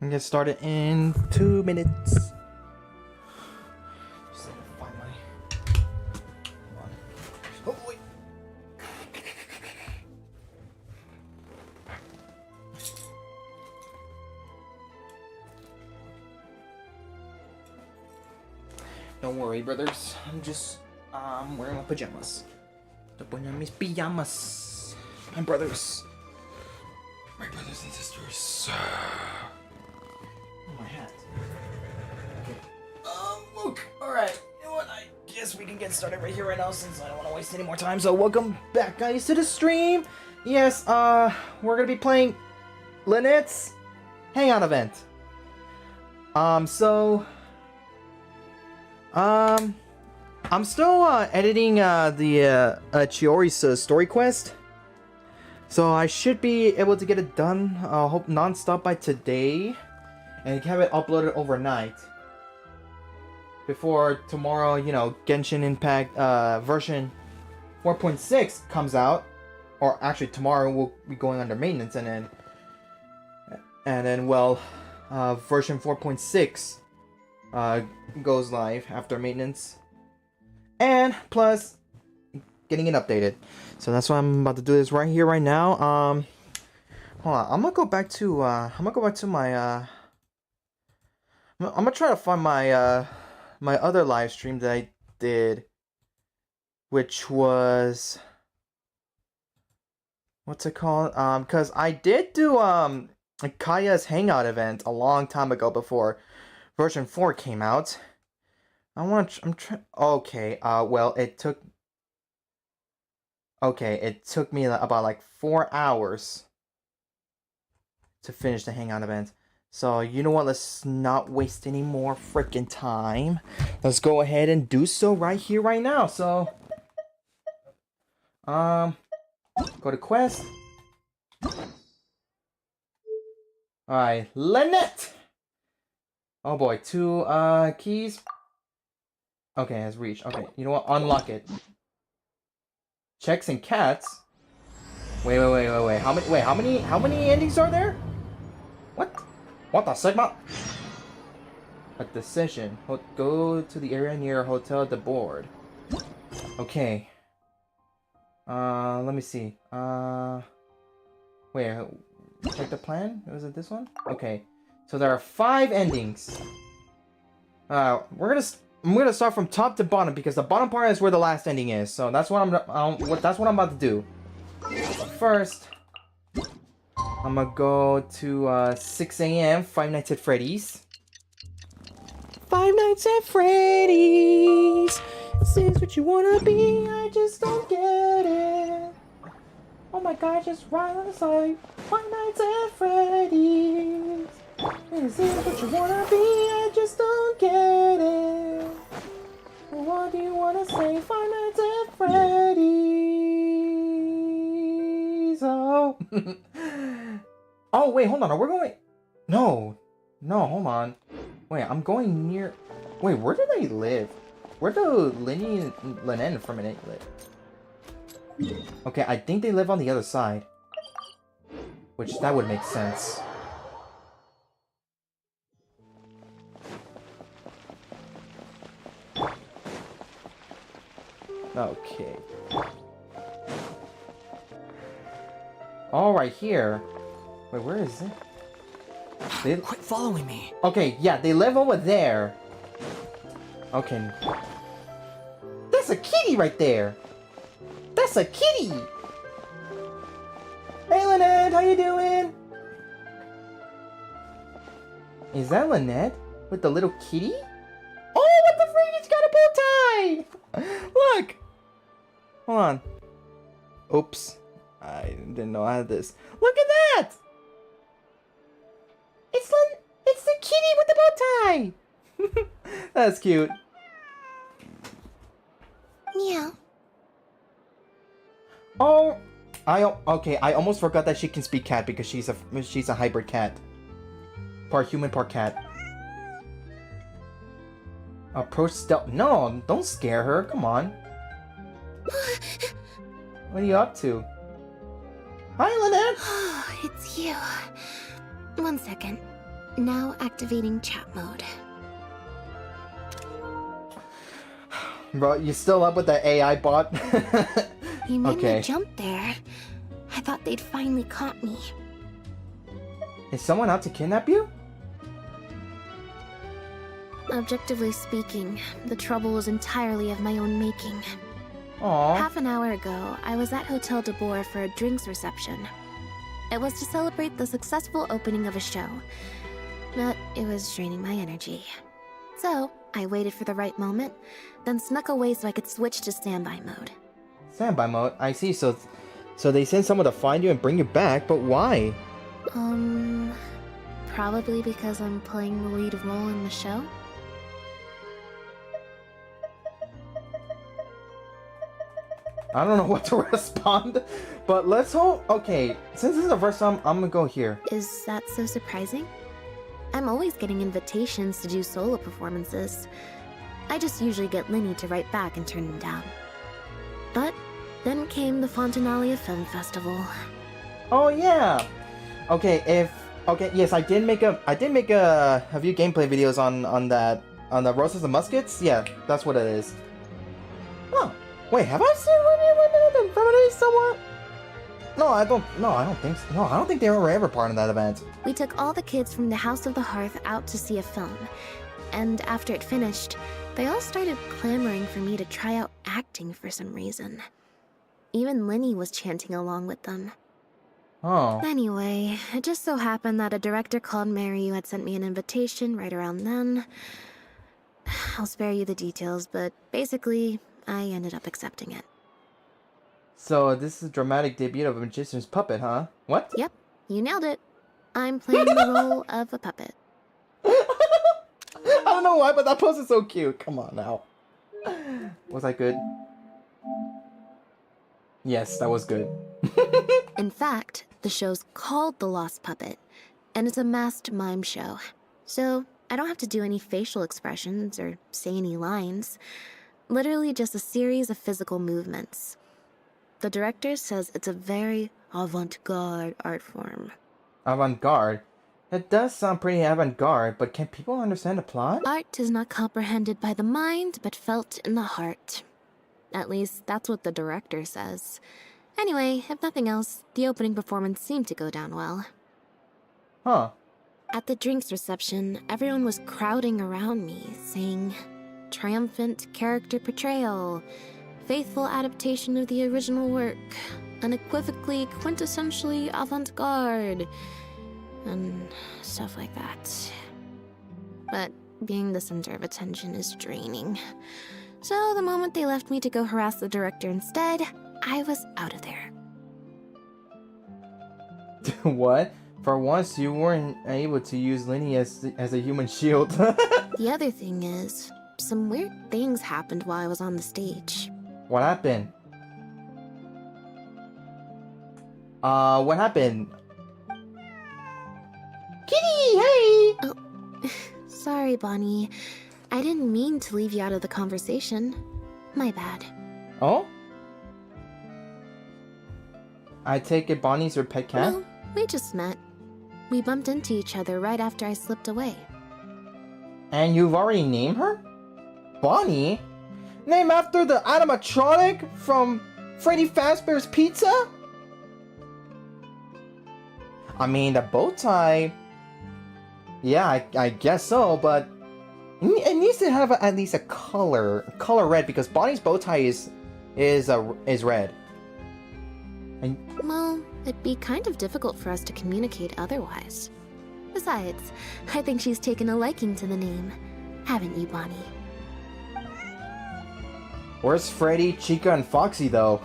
and get started in 2 minutes. Just need to find my... Oh boy. Don't worry, brothers. I'm just wearing my pajamas. Estoy poniendo mis pijamas. My brothers. My brothers and sisters. Oh, my hat. Okay. Look. Alright. You know what? I guess we can get started right here, right now, since I don't want to waste any more time. So, welcome back, guys, to the stream. Yes, we're gonna be playing Lynette's Hangout event. I'm still editing the Chiori Story Quest, so I should be able to get it done, hope non-stop by today, and have it uploaded overnight before tomorrow. You know, Genshin Impact version 4.6 comes out, or actually tomorrow we'll be going under maintenance, and then well, version 4.6 goes live after maintenance. And plus getting it updated. So that's why I'm about to do this right here, right now. Hold on, I'm gonna go back to my I'm gonna try to find my my other live stream that I did, which was, what's it called? Cause I did do Kaya's Hangout event a long time ago before version 4 came out. I'm trying. Okay. Well, it took me about like 4 hours to finish the Hangout event. So you know what? Let's not waste any more freaking time. Let's go ahead and do so right here, right now. So, go to quest. All right, Lynette. Oh boy, 2 keys. Okay, has reached. Okay, you know what? Unlock it. Checks and cats. Wait. How many endings are there? What the segment? A decision. Go to the area near Hotel de Board. Okay. Let me see. Wait. Check the plan. Was it this one? Okay. So there are 5 endings. I'm gonna start from top to bottom because the bottom part is where the last ending is. So that's what I'm about to do. First, I'm gonna go to 6 a.m. Five Nights at Freddy's. Five Nights at Freddy's. This is what you wanna be. I just don't get it. Oh my God, just right on the side. Five Nights at Freddy's. This is what you wanna be. I just don't get it. What do you wanna say? Five Nights at Freddy's. Oh. Oh wait, hold on. Are we going? No, hold on. Wait, I'm going near. Wait, where do they live? Where do Lynette and Ferminate live? Okay, I think they live on the other side. Which that would make sense. Okay. All right, here. Wait, where is it? Quit following me. Okay, yeah, they live over there. Okay. That's a kitty right there. That's a kitty. Hey, Lynette, how you doing? Is that Lynette with the little kitty? Oh, what the freak? It's got a bow tie. Look. Hold on. Oops. I didn't know I had this. Look at that! It's the kitty with the bow tie! That's cute. Meow. Oh, I almost forgot that she can speak cat because she's a hybrid cat. Part human, part cat. Approach stealth. No, don't scare her. Come on. What are you up to? Hi, Lynette. It's you. 1 second. Now activating chat mode. Bro, you still up with the AI bot? You made Okay. me jump there. I thought they'd finally caught me. Is someone out to kidnap you? Objectively speaking, the trouble was entirely of my own making. Aww. Half an hour ago, I was at Hotel de Boer for a drinks reception. It was to celebrate the successful opening of a show, but it was draining my energy. So, I waited for the right moment, then snuck away so I could switch to standby mode. Standby mode? I see, so they send someone to find you and bring you back, but why? Probably because I'm playing the lead role in the show. I don't know what to respond, but let's hope. Okay, since this is the first time, I'm gonna go here. Is that so surprising? I'm always getting invitations to do solo performances. I just usually get Linny to write back and turn them down. But then came the Fontaine Film Festival. Oh yeah. Okay, yes, I did make a few gameplay videos on the Roses and Muskets. Yeah, that's what it is. Oh, wait, have I seen Linny from it somewhere? No, I don't think so. No, I don't think they were ever part of that event. We took all the kids from the House of the Hearth out to see a film. And after it finished, they all started clamoring for me to try out acting for some reason. Even Linny was chanting along with them. Oh. Anyway, it just so happened that a director called Mary who had sent me an invitation right around then. I'll spare you the details, but basically, I ended up accepting it. So this is a dramatic debut of a magician's puppet, huh? What? Yep, you nailed it. I'm playing the role of a puppet. I don't know why, but that pose is so cute. Come on now. Was that good? Yes, that was good. In fact, the show's called The Lost Puppet, and it's a masked mime show. So I don't have to do any facial expressions or say any lines. Literally just a series of physical movements. The director says it's a very avant-garde art form. Avant-garde? It does sound pretty avant-garde, but can people understand the plot? Art is not comprehended by the mind, but felt in the heart. At least, that's what the director says. Anyway, if nothing else, the opening performance seemed to go down well. Huh. At the drinks reception, everyone was crowding around me, saying, "Triumphant character portrayal, faithful adaptation of the original work, unequivocally, quintessentially avant-garde," and stuff like that. But being the center of attention is draining. So the moment they left me to go harass the director instead, I was out of there. What? For once, you weren't able to use Linny as a human shield. The other thing is, some weird things happened while I was on the stage. What happened? What happened? Kitty, hey! Oh, sorry, Bonnie. I didn't mean to leave you out of the conversation. My bad. Oh? I take it Bonnie's your pet cat? No, we just met. We bumped into each other right after I slipped away. And you've already named her? Bonnie? Named after the animatronic from Freddy Fazbear's Pizza? I mean, the bow tie... Yeah, I guess so, but... It needs to have at least a color red, because Bonnie's bow tie is red. And Well, it'd be kind of difficult for us to communicate otherwise. Besides, I think she's taken a liking to the name. Haven't you, Bonnie? where's Freddy, Chica, and Foxy though?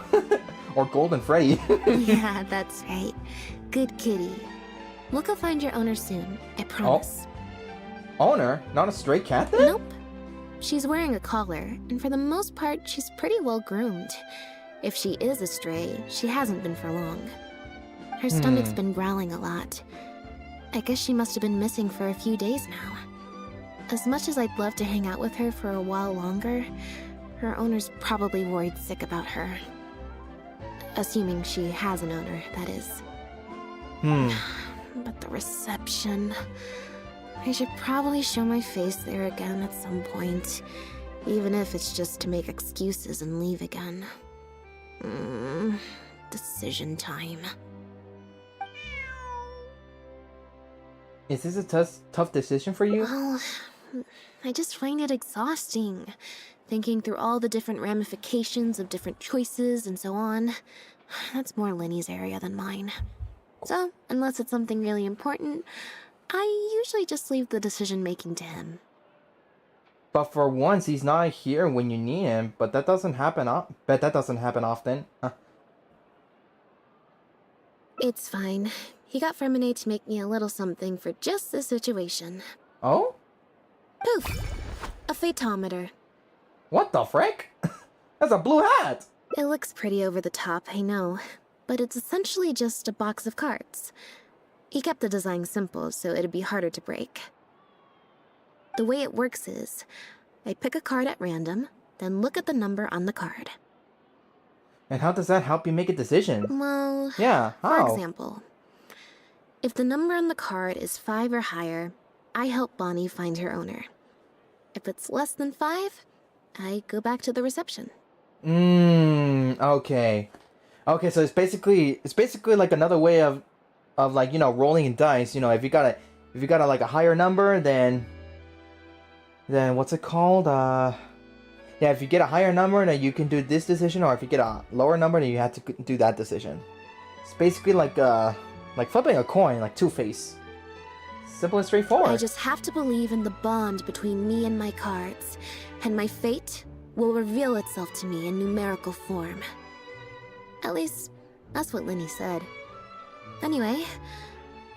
Or Golden Freddy? Yeah, that's right. Good kitty. We'll go find your owner soon, I promise. Owner? Not a stray cat then? Nope. She's wearing a collar, and for the most part, she's pretty well groomed. If she is a stray, she hasn't been for long. Her stomach's been growling a lot. I guess she must have been missing for a few days now. As much as I'd love to hang out with her for a while longer, her owner's probably worried sick about her. Assuming she has an owner, that is. But the reception... I should probably show my face there again at some point, even if it's just to make excuses and leave again. Decision time. Is this a tough decision for you? Well, I just find it exhausting, thinking through all the different ramifications of different choices and so on. That's more Lenny's area than mine. So, unless it's something really important, I usually just leave the decision-making to him. But for once, he's not here when you need him. But that doesn't happen. Bet that doesn't happen often. It's fine. He got Fremine to make me a little something for just this situation. Oh? Poof! A phaetometer. What the frick? That's a blue hat! It looks pretty over the top, I know. But it's essentially just a box of cards. He kept the design simple, so it'd be harder to break. The way it works is, I pick a card at random, then look at the number on the card. And how does that help you make a decision? Well, yeah, how? For example, if the number on the card is 5 or higher, I help Bonnie find her owner. If it's less than 5, I go back to the reception. Okay. Okay, so it's basically like another way of like, you know, rolling dice. You know, if you got a like a higher number, then what's it called? Yeah, if you get a higher number, then you can do this decision, or if you get a lower number, then you have to do that decision. It's basically like flipping a coin, like Two-Face. Simple and straightforward. I just have to believe in the bond between me and my cards, and my fate will reveal itself to me in numerical form. At least, that's what Lenny said. Anyway,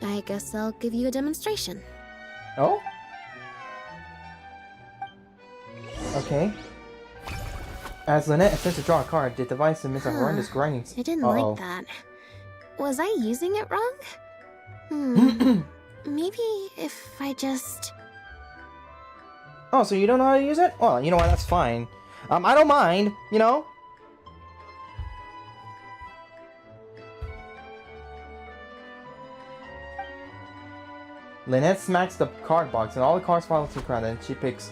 I guess I'll give you a demonstration. Oh? Okay. As Lynette attempts to draw a card, the device emits a horrendous grinding. I didn't like that. Was I using it wrong? Maybe if I just... Oh, so you don't know how to use it? Well, you know what, that's fine. I don't mind, you know? Lynette smacks the card box and all the cards fall to the ground, and she picks...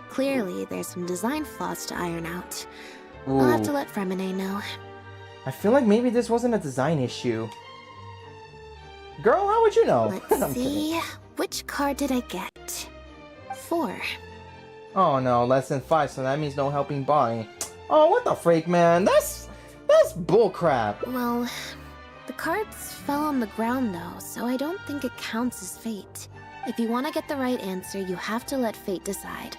Clearly, there's some design flaws to iron out. Ooh. I'll have to let Fremine know. I feel like maybe this wasn't a design issue. Girl, how would you know? Let's see, which card did I get? 4. Oh no, less than 5, so that means no helping Bonnie. Oh, what the freak, man? That's bullcrap. Well, the cards fell on the ground though, so I don't think it counts as fate. If you want to get the right answer, you have to let fate decide.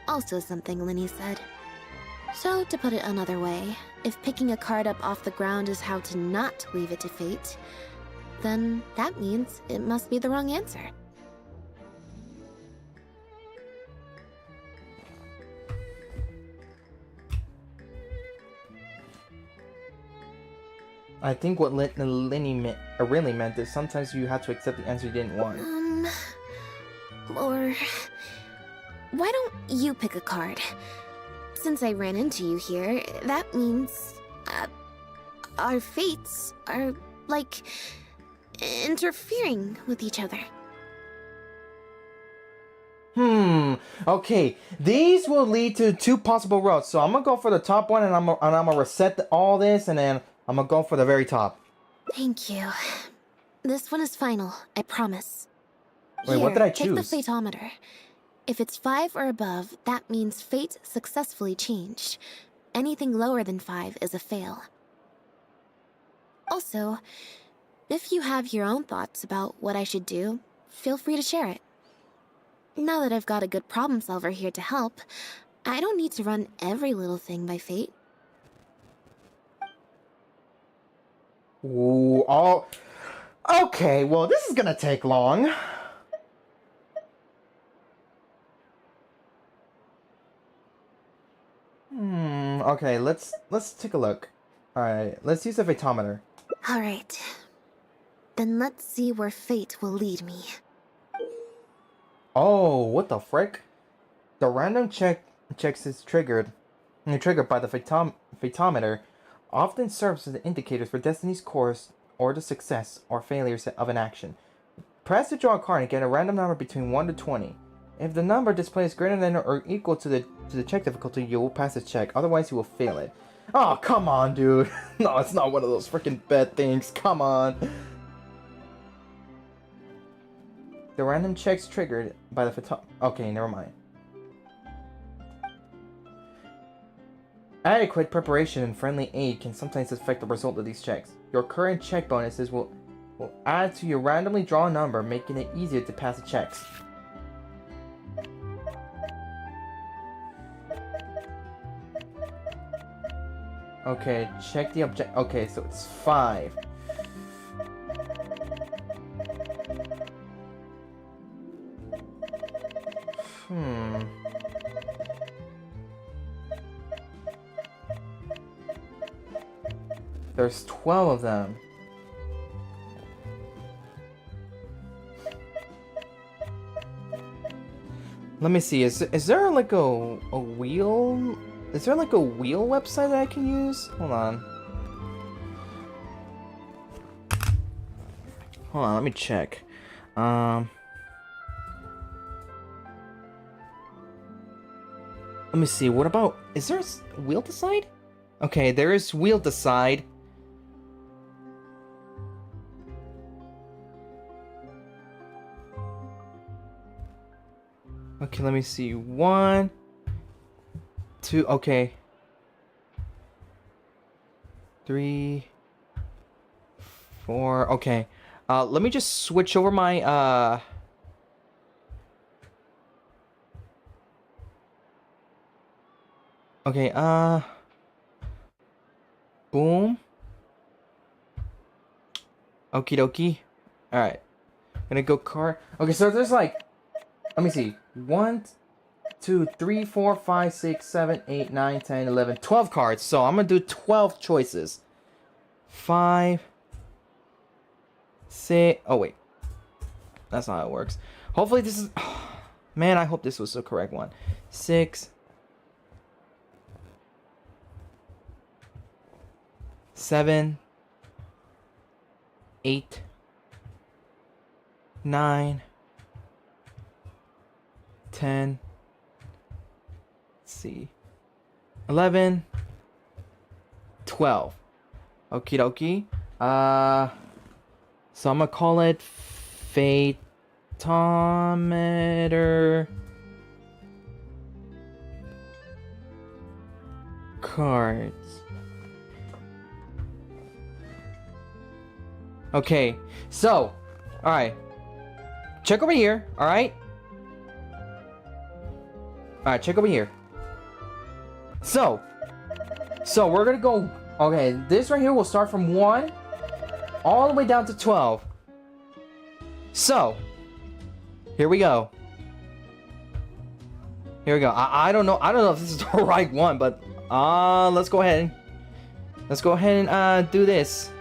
Also something Lenny said. So, to put it another way, if picking a card up off the ground is how to not leave it to fate, then that means it must be the wrong answer. I think what Lenny really meant is sometimes you have to accept the answer you didn't want. Or... why don't you pick a card? Since I ran into you here, that means... our fates are, like, interfering with each other. Okay, these will lead to 2 possible routes, so I'm gonna go for the top one, and I'm gonna reset all this, and then I'm gonna go for the very top. Thank you. This one is final, I promise. Wait, Here, what did I take the choose? phaetometer. If it's 5 or above, that means fate successfully changed. Anything lower than 5 is a fail. Also, if you have your own thoughts about what I should do, feel free to share it. Now that I've got a good problem solver here to help, I don't need to run every little thing by fate. Ooh, oh... Okay, well, this is gonna take long. Okay, let's take a look. Alright, let's use the phaetometer. Alright. Then let's see where fate will lead me. Oh, what the frick? The random checks is triggered by the phaetometer often serves as indicators for destiny's course or the success or failures of an action. Press to draw a card and get a random number between 1 to 20. If the number displays greater than or equal to the check difficulty, you will pass the check. Otherwise, you will fail it. Oh, come on, dude. No, it's not one of those freaking bad things. Come on. The random checks triggered by the photo... Okay, never mind. Adequate preparation and friendly aid can sometimes affect the result of these checks. Your current check bonuses will add to your randomly drawn number, making it easier to pass the checks. Okay, check the object. Okay, so it's 5. There's 12 of them. Let me see. Is there like a wheel? Is there like a wheel website that I can use? Hold on. Hold on, let me check. Let me see. What about... Is there a wheel decide? Okay, there is wheel decide. Okay, let me see. 1, 2, okay. 3, 4, okay. Let me just switch over my, okay, boom. Okie dokie. Alright. Gonna go card. Okay, so there's like... Let me see. 1, 2, 3, 4, 5, 6, 7, 8, 9, 10, 11, 12 cards. So I'm gonna do 12 choices. 5, 6. Oh wait, that's not how it works. Hopefully this is. Man, I hope this was the correct one. 6, 7, 8, 9. 10. Let's see. 11. 12. Okie dokie. So I'm gonna call it Fatometer cards. Okay, so, alright. Check over here, alright? Alright, check over here. So we're gonna go... Okay, this right here will start from 1 all the way down to 12. So, here we go. Here we go. I don't know if this is the right one, but let's go ahead. Let's go ahead and do this.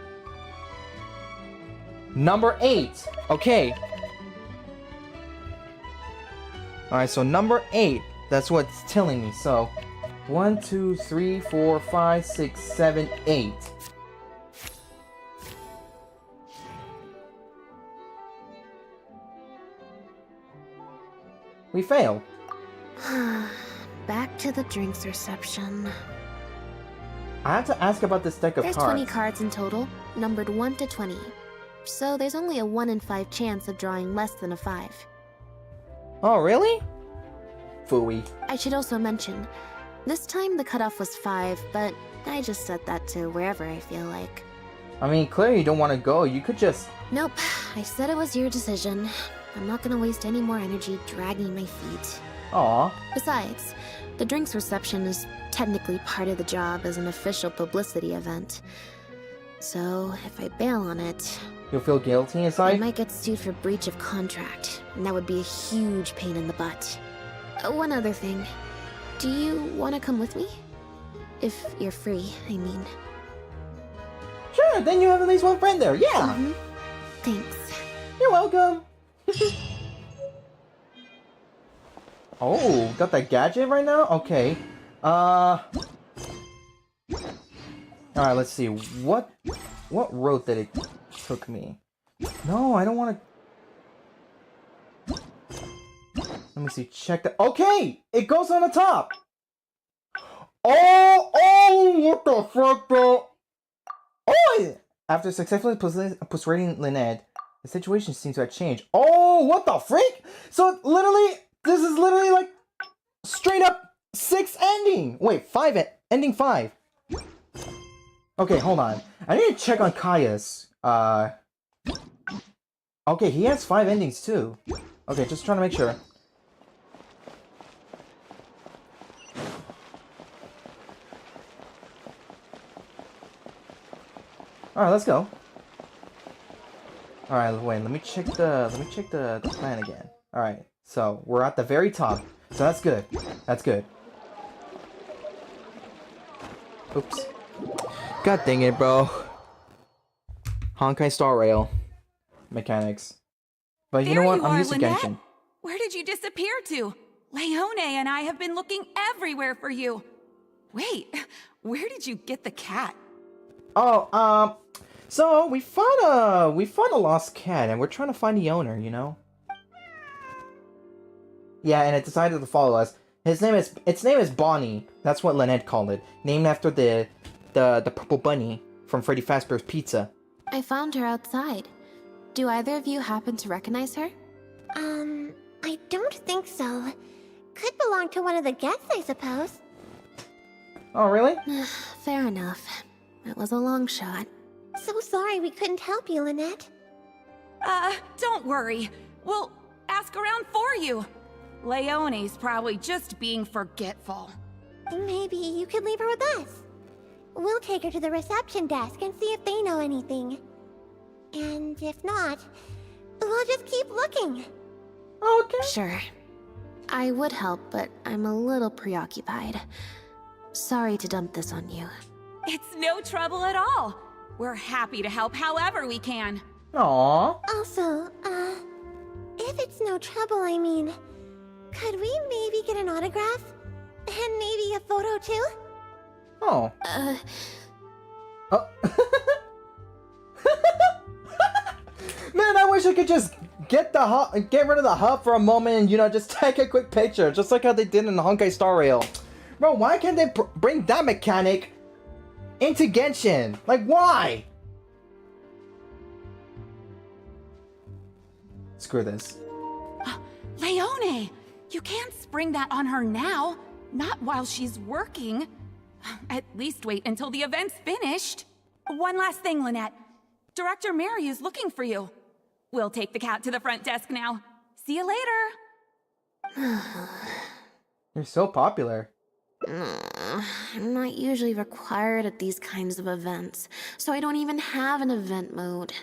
Number 8. Okay. Alright, so number 8. That's what it's telling me. So, 1, 2, 3, 4, 5, 6, 7, 8. We failed. Back to the drinks reception. I have to ask about this deck of There's cards. 20 cards in total, numbered 1 to 20. So there's only a 1 in 5 chance of drawing less than a 5. Oh, really? Phooey. I should also mention, this time the cutoff was 5, but I just set that to wherever I feel like. I mean, clearly you don't want to go. You could just... Nope, I said it was your decision. I'm not gonna waste any more energy dragging my feet. Aw. Besides, the drinks reception is technically part of the job as an official publicity event. So, if I bail on it... You'll feel guilty I inside? might get sued for breach of contract, and that would be a huge pain in the butt. One other thing. Do you want to come with me? If you're free, I mean. Sure, then you have at least one friend there. Yeah! Mm-hmm. Thanks. You're welcome! Oh, got that gadget right now? Okay. Alright, let's see. What road did it took me? No, I don't want to... Let me see. Check the. Okay, it goes on the top. Oh, what the fuck, bro? Oh, after successfully persuading Lynette, the situation seems to have changed. Oh, what the freak? So literally, this is literally like straight up 6 ending. Wait, 5 ending 5. Okay, hold on. I need to check on Kaya's. Okay, he has 5 endings too. Okay, just trying to make sure. Alright, let's go. Alright, wait, let me check the plan again. Alright, so we're at the very top. So that's good. That's good. Oops. God dang it, bro. Honkai Star Rail mechanics. But you know what? I'm used to Genshin. Where did you disappear to? Leone and I have been looking everywhere for you. Wait, where did you get the cat? Oh, so we found a lost cat and we're trying to find the owner, you know? Yeah, and it decided to follow us. Its name is Bonnie. That's what Lynette called it. Named after the purple bunny from Freddy Fazbear's Pizza. I found her outside. Do either of you happen to recognize her? I don't think so. Could belong to one of the guests, I suppose. Oh, really? Fair enough. It was a long shot. So sorry we couldn't help you, Lynette. Don't worry. We'll ask around for you. Leone's probably just being forgetful. Maybe you could leave her with us. We'll take her to the reception desk and see if they know anything. And if not, we'll just keep looking. Okay. Sure. I would help, but I'm a little preoccupied. Sorry to dump this on you. It's no trouble at all. We're happy to help however we can. Aww. Also, if it's no trouble, I mean, could we maybe get an autograph? And maybe a photo too? Oh. Oh. Man, I wish I could just get rid of the hub for a moment and, you know, just take a quick picture, just like how they did in the Honkai Star Rail. Bro, why can't they bring that mechanic into Genshin? Like, why? Screw this. Leone! You can't spring that on her now. Not while she's working. At least wait until the event's finished. One last thing, Lynette. Director Mariu's looking for you. We'll take the cat to the front desk now. See you later. You're so popular. I'm not usually required at these kinds of events, so I don't even have an event mode.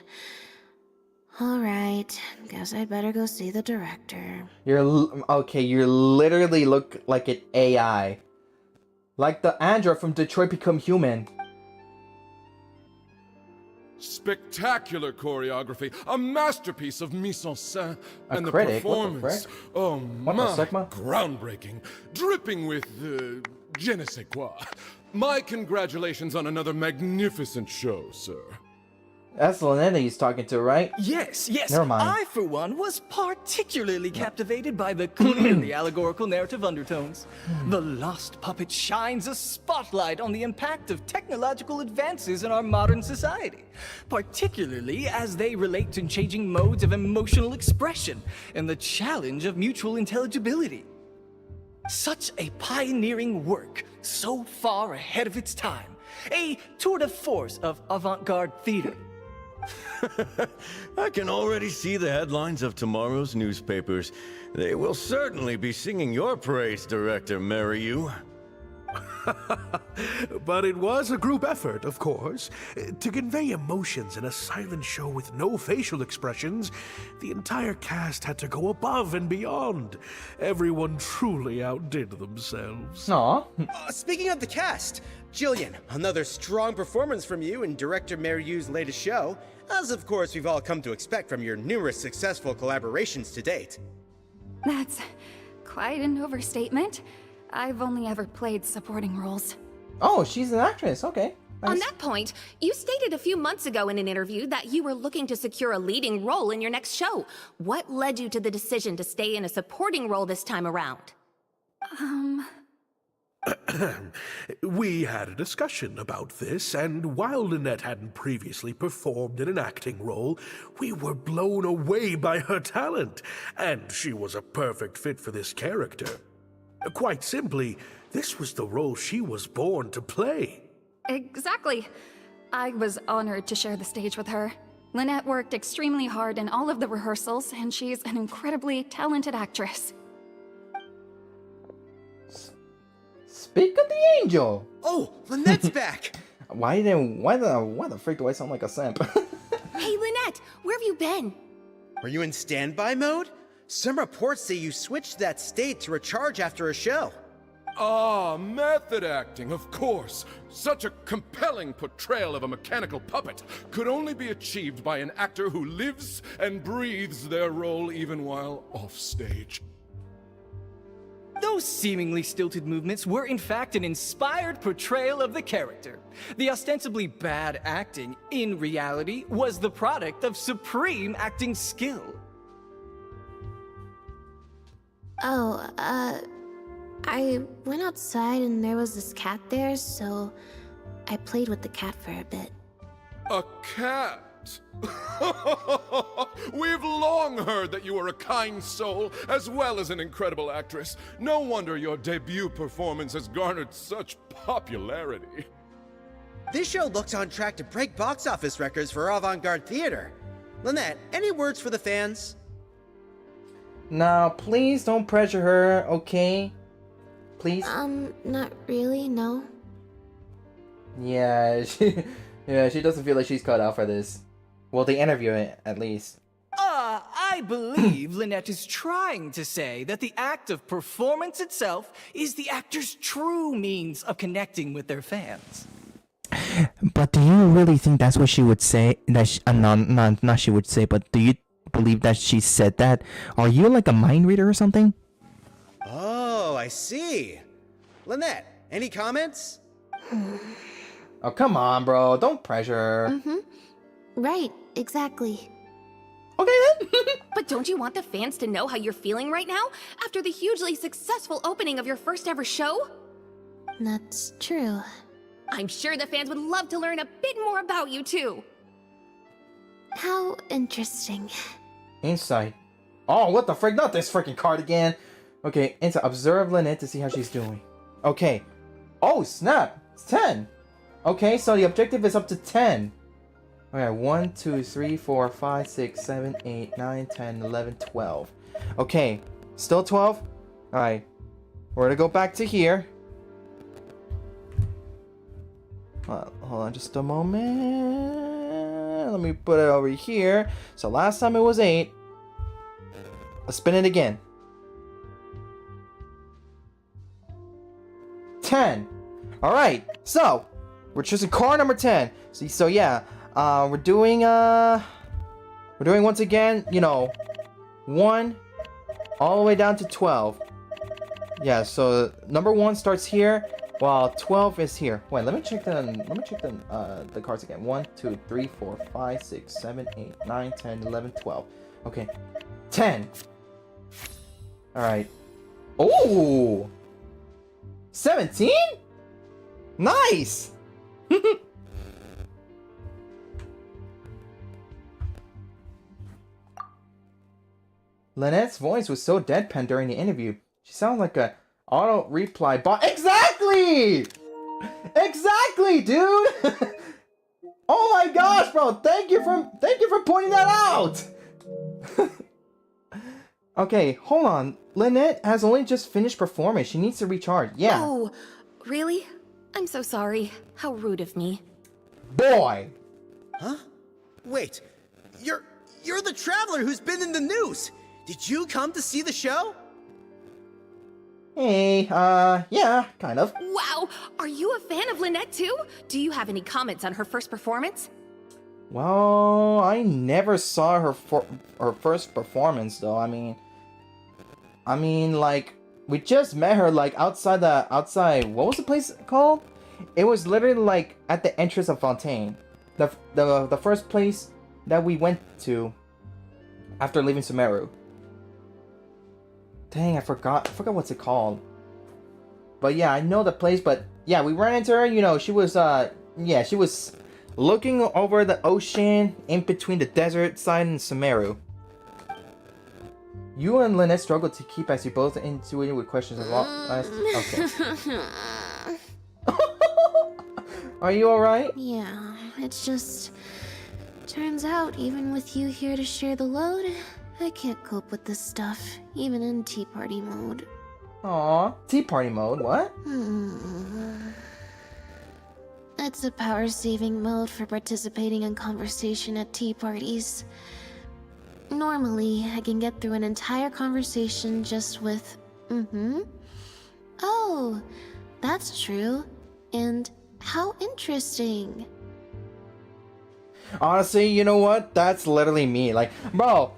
Alright, guess I better go see the director. Okay, you literally look like an AI. Like the android from Detroit Become Human. Spectacular choreography, a masterpiece of mise-en-scène, and critic? the performance. Oh What my, the Sigma? groundbreaking, dripping with je ne sais quoi. My congratulations on another magnificent show, sir. That's Lynette he's talking to, right? Yes, yes. Never mind. I, for one, was particularly captivated by the clearly allegorical narrative undertones. The Lost Puppet shines a spotlight on the impact of technological advances in our modern society, particularly as they relate to changing modes of emotional expression and the challenge of mutual intelligibility. Such a pioneering work, so far ahead of its time. A tour de force of avant-garde theater. I can already see the headlines of tomorrow's newspapers. They will certainly be singing your praise, Director Mariu. But it was a group effort, of course. To convey emotions in a silent show with no facial expressions, the entire cast had to go above and beyond. Everyone truly outdid themselves. Aw. Speaking of the cast, Jillian, another strong performance from you in Director Mariu's latest show, as of course we've all come to expect from your numerous successful collaborations to date. That's quite an overstatement. I've only ever played supporting roles. Oh, she's an actress. Okay. On that point, you stated a few months ago in an interview that you were looking to secure a leading role in your next show. What led you to the decision to stay in a supporting role this time around? We had a discussion about this, and while Lynette hadn't previously performed in an acting role, we were blown away by her talent, and she was a perfect fit for this character. Quite simply, this was the role she was born to play. Exactly. I was honored to share the stage with her. Lynette worked extremely hard in all of the rehearsals, and she's an incredibly talented actress. Speak of the angel. Oh, Lynette's back! Why the freak do I sound like a simp? Hey, Lynette, where have you been? Were you in standby mode? Some reports say you switched that state to recharge after a show. Ah, method acting, of course. Such a compelling portrayal of a mechanical puppet could only be achieved by an actor who lives and breathes their role even while offstage. Those seemingly stilted movements were in fact an inspired portrayal of the character. The ostensibly bad acting, in reality, was the product of supreme acting skill. Oh, I went outside and there was this cat there, so I played with the cat for a bit. A cat? We've long heard that you are a kind soul, as well as an incredible actress. No wonder your debut performance has garnered such popularity. This show looks on track to break box office records for avant-garde theater. Lynette, any words for the fans? Now, please don't pressure her, okay? Please? Not really, no. Yeah, she doesn't feel like she's cut out for this. Well, the interview, at least. I believe Lynette is trying to say that the act of performance itself is the actor's true means of connecting with their fans. But do you really think that's what she would say? That not she would say, but do you believe that she said that? Are you like a mind reader or something? Oh, I see. Lynette, any comments? Oh, come on, bro. Don't pressure. Mm-hmm. Right, exactly. Okay, then. But don't you want the fans to know how you're feeling right now, after the hugely successful opening of your first ever show? That's true. I'm sure the fans would love to learn a bit more about you, too. How interesting. Insight. Oh, what the frick? Not this freaking card again. Okay, insight. Observe Lynette to see how she's doing. Okay. Oh, snap. It's 10. Okay, so the objective is up to 10. Okay, 1, 2, 3, 4, 5, 6, 7, 8, 9, 10, 11, 12. Okay, still 12? Alright. We're gonna go back to here. Hold on just a moment. Let me put it over here. So last time it was 8. Let's spin it again. 10. Alright, so we're choosing card number 10. So yeah, we're doing once again, 1 all the way down to 12. Yeah, so number 1 starts here while 12 is here. Wait, let me check the cards again. 1, 2, 3, 4, 5, 6, 7, 8, 9, 10, 11, 12. Okay. 10. Alright. Oh! 17? Nice! Lynette's voice was so deadpan during the interview. She sounds like a auto reply bot. Exactly! Exactly, dude! Oh my gosh, bro! Thank you for pointing that out! Okay, hold on. Lynette has only just finished performing. She needs to recharge. Yeah. Oh, really? I'm so sorry. How rude of me. Boy! Huh? Wait, you're the traveler who's been in the news! Did you come to see the show? Hey, yeah, kind of. Wow, are you a fan of Lynette too? Do you have any comments on her first performance? Well, I never saw her first performance though. I mean, like we just met her like outside. What was the place called? It was literally like at the entrance of Fontaine, the first place that we went to after leaving Sumeru. Dang, I forgot what's it called. But yeah, I know the place. But yeah, we ran into her. You know, she was she was looking over the ocean in between the desert side and Sumeru. You and Lynette struggled to keep as you both intuited with questions as well. Okay. Are you alright? Yeah, it's just... Turns out, even with you here to share the load, I can't cope with this stuff, even in tea party mode. Aw, tea party mode, what? It's a power-saving mode for participating in conversation at tea parties. Normally, I can get through an entire conversation just with, oh, that's true, and how interesting. Honestly, you know what? That's literally me. Like, bro,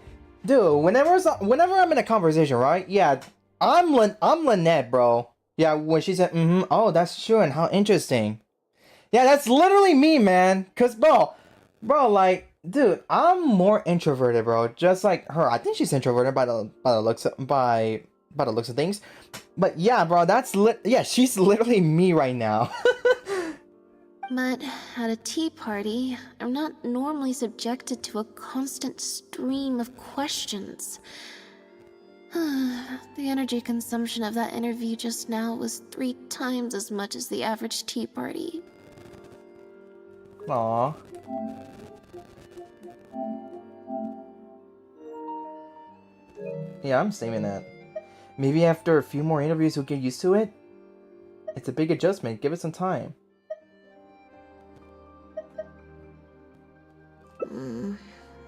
dude, whenever I'm in a conversation, right? Yeah, I'm Lynette, bro. Yeah, when she said, oh, that's true, and how interesting. Yeah, that's literally me, man. Cause, bro, like, dude, I'm more introverted, bro. Just like her. I think she's introverted by the looks of things. But yeah, bro, she's literally me right now. But at a tea party, I'm not normally subjected to a constant stream of questions. The energy consumption of that interview just now was 3 times as much as the average tea party. Aww. Yeah, I'm saving that. Maybe after a few more interviews you'll get used to it? It's a big adjustment, give it some time.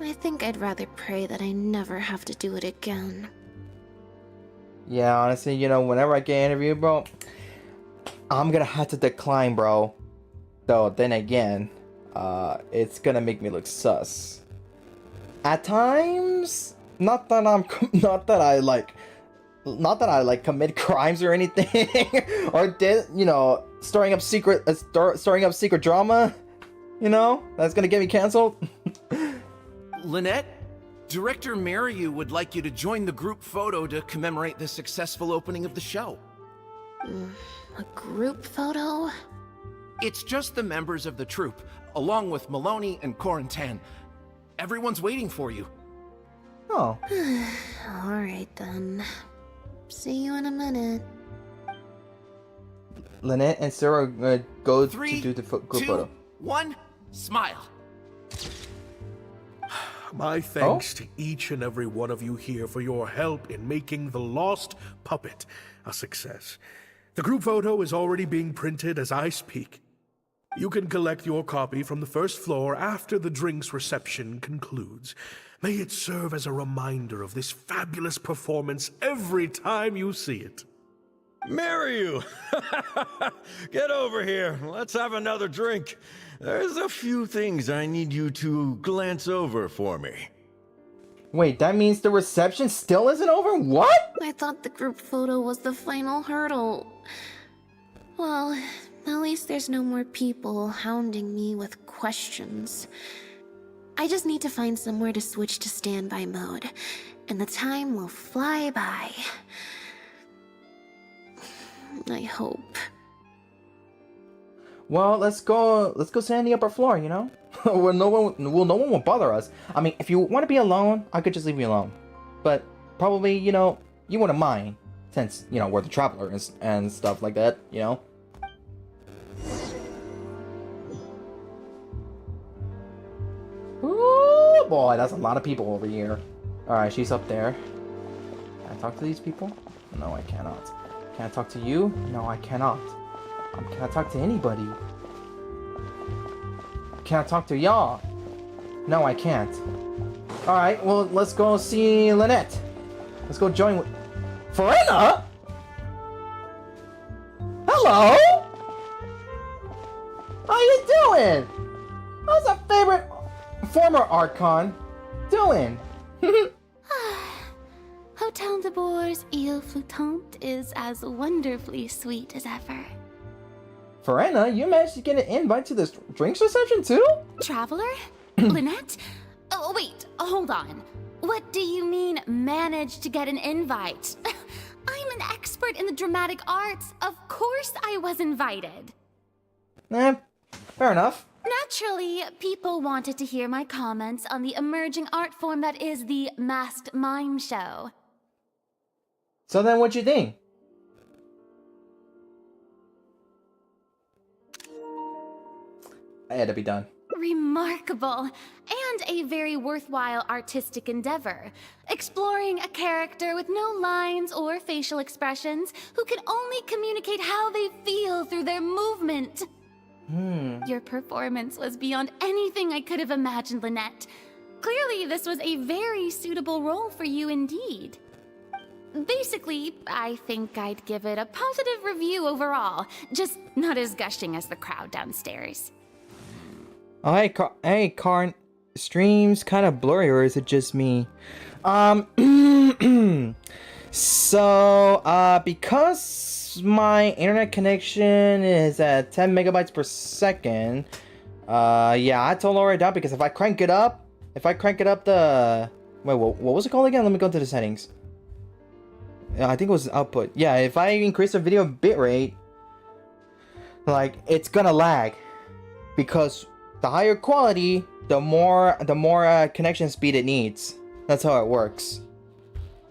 I think I'd rather pray that I never have to do it again. Yeah, honestly, you know, whenever I get interviewed, bro, I'm gonna have to decline, bro. Though, then again, it's gonna make me look sus. At times, not that I like commit crimes or anything, or did, you know, storing up secret drama, you know, that's gonna get me canceled. Lynette, Director Mariyu would like you to join the group photo to commemorate the successful opening of the show. A group photo? It's just the members of the troupe, along with Maloney and Fontaine. Everyone's waiting for you. Oh. Alright then. See you in a minute. Lynette and Sarah are gonna go 3, to do the group 2, photo. 1, smile. My thanks to each and every one of you here for your help in making The Lost Puppet a success. The group photo is already being printed as I speak. You can collect your copy from the first floor after the drinks reception concludes. May it serve as a reminder of this fabulous performance every time you see it. Mariyu! Get over here. Let's have another drink. There's a few things I need you to glance over for me. Wait, that means the reception still isn't over? What? I thought the group photo was the final hurdle. Well, at least there's no more people hounding me with questions. I just need to find somewhere to switch to standby mode, and the time will fly by. I hope. Well, let's go stand on the upper floor, you know? Where no one will bother us. I mean, if you want to be alone, I could just leave you alone. But probably, you know, you wouldn't mind, since, you know, we're the travelers and stuff like that, you know? Ooh, boy, that's a lot of people over here. Alright, she's up there. Can I talk to these people? No, I cannot. Can I talk to you? No, I cannot. Can I talk to anybody? Can I talk to y'all? No, I can't. Alright, well, let's go see Lynette. Let's go join with... Farina? Hello? How you doing? How's a favorite former Archon doing? Hotel de Bour's Eau Flottante is as wonderfully sweet as ever. Verena, you managed to get an invite to this drinks reception too? Traveler? Lynette? Oh, wait, hold on. What do you mean, managed to get an invite? I'm an expert in the dramatic arts. Of course I was invited. Fair enough. Naturally, people wanted to hear my comments on the emerging art form that is the masked mime show. So then what'd you think? I had to be done. Remarkable, and a very worthwhile artistic endeavor. Exploring a character with no lines or facial expressions who can only communicate how they feel through their movement. Your performance was beyond anything I could have imagined, Lynette. Clearly, this was a very suitable role for you indeed. Basically, I think I'd give it a positive review overall, just not as gushing as the crowd downstairs. Oh, hey, Karn. Stream's kind of blurry, or is it just me? So, because my internet connection is at 10 megabytes per second, yeah, I told Laura that because if I crank it up the... Wait, what was it called again? Let me go to the settings. I think it was output. Yeah, if I increase the video bitrate, like, it's gonna lag. Because the higher quality, the more connection speed it needs. That's how it works.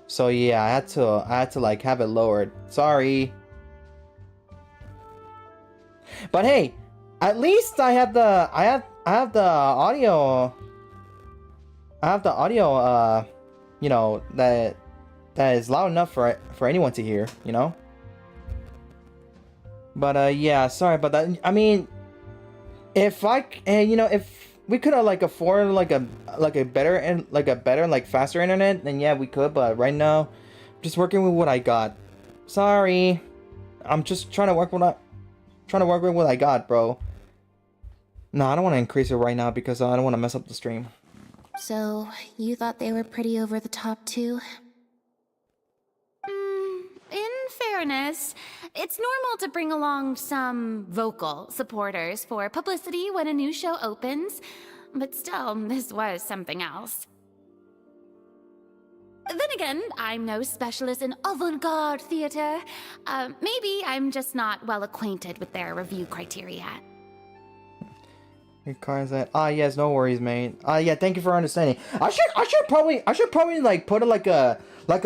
So yeah, I had to like have it lowered. Sorry. But hey, at least I have the audio. You know, that is loud enough for anyone to hear, you know? But yeah, sorry about that. I mean, if we could have like afford like a better faster internet, then yeah, we could. But right now, I'm just working with what I got. Sorry, I'm just trying to work with what I got, bro. No, I don't want to increase it right now because I don't want to mess up the stream. So, you thought they were pretty over the top too? In fairness, it's normal to bring along some vocal supporters for publicity when a new show opens, but still, this was something else. Then again, I'm no specialist in avant-garde theater. Maybe I'm just not well acquainted with their review criteria. Your car's at yes, no worries, mate. Yeah, thank you for understanding. I should probably like put like a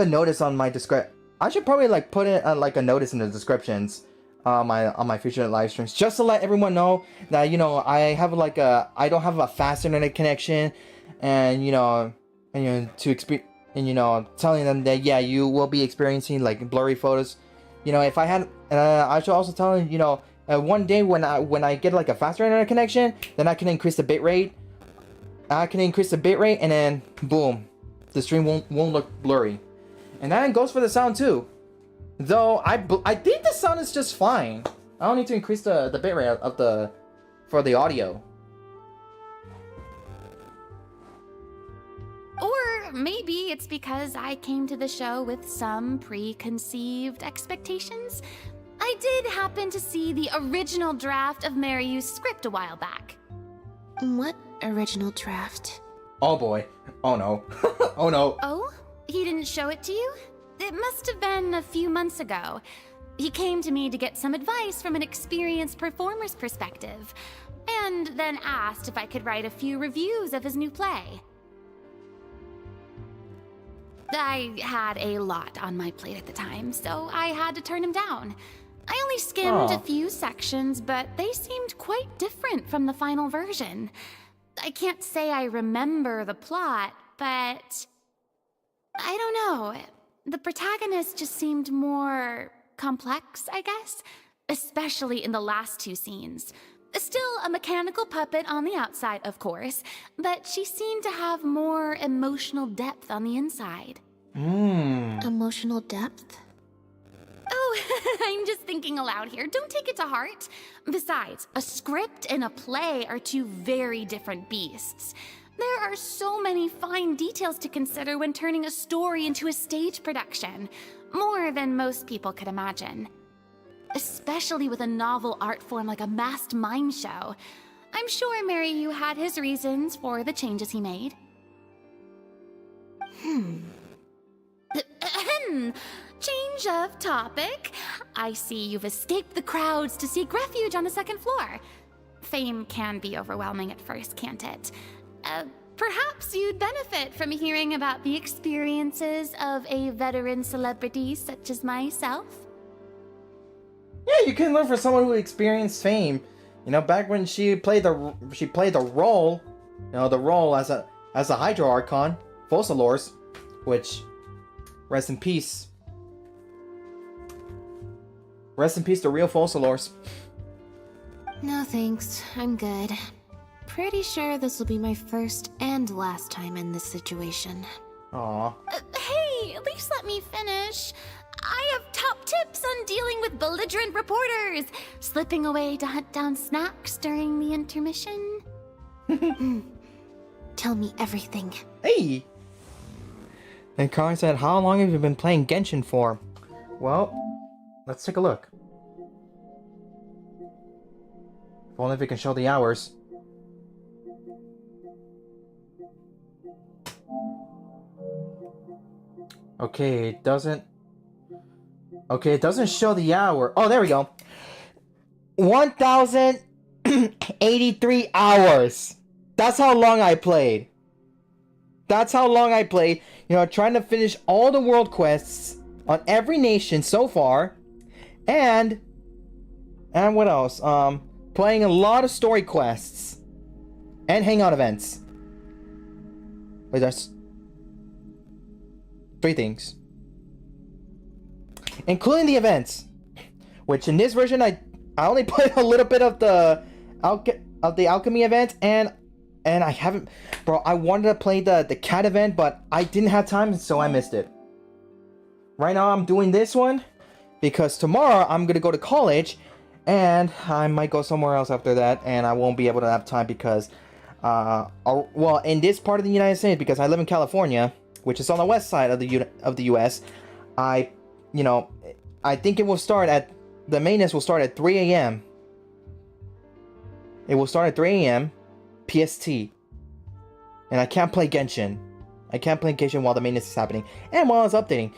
notice on my description. I should probably like put it like a notice in the descriptions on my future live streams, just to let everyone know that, you know, I don't have a fast internet connection, and telling them that yeah, you will be experiencing like blurry photos. You know, if I had, I should also tell them, you know, one day when I get like a faster internet connection, then I can increase the bitrate. And then boom, the stream won't look blurry. And that goes for the sound too. Though I think the sound is just fine. I don't need to increase the bitrate for the audio. Or maybe it's because I came to the show with some preconceived expectations. I did happen to see the original draft of Maryu's script a while back. What original draft? Oh boy. Oh no. Oh no. Oh? He didn't show it to you? It must have been a few months ago. He came to me to get some advice from an experienced performer's perspective, and then asked if I could write a few reviews of his new play. I had a lot on my plate at the time, so I had to turn him down. I only skimmed a few sections, but they seemed quite different from the final version. I can't say I remember the plot, but I don't know. The protagonist just seemed more complex, I guess, especially in the last two scenes. Still a mechanical puppet on the outside, of course, but she seemed to have more emotional depth on the inside. Emotional depth? Oh, I'm just thinking aloud here. Don't take it to heart. Besides, a script and a play are two very different beasts. There are so many fine details to consider when turning a story into a stage production. More than most people could imagine. especially with a novel art form like a masked mime show. I'm sure Maryu had his reasons for the changes he made. Change of topic. I see you've escaped the crowds to seek refuge on the second floor. Fame can be overwhelming at first, can't it? Perhaps you'd benefit from hearing about the experiences of a veteran celebrity such as myself. Yeah, you can learn from someone who experienced fame. You know, back when she played the role, you know, the role as a Hydro Archon, Focalors, which, rest in peace. Rest in peace to real Focalors. No thanks, I'm good. Pretty sure this will be my first and last time in this situation. Aww. Hey, at least let me finish. I have top tips on dealing with belligerent reporters, slipping away to hunt down snacks during the intermission. Tell me everything. Hey! And Kai said, how long have you been playing Genshin for? Well, let's take a look. If only if we can show the hours. Okay, it doesn't... Okay, it doesn't show the hour. Oh, there we go. 1,083 hours. That's how long I played. That's how long I played. You know, trying to finish all the world quests on every nation so far. And what else? Playing a lot of story quests. And hangout events. Wait, that's 3 things. Including the events, which in this version I only played a little bit of the alchemy event, and I haven't, bro. I wanted to play the cat event, but I didn't have time, so I missed it. Right now I'm doing this one because tomorrow I'm gonna go to college, and I might go somewhere else after that, and I won't be able to have time because, well, in this part of the United States, because I live in California, which is on the west side of the U.S. You know, I think it will start at... The maintenance will start at 3 a.m. It will start at 3 a.m. PST. And I can't play Genshin. I can't play Genshin while the maintenance is happening. And while it's updating.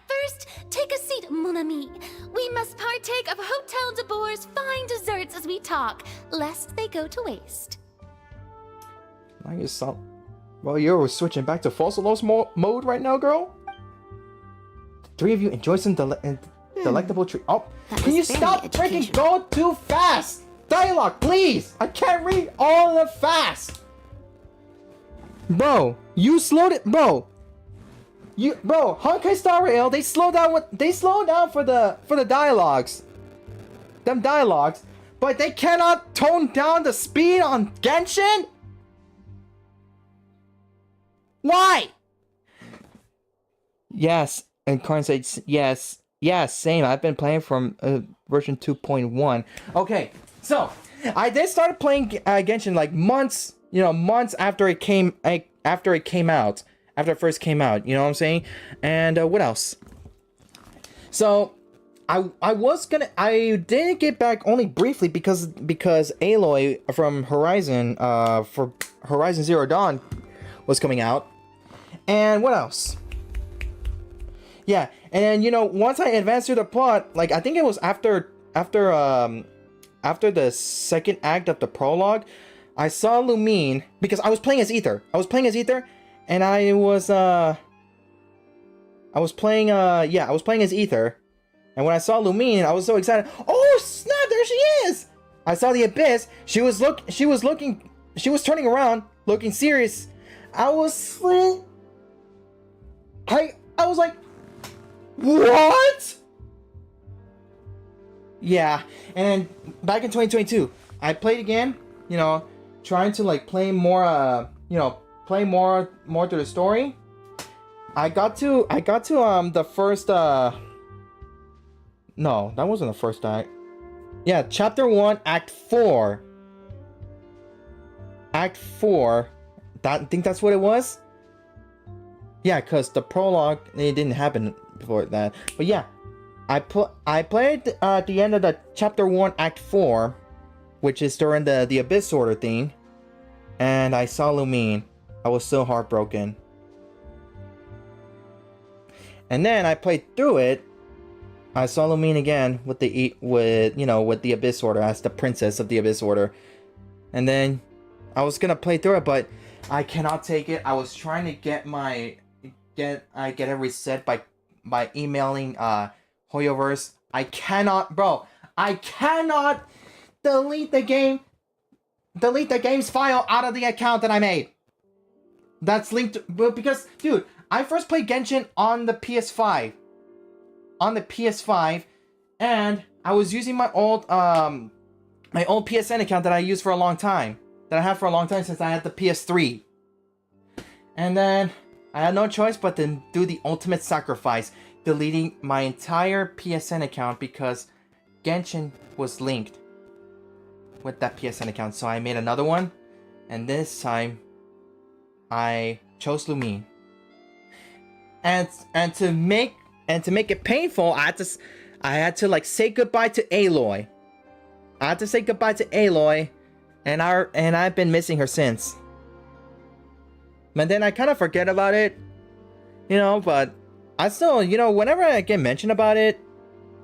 First, take a seat, mon ami. We must partake of Hotel de Boer's fine desserts as we talk, lest they go to waste. I guess so. Well, you're switching back to Focalors mode right now, girl? 3 of you enjoy some delectable treat. Oh, can you stop freaking going too fast? Dialogue, please! I can't read all of it fast! Bro, you slowed it, bro! Bro, Honkai Star Rail, they slow down for the dialogues. Them dialogues, but they cannot tone down the speed on Genshin? Why? Yes. And Karn said, yes, same. I've been playing from version 2.1. Okay, so I did start playing Genshin like months after it came out, after it first came out. You know what I'm saying? And what else? So I didn't get back only briefly because Aloy from Horizon for Horizon Zero Dawn was coming out. And what else? Yeah, and you know, once I advanced through the plot, like I think it was after the second act of the prologue, I saw Lumine because I was playing as Ether. And I was playing as Ether. And when I saw Lumine, I was so excited. Oh snap! There she is. I saw the Abyss. She was turning around, looking serious. I was like, what? Yeah, and back in 2022, I played again, you know, trying to like play more through the story. I got to the first no, that wasn't the first act. Yeah, chapter 1, act 4. I think that's what it was. Yeah, because the prologue, it didn't happen before that. But yeah, I played at the end of the chapter 1 act 4, which is during the abyss order thing, and I saw Lumine. I was so heartbroken. And then I played through it. I saw Lumine again with the abyss order as the princess of the abyss order. And then I was gonna play through it, but I cannot take it. I was trying to get it reset by emailing hoyoverse. I cannot, bro. I cannot delete the game's file out of the account that I made. That's linked to, because, dude, I first played Genshin on the PS5. And I was using my old PSN account that I used for a long time. That I had for a long time since I had the PS3. And then I had no choice but to do the ultimate sacrifice, deleting my entire PSN account because Genshin was linked with that PSN account. So I made another one, and this time I chose Lumine. And to make it painful, I had to like say goodbye to Aloy. And I've been missing her since. But then I kind of forget about it, but I still, whenever I get mentioned about it,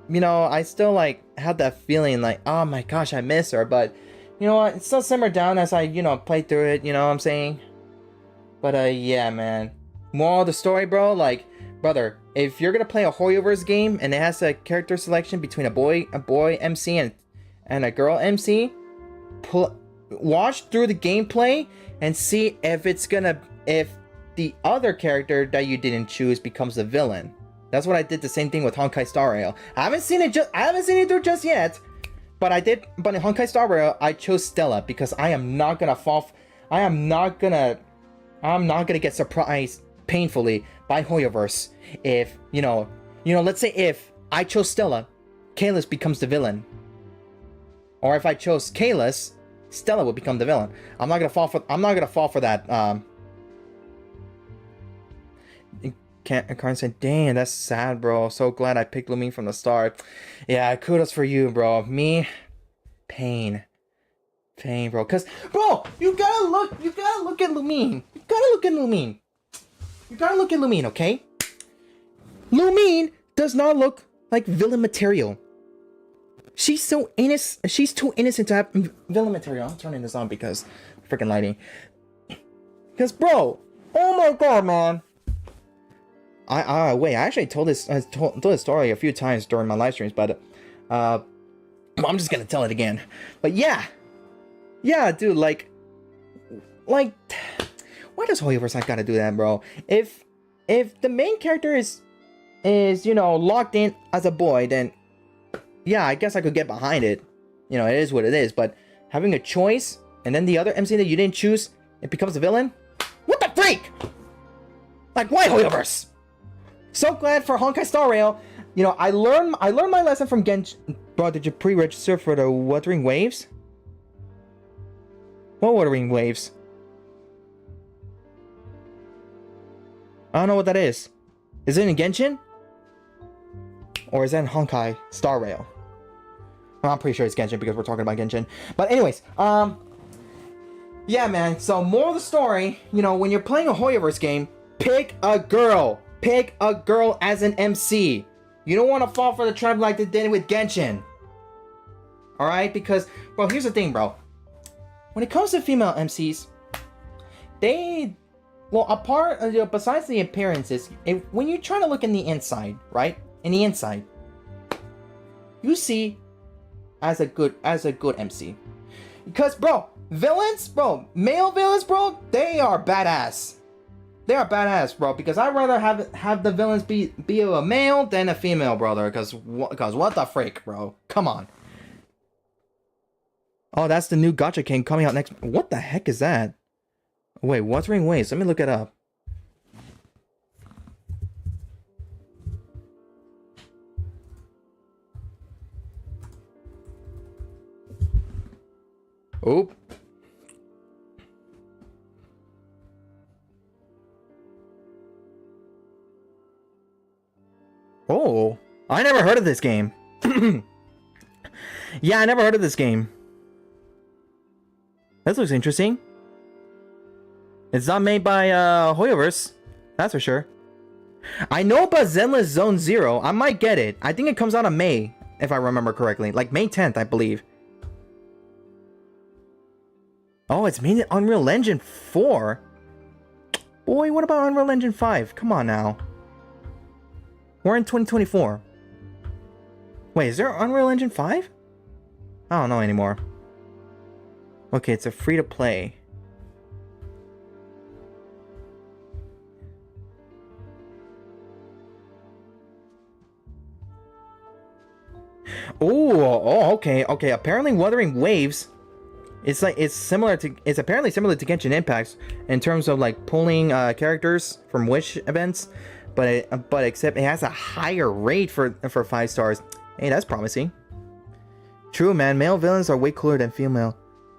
I still like have that feeling like, oh my gosh, I miss her. But you know what, it still simmered down as I, play through it, you know what I'm saying? But yeah, man. Moral of the story, bro, like, brother, if you're gonna play a hoyoverse game and it has a character selection between a boy MC and a girl MC, watch through the gameplay and see if the other character that you didn't choose becomes the villain. That's what I did. The same thing with Honkai Star Rail. I haven't seen it through just yet, but I did. But in Honkai Star Rail, I chose Stella because I am not gonna fall. I'm not gonna get surprised painfully by hoyoverse if let's say if I chose Stella, Kalis becomes the villain, or if I chose Kalis, Stella will become the villain. I'm not gonna fall for that. Karin said, "Dang, that's sad, bro. So glad I picked Lumine from the start." Yeah, kudos for you, bro. Me, pain, bro. Cause, bro, you gotta look at Lumine. You gotta look at Lumine, okay? Lumine does not look like villain material. She's so innocent. She's too innocent to have villain material. I'm turning this on because freaking lighting. Because, bro, oh my god, man. I actually told this story a few times during my live streams, but I'm just gonna tell it again. But yeah, dude, like, why does hoyoverse like gotta do that, bro? If the main character is locked in as a boy, then yeah, I guess I could get behind it. It is what it is. But having a choice and then the other MC that you didn't choose, it becomes a villain. What the freak? Like, why hoyoverse? So glad for Honkai Star Rail. I learned my lesson from Genshin. Bro, did you pre-register for the Wuthering Waves? What Wuthering Waves? I don't know what that is. Is it in Genshin? Or is that in Honkai Star Rail? Well, I'm pretty sure it's Genshin because we're talking about Genshin. But anyways, yeah, man. So moral of the story, when you're playing a hoyoverse game, pick a girl. Pick a girl as an MC. You don't want to fall for the trap like they did with Genshin. Alright? Because, bro, here's the thing, bro. When it comes to female MCs, besides the appearances, when you're trying to look in the inside, right? In the inside, you see as a good MC. Because, bro, male villains, bro, they are badass. They are badass, bro, because I'd rather have the villains be a male than a female, brother, because what the freak, bro? Come on. Oh, that's the new Gacha King coming out next. What the heck is that? Wait, Wuthering Waves. Let me look it up. Oop. Oh, I never heard of this game. Yeah, I never heard of this game. This looks interesting. It's not made by Hoyoverse, that's for sure. I know about Zenless Zone Zero. I might get it. I think it comes out in May, if I remember correctly. Like May 10th, I believe. Oh, it's made in Unreal Engine 4. Boy, what about Unreal Engine 5? Come on now. We're in 2024. Wait, is there Unreal Engine 5? I don't know anymore. Okay, it's a free-to-play. Oh, okay. Apparently, Wuthering Waves. It's apparently similar to Genshin Impact in terms of like pulling characters from Wish events, but except it has a higher rate for 5 stars. Hey, that's promising. True, man. Male villains are way cooler than female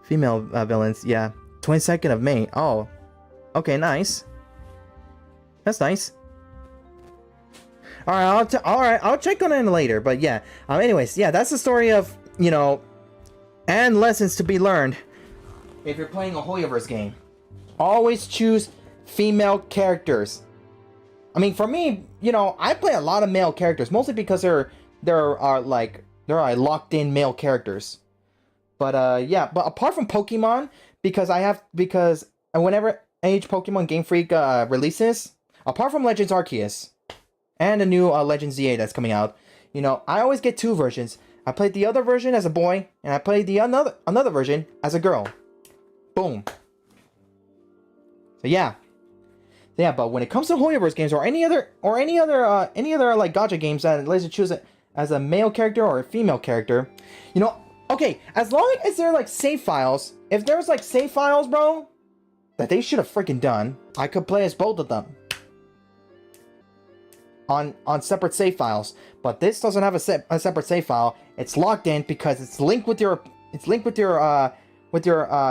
villains. Yeah. 22nd of May. Oh. Okay, nice. That's nice. Alright, I'll check on it later, but yeah. Anyways, yeah, that's the story of, you know, and lessons to be learned if you're playing a Hoyoverse game. Always choose female characters. I mean, for me, you know, I play a lot of male characters, mostly because there are locked in male characters. But yeah, but apart from Pokemon, because whenever Age Pokemon Game Freak releases, apart from Legends Arceus and the new Legends ZA that's coming out, you know, I always get 2 versions. I played the other version as a boy, and I played the another version as a girl. Boom. So yeah. Yeah, but when it comes to Hoyoverse games or any other like gacha games that lets you choose it as a male character or a female character, you know, okay, as long as they're like save files, if there's like save files, bro, that they should have freaking done, I could play as both of them on separate save files. But this doesn't have a separate save file. It's locked in because it's linked with your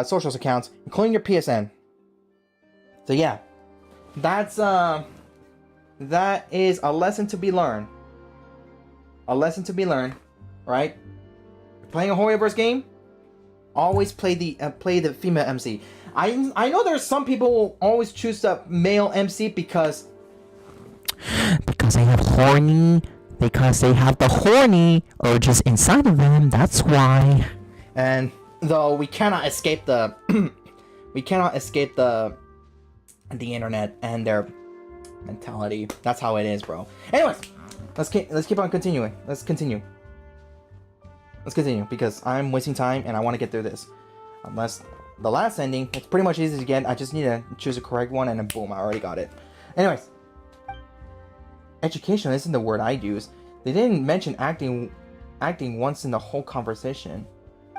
socials accounts, including your PSN. So yeah, that is a lesson to be learned. A lesson to be learned, right? Playing a Hoyoverse game, always play the female MC. I know there's some people who always choose the male MC because they have the horny urges inside of them. That's why. And though we cannot escape the the internet and their mentality. That's how it is, bro. Anyways, let's keep on continuing. Let's continue because I'm wasting time and I want to get through this. Unless the last ending, it's pretty much easy to get. I just need to choose a correct one and then boom, I already got it. Anyways, education isn't the word I use. They didn't mention acting once in the whole conversation.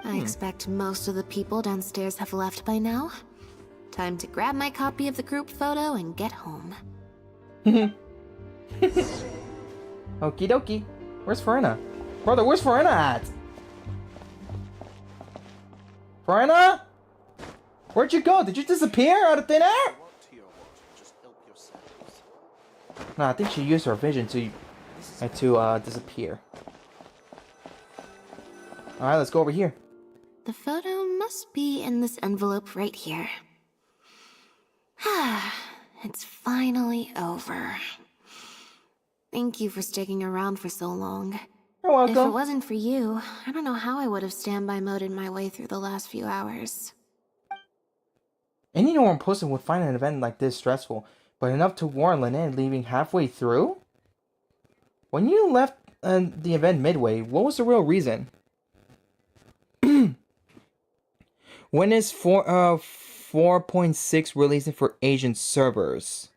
I expect most of the people downstairs have left by now. Time to grab my copy of the group photo and get home. Okie dokie. Where's Farina? Brother, where's Farina at? Farina? Where'd you go? Did you disappear out of thin air? No, I think she used her vision to disappear. Alright, let's go over here. The photo must be in this envelope right here. It's finally over. Thank you for sticking around for so long. You're welcome. If it wasn't for you, I don't know how I would have standby moded my way through the last few hours. Any normal person would find an event like this stressful, but enough to warrant Lynette leaving halfway through? When you left the event midway, what was the real reason? When is 4.6 releasing for Asian servers?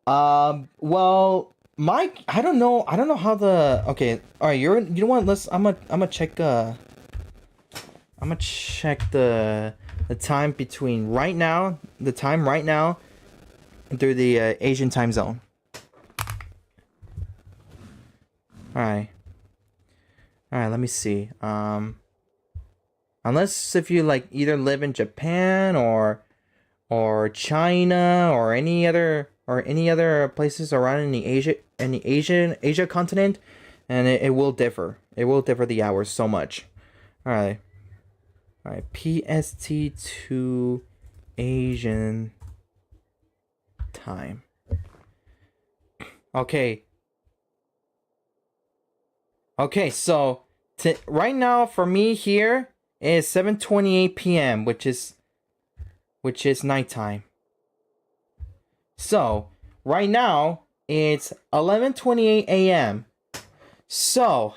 Well, Mike, I don't know how the okay. All right, you know what? I'm gonna check the time between right now, through the Asian time zone. All right, let me see. Unless if you like either live in Japan or China or any other or any other places around in the Asia continent, and it will differ. It will differ the hours so much. All right. PST to Asian time. Okay. Okay, so right now for me here is 7:28 p.m., which is nighttime. So right now it's 11:28 a.m. So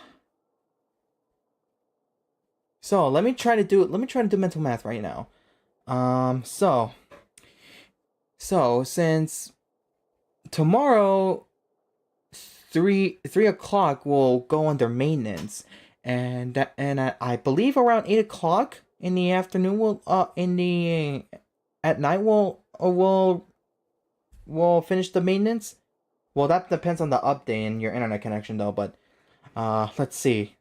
let me try to do mental math right now. So since tomorrow 3 o'clock will go under maintenance, and I believe around 8 o'clock in the afternoon at night we'll finish the maintenance. Well, that depends on the update and your internet connection though, but let's see.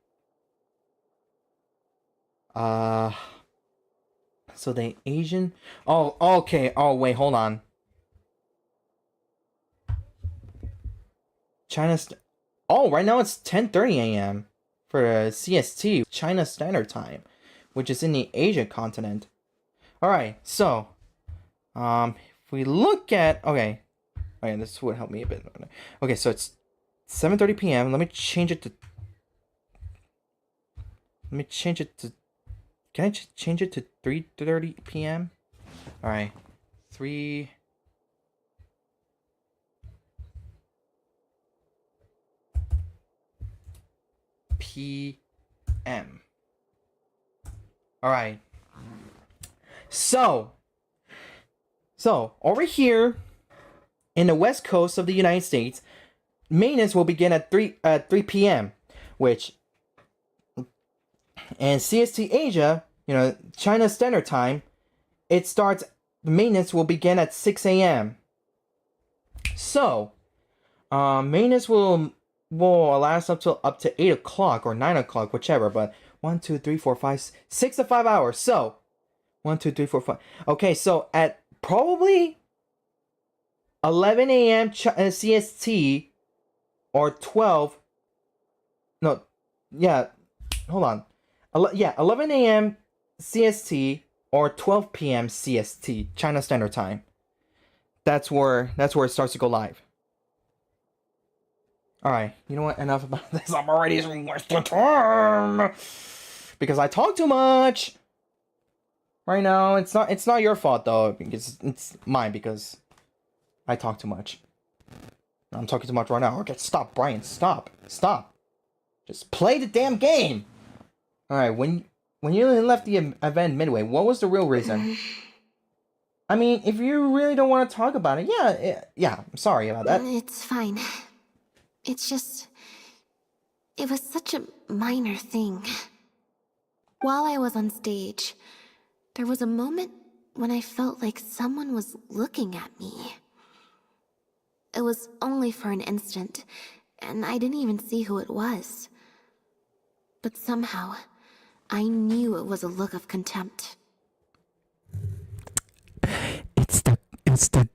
So the Asian... Oh, okay. Oh, wait, hold on. right now it's 10:30 a.m. for CST, China Standard Time, which is in the Asia continent. Alright, so... if we look at... Okay, this would help me a bit. Okay, so it's 7:30 p.m. Let me change it to... Can I change it to 3:30 p.m.? Alright. 3... p.m. Alright. So over here in the west coast of the United States, maintenance will begin at 3 p.m., which... And CST Asia, China Standard Time, maintenance will begin at 6 a.m. So, maintenance will last up to 8 o'clock or 9 o'clock, whichever, but 1, 2, 3, 4, 5, 6 to 5 hours. So, 1, 2, 3, 4, 5. Okay, so at probably 11 a.m. CST or 12. No, yeah, hold on. 11 a.m. CST or 12 p.m. CST, China Standard Time. That's where it starts to go live. Alright, you know what? Enough about this. I'm already wasting time because I talk too much. Right now, it's not your fault though. It's mine because I talk too much. I'm talking too much right now. Okay, stop, Bryan. Stop. Just play the damn game. Alright, when you left the event midway, what was the real reason? I mean, if you really don't want to talk about it, yeah, I'm sorry about that. It's fine. It's just... It was such a minor thing. While I was on stage, there was a moment when I felt like someone was looking at me. It was only for an instant, and I didn't even see who it was. But somehow... I knew it was a look of contempt. It's the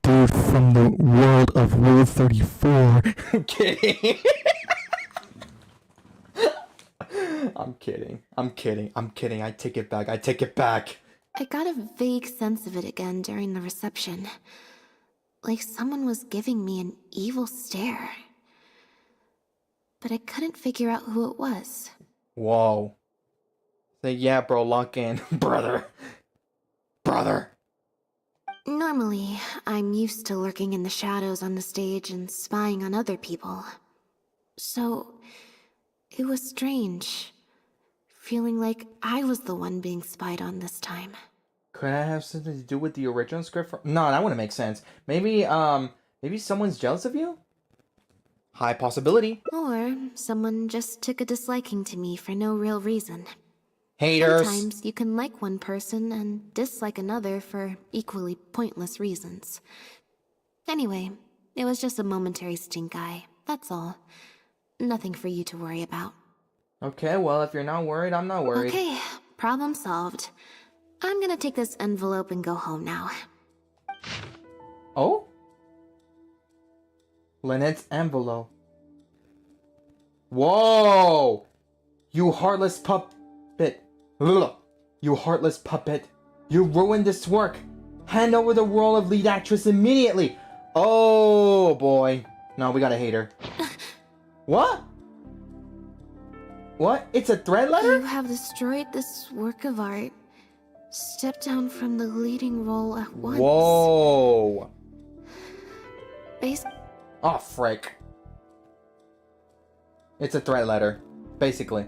dude from the world of Rule 34. I'm kidding. I'm kidding. I take it back. I got a vague sense of it again during the reception. Like someone was giving me an evil stare. But I couldn't figure out who it was. Whoa. Say, yeah, bro, lock in. Brother. Normally, I'm used to lurking in the shadows on the stage and spying on other people. So, it was strange, feeling like I was the one being spied on this time. Could that have something to do with the original script? No, that wouldn't make sense. Maybe someone's jealous of you? High possibility. Or someone just took a disliking to me for no real reason. Haters. Sometimes you can like one person and dislike another for equally pointless reasons. Anyway, it was just a momentary stink eye, that's all. Nothing for you to worry about. Okay, well, if you're not worried, I'm not worried. Okay, problem solved. I'm gonna take this envelope and go home now. Oh? Lynette's envelope. Whoa! You heartless puppet. Ugh. You heartless puppet. You ruined this work. Hand over the role of lead actress immediately. Oh boy. No, we gotta hate her. What? What? It's a thread letter? You have destroyed this work of art. Step down from the leading role at once. Whoa. Oh, frick. It's a threat letter, basically.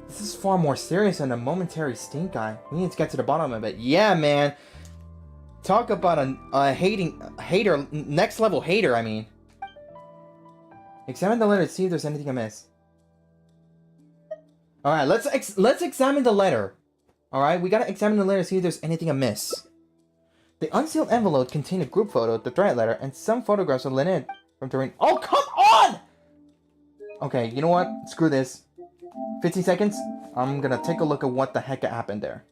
This is far more serious than a momentary stink eye. We need to get to the bottom of it. Yeah, man. Talk about a hater, next level hater, I mean. Examine the letter to see if there's anything amiss. Alright, let's examine the letter. Alright, we gotta examine the letter to see if there's anything amiss. The unsealed envelope contained a group photo, the threat letter, and some photographs of Lynette from during. Oh, come on! Okay, you know what? Screw this. 15 seconds. I'm gonna take a look at what the heck happened there.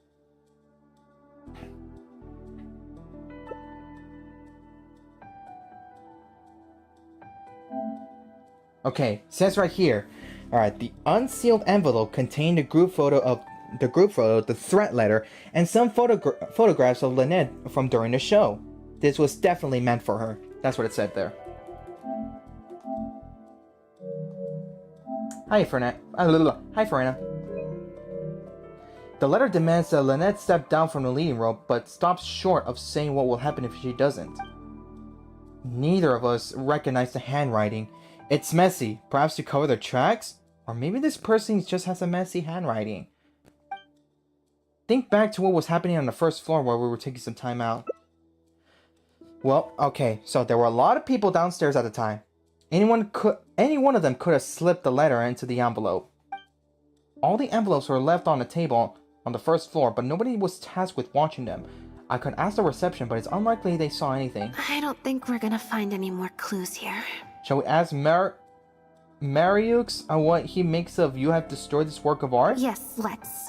Okay, says right here. Alright, the unsealed envelope contained a group photo, the threat letter, and some photographs of Lynette from during the show. This was definitely meant for her. That's what it said there. Hi, Fernet. Hi, Farina. The letter demands that Lynette step down from the leading role, but stops short of saying what will happen if she doesn't. Neither of us recognize the handwriting. It's messy, perhaps to cover their tracks? Or maybe this person just has a messy handwriting. Think back to what was happening on the first floor while we were taking some time out. Well, okay, so there were a lot of people downstairs at the time. Any one of them could have slipped the letter into the envelope. All the envelopes were left on the table on the first floor, but nobody was tasked with watching them. I could ask the reception, but it's unlikely they saw anything. I don't think we're gonna find any more clues here. Shall we ask Mariux on what he makes of you have destroyed this work of art? Yes, let's.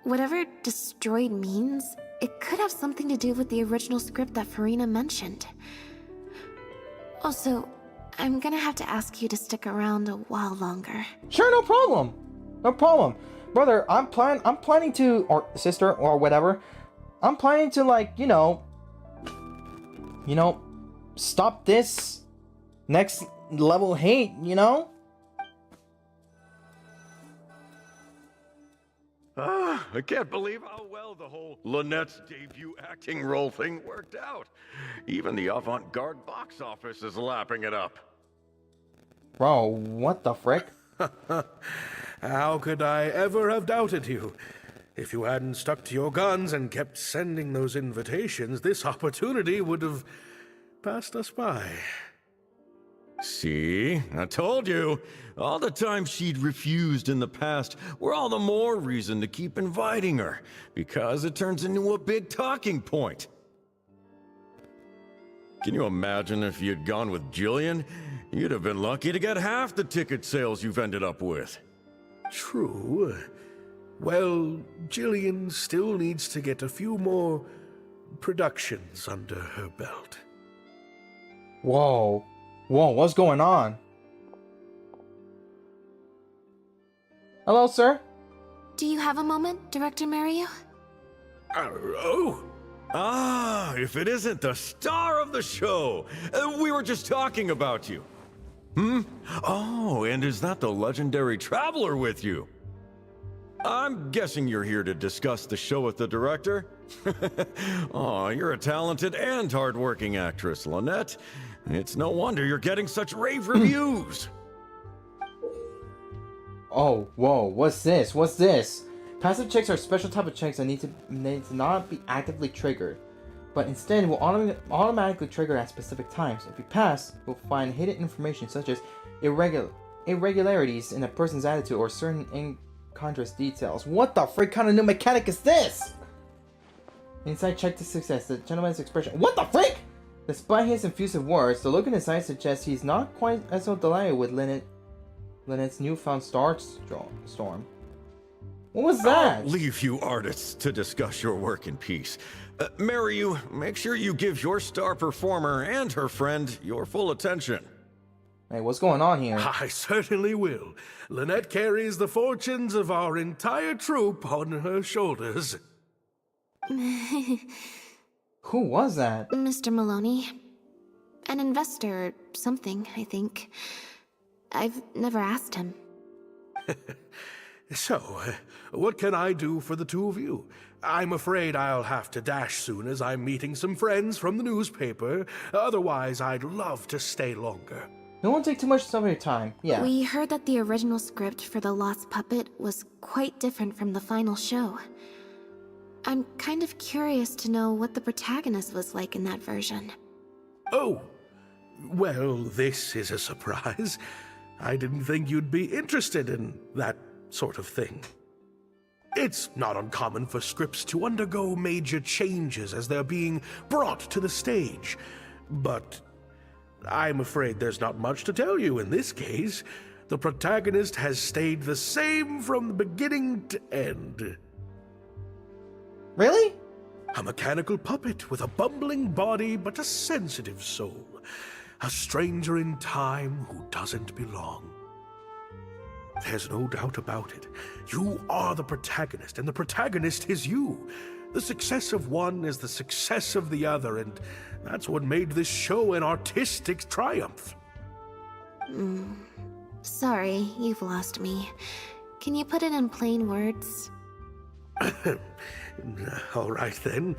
Whatever destroyed means, it could have something to do with the original script that Farina mentioned. Also, I'm gonna have to ask you to stick around a while longer. Sure, no problem. No problem. Brother, I'm planning to, or sister, or whatever, I'm planning to, like, you know, stop this next level hate, you know? I can't believe how well the whole Lynette's debut acting role thing worked out. Even the avant-garde box office is lapping it up. Bro, what the frick? How could I ever have doubted you? If you hadn't stuck to your guns and kept sending those invitations, this opportunity would have passed us by. See? I told you. All the times she'd refused in the past were all the more reason to keep inviting her, because it turns into a big talking point. Can you imagine if you'd gone with Jillian? You'd have been lucky to get half the ticket sales you've ended up with. True. Well, Jillian still needs to get a few more productions under her belt. Whoa. Whoa, what's going on? Hello, sir? Do you have a moment, Director Mario? Oh! Ah, if it isn't the star of the show! We were just talking about you. Oh, and is that the legendary traveler with you? I'm guessing you're here to discuss the show with the director? Oh, you're a talented and hardworking actress, Lynette. It's no wonder you're getting such rave reviews. Oh, whoa, what's this? What's this? Passive checks are special type of checks that need to not be actively triggered, but instead will automatically trigger at specific times. If you pass, you'll find hidden information such as irregularities in a person's attitude or certain incongruous details. What the frick kind of new mechanic is this? Inside check to success. The gentleman's expression. What the frick? Despite his effusive words, the look in his eyes suggests he's not quite as so delighted with Lynette's newfound storm. What was that? I'll leave you artists to discuss your work in peace. Mario, make sure you give your star performer and her friend your full attention. Hey, what's going on here? I certainly will. Lynette carries the fortunes of our entire troop on her shoulders. Who was that? Mr. Maloney. An investor or something, I think. I've never asked him. So, what can I do for the two of you? I'm afraid I'll have to dash soon as I'm meeting some friends from the newspaper. Otherwise, I'd love to stay longer. It won't take too much of your time. Yeah. We heard that the original script for The Lost Puppet was quite different from the final show. I'm kind of curious to know what the protagonist was like in that version. Oh, well, this is a surprise. I didn't think you'd be interested in that sort of thing. It's not uncommon for scripts to undergo major changes as they're being brought to the stage. But I'm afraid there's not much to tell you in this case. The protagonist has stayed the same from the beginning to end. Really? A mechanical puppet with a bumbling body but a sensitive soul. A stranger in time who doesn't belong. There's no doubt about it. You are the protagonist, and the protagonist is you. The success of one is the success of the other, and that's what made this show an artistic triumph. Sorry, you've lost me. Can you put it in plain words? All right, then.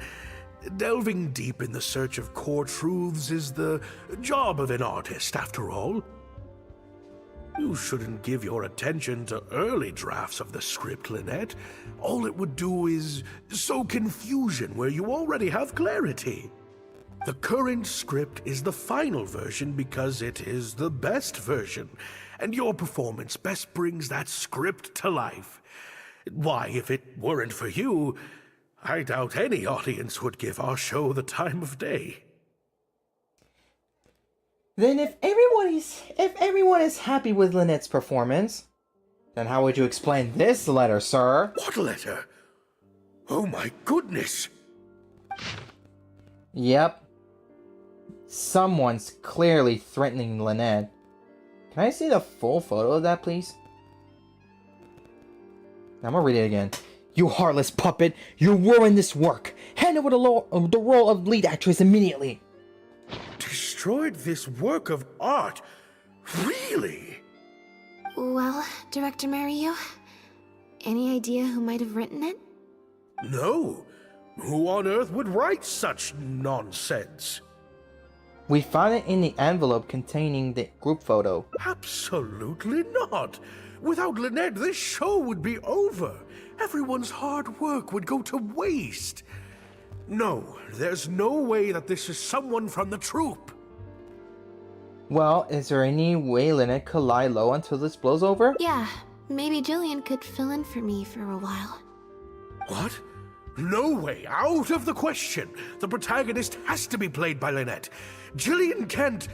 Delving deep in the search of core truths is the job of an artist, after all. You shouldn't give your attention to early drafts of the script, Lynette. All it would do is sow confusion where you already have clarity. The current script is the final version because it is the best version, and your performance best brings that script to life. Why, if it weren't for you, I doubt any audience would give our show the time of day. Then if everyone is happy with Lynette's performance, then how would you explain this letter, sir? What letter? Oh my goodness! Yep. Someone's clearly threatening Lynette. Can I see the full photo of that, please? I'm gonna read it again. You heartless puppet! You ruined this work! Hand over the role of lead actress immediately! Destroyed this work of art? Really? Well, Director Mariyu, any idea who might have written it? No. Who on earth would write such nonsense? We found it in the envelope containing the group photo. Absolutely not. Without Lynette, this show would be over. Everyone's hard work would go to waste. No, there's no way that this is someone from the troupe. Well, is there any way Lynette could lie low until this blows over? Yeah, maybe Jillian could fill in for me for a while. What? No way, out of the question. The protagonist has to be played by Lynette. Jillian can't...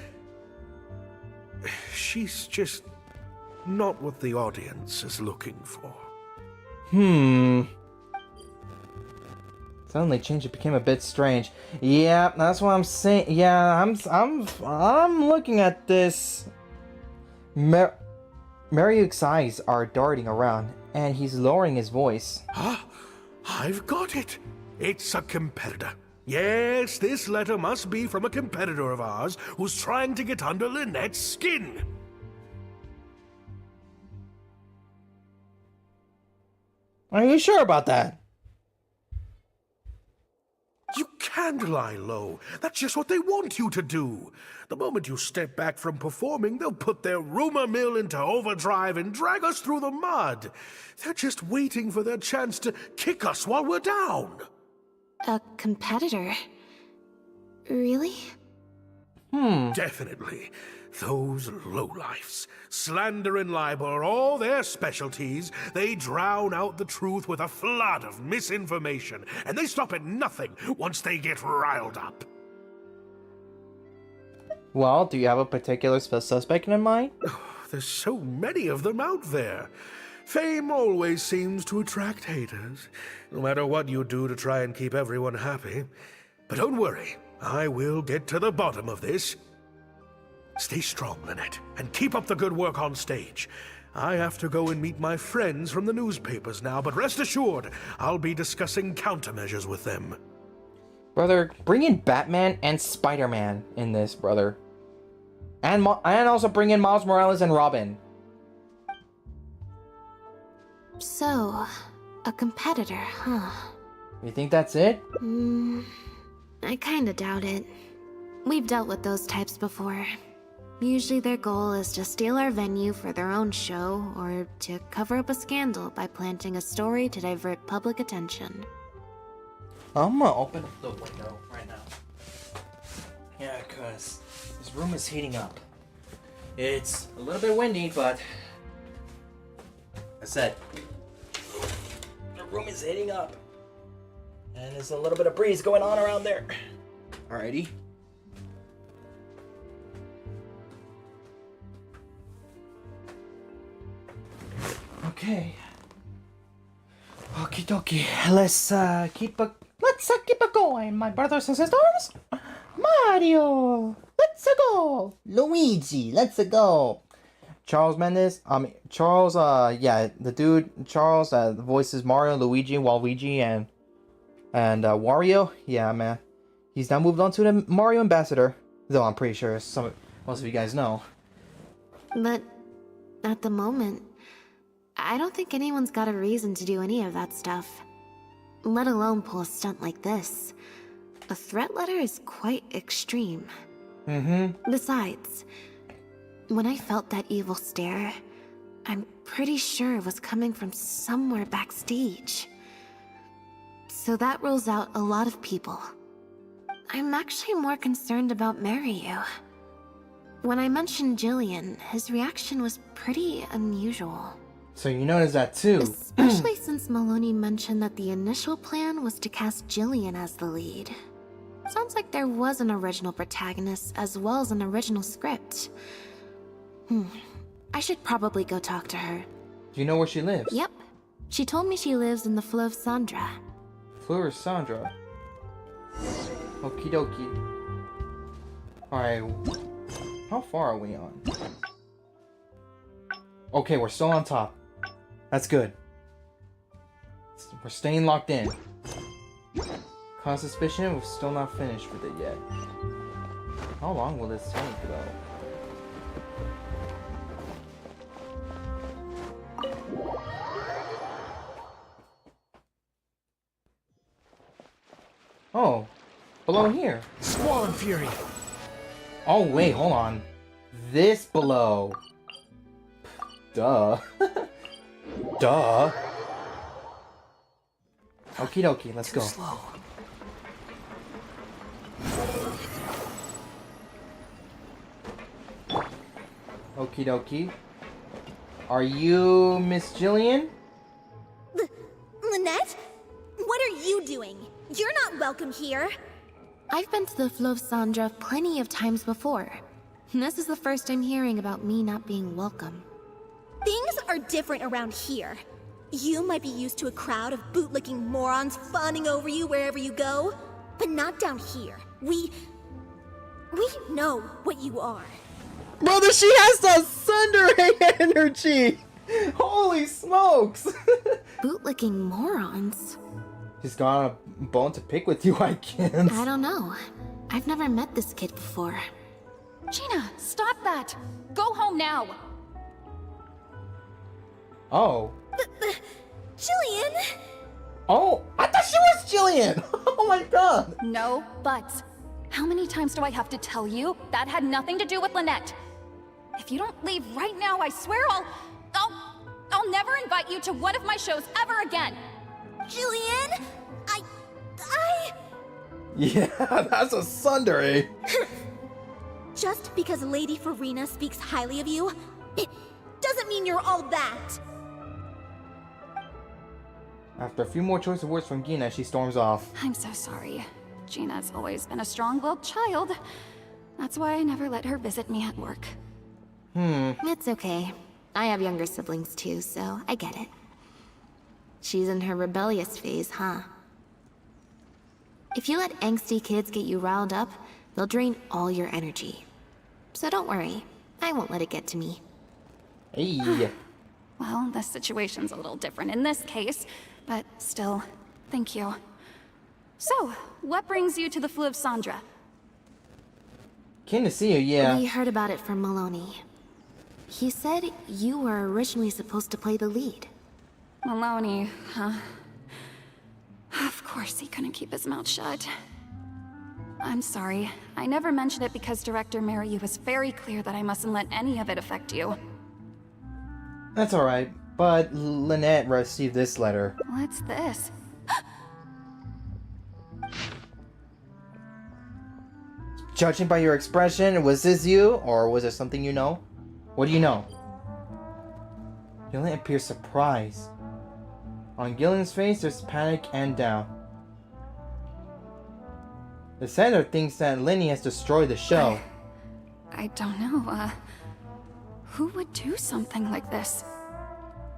She's just not what the audience is looking for. Suddenly change, it became a bit strange. Yeah, that's what I'm saying. Yeah, I'm looking at this. Mariuk's eyes are darting around, and he's lowering his voice. Ah, I've got it. It's a competitor. Yes, this letter must be from a competitor of ours who's trying to get under Lynette's skin. Are you sure about that? You can't lie low. That's just what they want you to do. The moment you step back from performing, they'll put their rumor mill into overdrive and drag us through the mud. They're just waiting for their chance to kick us while we're down. A competitor? Really? Definitely. Those lowlifes. Slander and libel are all their specialties. They drown out the truth with a flood of misinformation, and they stop at nothing once they get riled up. Well, do you have a particular suspect in mind? There's so many of them out there. Fame always seems to attract haters, no matter what you do to try and keep everyone happy. But don't worry, I will get to the bottom of this. Stay strong, Lynette, and keep up the good work on stage. I have to go and meet my friends from the newspapers now, but rest assured, I'll be discussing countermeasures with them. Brother, bring in Batman and Spider-Man in this, brother. And also bring in Miles Morales and Robin. So, a competitor, huh? You think that's it? I kinda doubt it. We've dealt with those types before. Usually their goal is to steal our venue for their own show, or to cover up a scandal by planting a story to divert public attention. I'm gonna open up the window right now. Yeah, cause this room is heating up. It's a little bit windy, but I said the room is heating up. And there's a little bit of breeze going on around there. Alrighty. Okay. Okie dokie. Let's keep it going, my brothers and sisters. Mario, let's go. Luigi, let's go. Charles Mendes. Yeah, the dude Charles voices Mario, Luigi, Waluigi, and Wario. Yeah, man. He's now moved on to the Mario Ambassador. Though I'm pretty sure most of you guys know. But at the moment, I don't think anyone's got a reason to do any of that stuff. Let alone pull a stunt like this. A threat letter is quite extreme. Besides, when I felt that evil stare, I'm pretty sure it was coming from somewhere backstage. So that rules out a lot of people. I'm actually more concerned about Mario. When I mentioned Jillian, his reaction was pretty unusual. So you noticed that too. Especially since Maloney mentioned that the initial plan was to cast Jillian as the lead. Sounds like there was an original protagonist as well as an original script. I should probably go talk to her. Do you know where she lives? Yep. She told me she lives in the Fleuve Sandra. Fleur Sandra. Okie dokie. Alright. How far are we on? Okay, we're still on top. That's good. We're staying locked in. Cause suspicion, we're still not finished with it yet. How long will this take, though? Oh, below here. Squall and Fury. Oh, wait, hold on. This below. Duh. Duh. Okie dokie, let's go. Slow. Okie dokie. Are you Miss Jillian? Lynette? What are you doing? You're not welcome here. I've been to the Fleuve Sandra plenty of times before. This is the first I'm hearing about me not being welcome. Things are different around here. You might be used to a crowd of bootlicking morons fawning over you wherever you go, but not down here. We know what you are. Brother, she has the Sundering energy! Holy smokes! Bootlicking morons? She's got a bone to pick with you, I guess. I don't know. I've never met this kid before. Gina, stop that! Go home now! Oh. Jillian! Oh, I thought she was Jillian! Oh my god! No buts. How many times do I have to tell you? That had nothing to do with Lynette. If you don't leave right now, I swear I'll never invite you to one of my shows ever again. Jillian! I... Yeah, that's a Sundering. Just because Lady Farina speaks highly of you, it doesn't mean you're all that. After a few more choice of words from Gina, she storms off. I'm so sorry. Gina's always been a strong-willed child. That's why I never let her visit me at work. It's okay. I have younger siblings too, so I get it. She's in her rebellious phase, huh? If you let angsty kids get you riled up, they'll drain all your energy. So don't worry, I won't let it get to me. Hey. Well, the situation's a little different in this case, but still, thank you. So, what brings you to the Flu of Sandra? Keen to see you, yeah. We heard about it from Maloney. He said you were originally supposed to play the lead. Maloney, huh? Of course he couldn't keep his mouth shut. I'm sorry. I never mentioned it because Director Mariyu was very clear that I mustn't let any of it affect you. That's alright, but Lynette received this letter. What's this? Judging by your expression, was this you, or was it something you know? What do you know? Gillian appears surprised. On Gillian's face, there's panic and doubt. The senator thinks that Lenny has destroyed the show. I don't know, who would do something like this?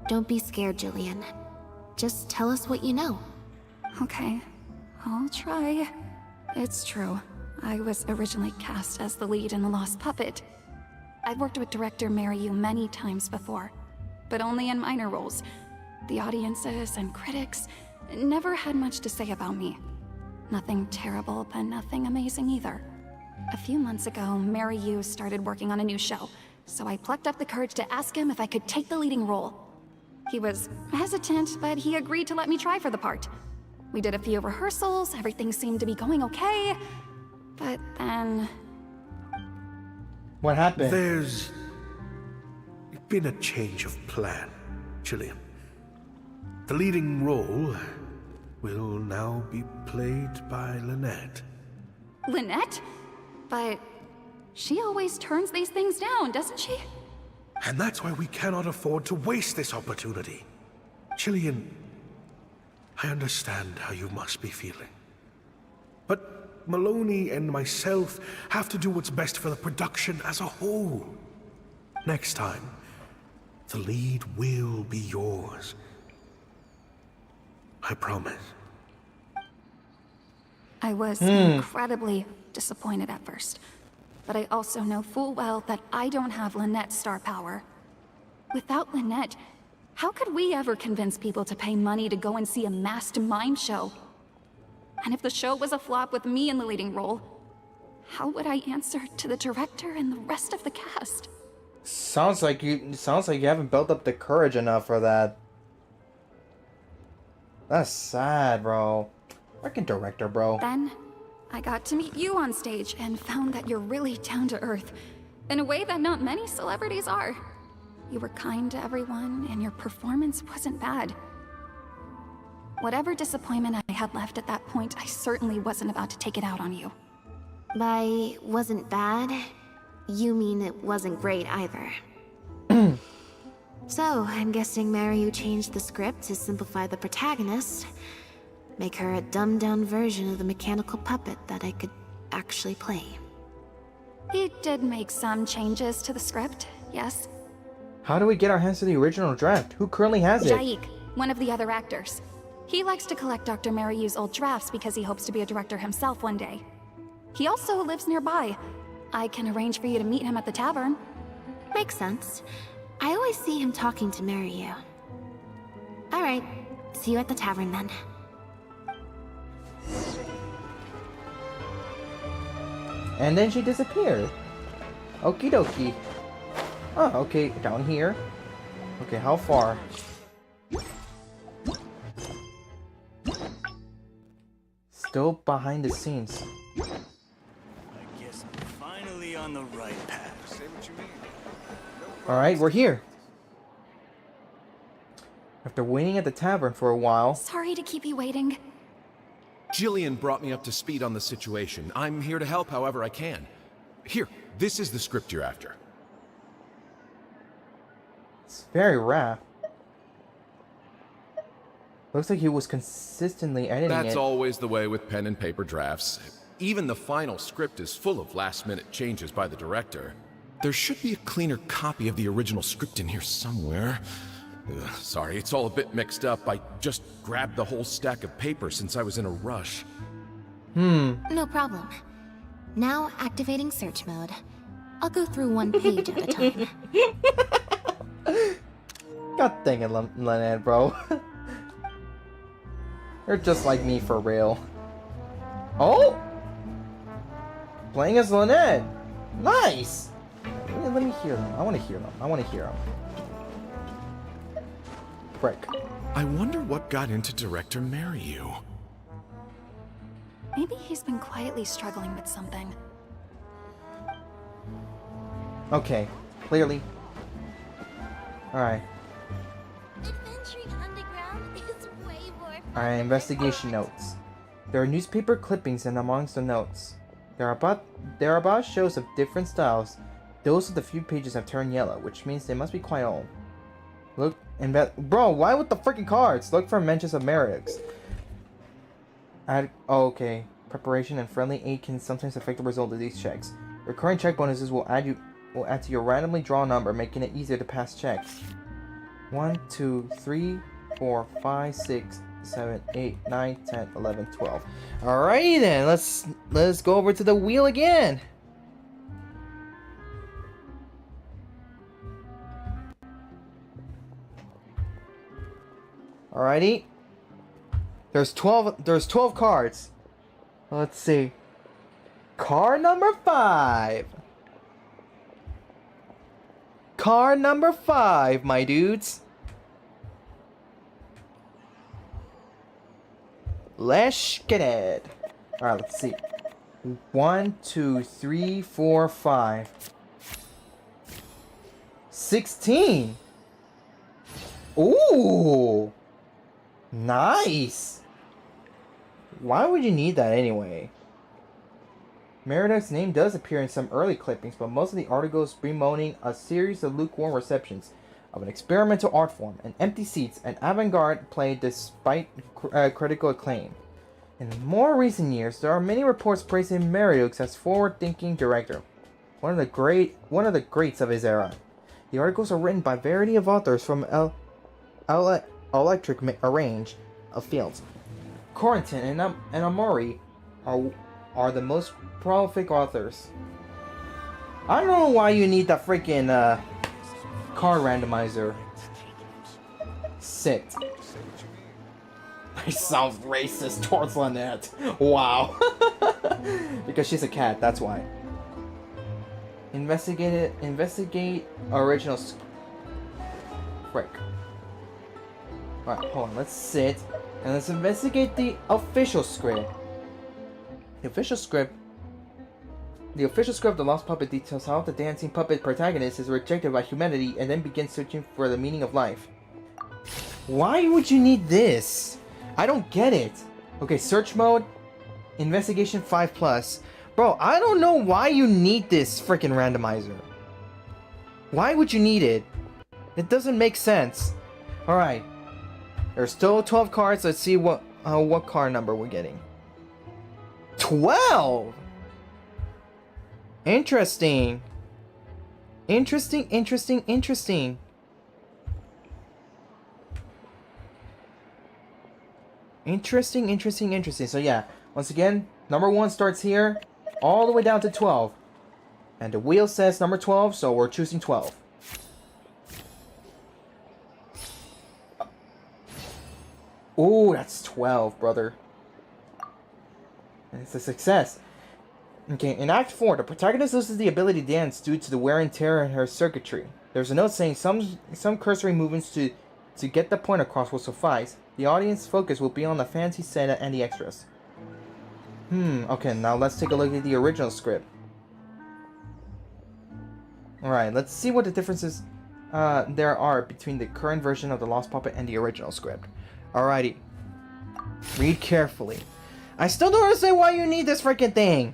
Don't be scared, Jillian. Just tell us what you know. Okay, I'll try. It's true. I was originally cast as the lead in The Lost Puppet. I've worked with director Mariyu many times before, but only in minor roles. The audiences and critics never had much to say about me. Nothing terrible, but nothing amazing either. A few months ago, Mariyu started working on a new show, so I plucked up the courage to ask him if I could take the leading role. He was hesitant, but he agreed to let me try for the part. We did a few rehearsals, everything seemed to be going okay, but then... What happened? There's been a change of plan, Jillian. The leading role will now be played by Lynette. Lynette? But she always turns these things down, doesn't she? And that's why we cannot afford to waste this opportunity. Jillian, I understand how you must be feeling. But Maloney and myself have to do what's best for the production as a whole. Next time, the lead will be yours. I promise. I was incredibly disappointed at first, but I also know full well that I don't have Lynette's star power. Without Lynette, how could we ever convince people to pay money to go and see a masked mime show? And if the show was a flop with me in the leading role, how would I answer to the director and the rest of the cast? Sounds like you haven't built up the courage enough for that. That's sad, bro. Freaking director, bro. Then, I got to meet you on stage and found that you're really down to earth, in a way that not many celebrities are. You were kind to everyone, and your performance wasn't bad. Whatever disappointment I had left at that point, I certainly wasn't about to take it out on you. By wasn't bad, you mean it wasn't great either. So, I'm guessing Mariyu changed the script to simplify the protagonist, make her a dumbed-down version of the mechanical puppet that I could actually play. He did make some changes to the script, yes? How do we get our hands to the original draft? Who currently has it? Jaik, one of the other actors. He likes to collect Dr. Mariyu's old drafts because he hopes to be a director himself one day. He also lives nearby. I can arrange for you to meet him at the tavern. Makes sense. I always see him talking to Mariyu. Alright, see you at the tavern then. And then she disappeared. Okie dokie. Oh, okay, down here. Okay, how far? Still behind the scenes. I guess I'm finally on the right path. Say what you mean. Alright, we're here. After waiting at the tavern for a while... Sorry to keep you waiting. Jillian brought me up to speed on the situation. I'm here to help however I can. Here, this is the script you're after. It's very rough. Looks like he was consistently editing it. That's always the way with pen and paper drafts. Even the final script is full of last-minute changes by the director. There should be a cleaner copy of the original script in here somewhere. Sorry, it's all a bit mixed up. I just grabbed the whole stack of paper since I was in a rush. No problem. Now activating search mode. I'll go through one page at a time. God dang it, Lynette, bro. You're just like me for real. Oh! Playing as Lynette. Nice! Let me hear them. I want to hear them. I want to hear them. Frick. I wonder what got into Director Maryu. Maybe he's been quietly struggling with something. Okay. Clearly. Alright. Adventuring underground is way more fun. Alright, investigation notes. There are newspaper clippings and amongst the notes. There are about shows of different styles. Those with the few pages have turned yellow, which means they must be quite old. Look, bro, why with the freaking cards? Look for mentions of Meredix. Okay. Preparation and friendly aid can sometimes affect the result of these checks. Recurring check bonuses will add to your randomly drawn number, making it easier to pass checks. 1, 2, 3, 4, 5, 6, 7, 8, 9, 10, 11, 12. Alrighty then, let's go over to the wheel again. Alrighty. There's 12 cards. Let's see. Card number 5. Card number 5, my dudes. Let's get it. Alright, let's see. 1, 2, 3, 4, 5. 16. Ooh. Nice. Why would you need that anyway? Meredith's name does appear in some early clippings, but most of the articles bemoaning a series of lukewarm receptions of an experimental art form, and empty seats, and avant-garde play despite critical acclaim. In more recent years, there are many reports praising Meredith as forward-thinking director, one of the greats of his era. The articles are written by a variety of authors from electric range of fields. Corentin and Amori are the most prolific authors. I don't know why you need that freaking card randomizer. Sit. I sound racist towards Lynette. Wow. Because she's a cat, that's why. Investigate original. Frick. Alright, hold on. Let's sit and let's investigate the official script. The official script of The Lost Puppet details how the dancing puppet protagonist is rejected by humanity and then begins searching for the meaning of life. Why would you need this? I don't get it. Okay, search mode, investigation 5+. Bro, I don't know why you need this freaking randomizer. Why would you need it? It doesn't make sense. Alright. There's still 12 cards. Let's see what card number we're getting. 12! Interesting. Interesting. So yeah, once again, number 1 starts here, all the way down to 12. And the wheel says number 12, so we're choosing 12. Ooh, that's 12, brother. And it's a success. Okay, in Act 4, the protagonist loses the ability to dance due to the wear and tear in her circuitry. There's a note saying some cursory movements to get the point across will suffice. The audience focus will be on the fancy set and the extras. Okay, now let's take a look at the original script. Alright, let's see what the differences there are between the current version of The Lost Puppet and the original script. Alrighty. Read carefully. I still don't understand why you need this freaking thing.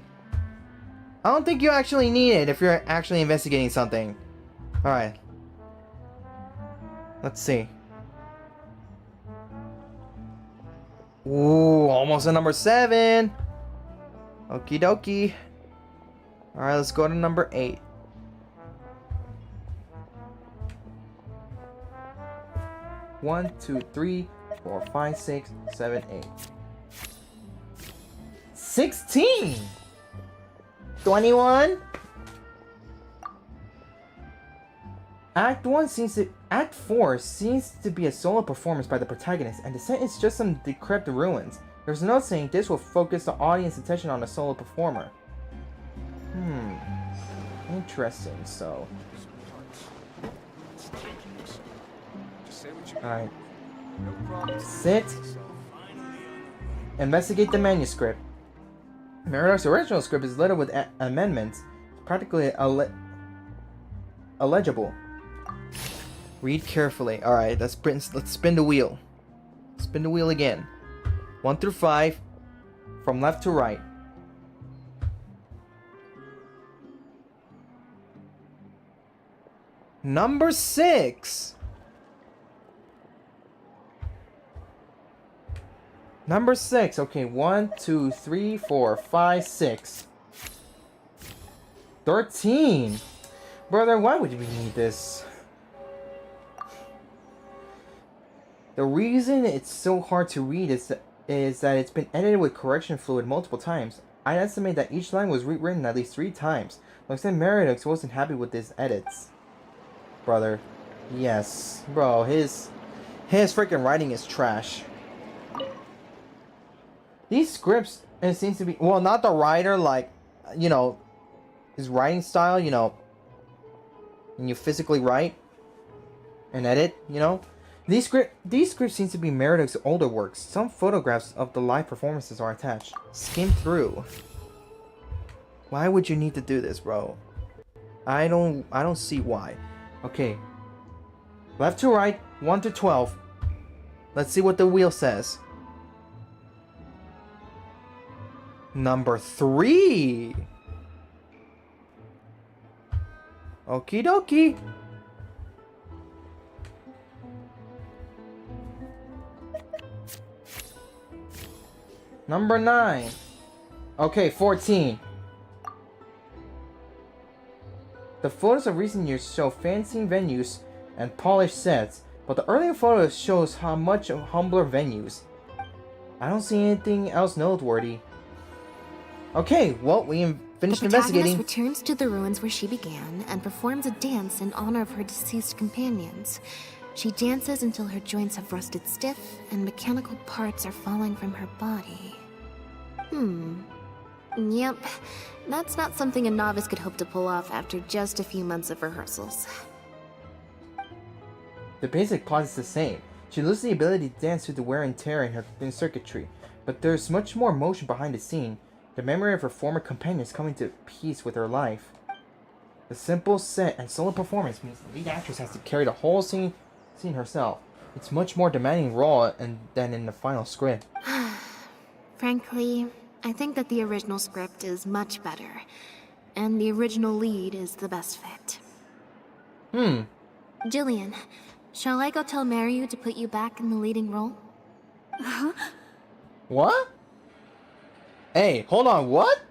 I don't think you actually need it if you're actually investigating something. Alright. Let's see. Ooh, almost a number 7. Okie dokie. Alright, let's go to number 8. One, 2, 3, 4, 5, 6, 7, 8. 16! 21? Act 4 seems to be a solo performance by the protagonist, and the set is just some decrepit ruins. There's no saying this will focus the audience attention on a solo performer. Interesting, so. Alright. Sit. Investigate the manuscript. Merodach's original script is littered with amendments, practically illegible. Read carefully. Alright, let's spin the wheel. Spin the wheel again. 1 through 5, from left to right. Number 6. Number 6. Okay, 1, 2, 3, 4, 5, 6. 13. Brother, why would we need this? The reason it's so hard to read is that it's been edited with correction fluid multiple times. I estimate that each line was rewritten at least 3 times. Looks like Merodach wasn't happy with these edits. Brother. Yes. Bro, his freaking writing is trash. These scripts, it seems to be, well, not the writer, like, you know, his writing style, you know, when you physically write and edit, you know. These scripts seem to be Merodach's older works. Some photographs of the live performances are attached. Skim through. Why would you need to do this, bro? I don't see why. Okay. Left to right, 1 to 12. Let's see what the wheel says. Number 3. Okie dokie. Number 9. Okay, 14. The photos of recent years show fancy venues and polished sets, but the earlier photos shows how much humbler venues. I don't see anything else noteworthy. Okay, well, we finished investigating. The protagonist returns to the ruins where she began and performs a dance in honor of her deceased companions. She dances until her joints have rusted stiff and mechanical parts are falling from her body. Yep, that's not something a novice could hope to pull off after just a few months of rehearsals. The basic plot is the same. She loses the ability to dance through the wear and tear in her circuitry, but there's much more motion behind the scene. The memory of her former companions coming to peace with her life. The simple set and solo performance means the lead actress has to carry the whole scene herself. It's much more demanding raw than in the final script. Frankly, I think that the original script is much better, and the original lead is the best fit. Jillian, shall I go tell Maryu to put you back in the leading role? Huh? What? Hey, hold on, what?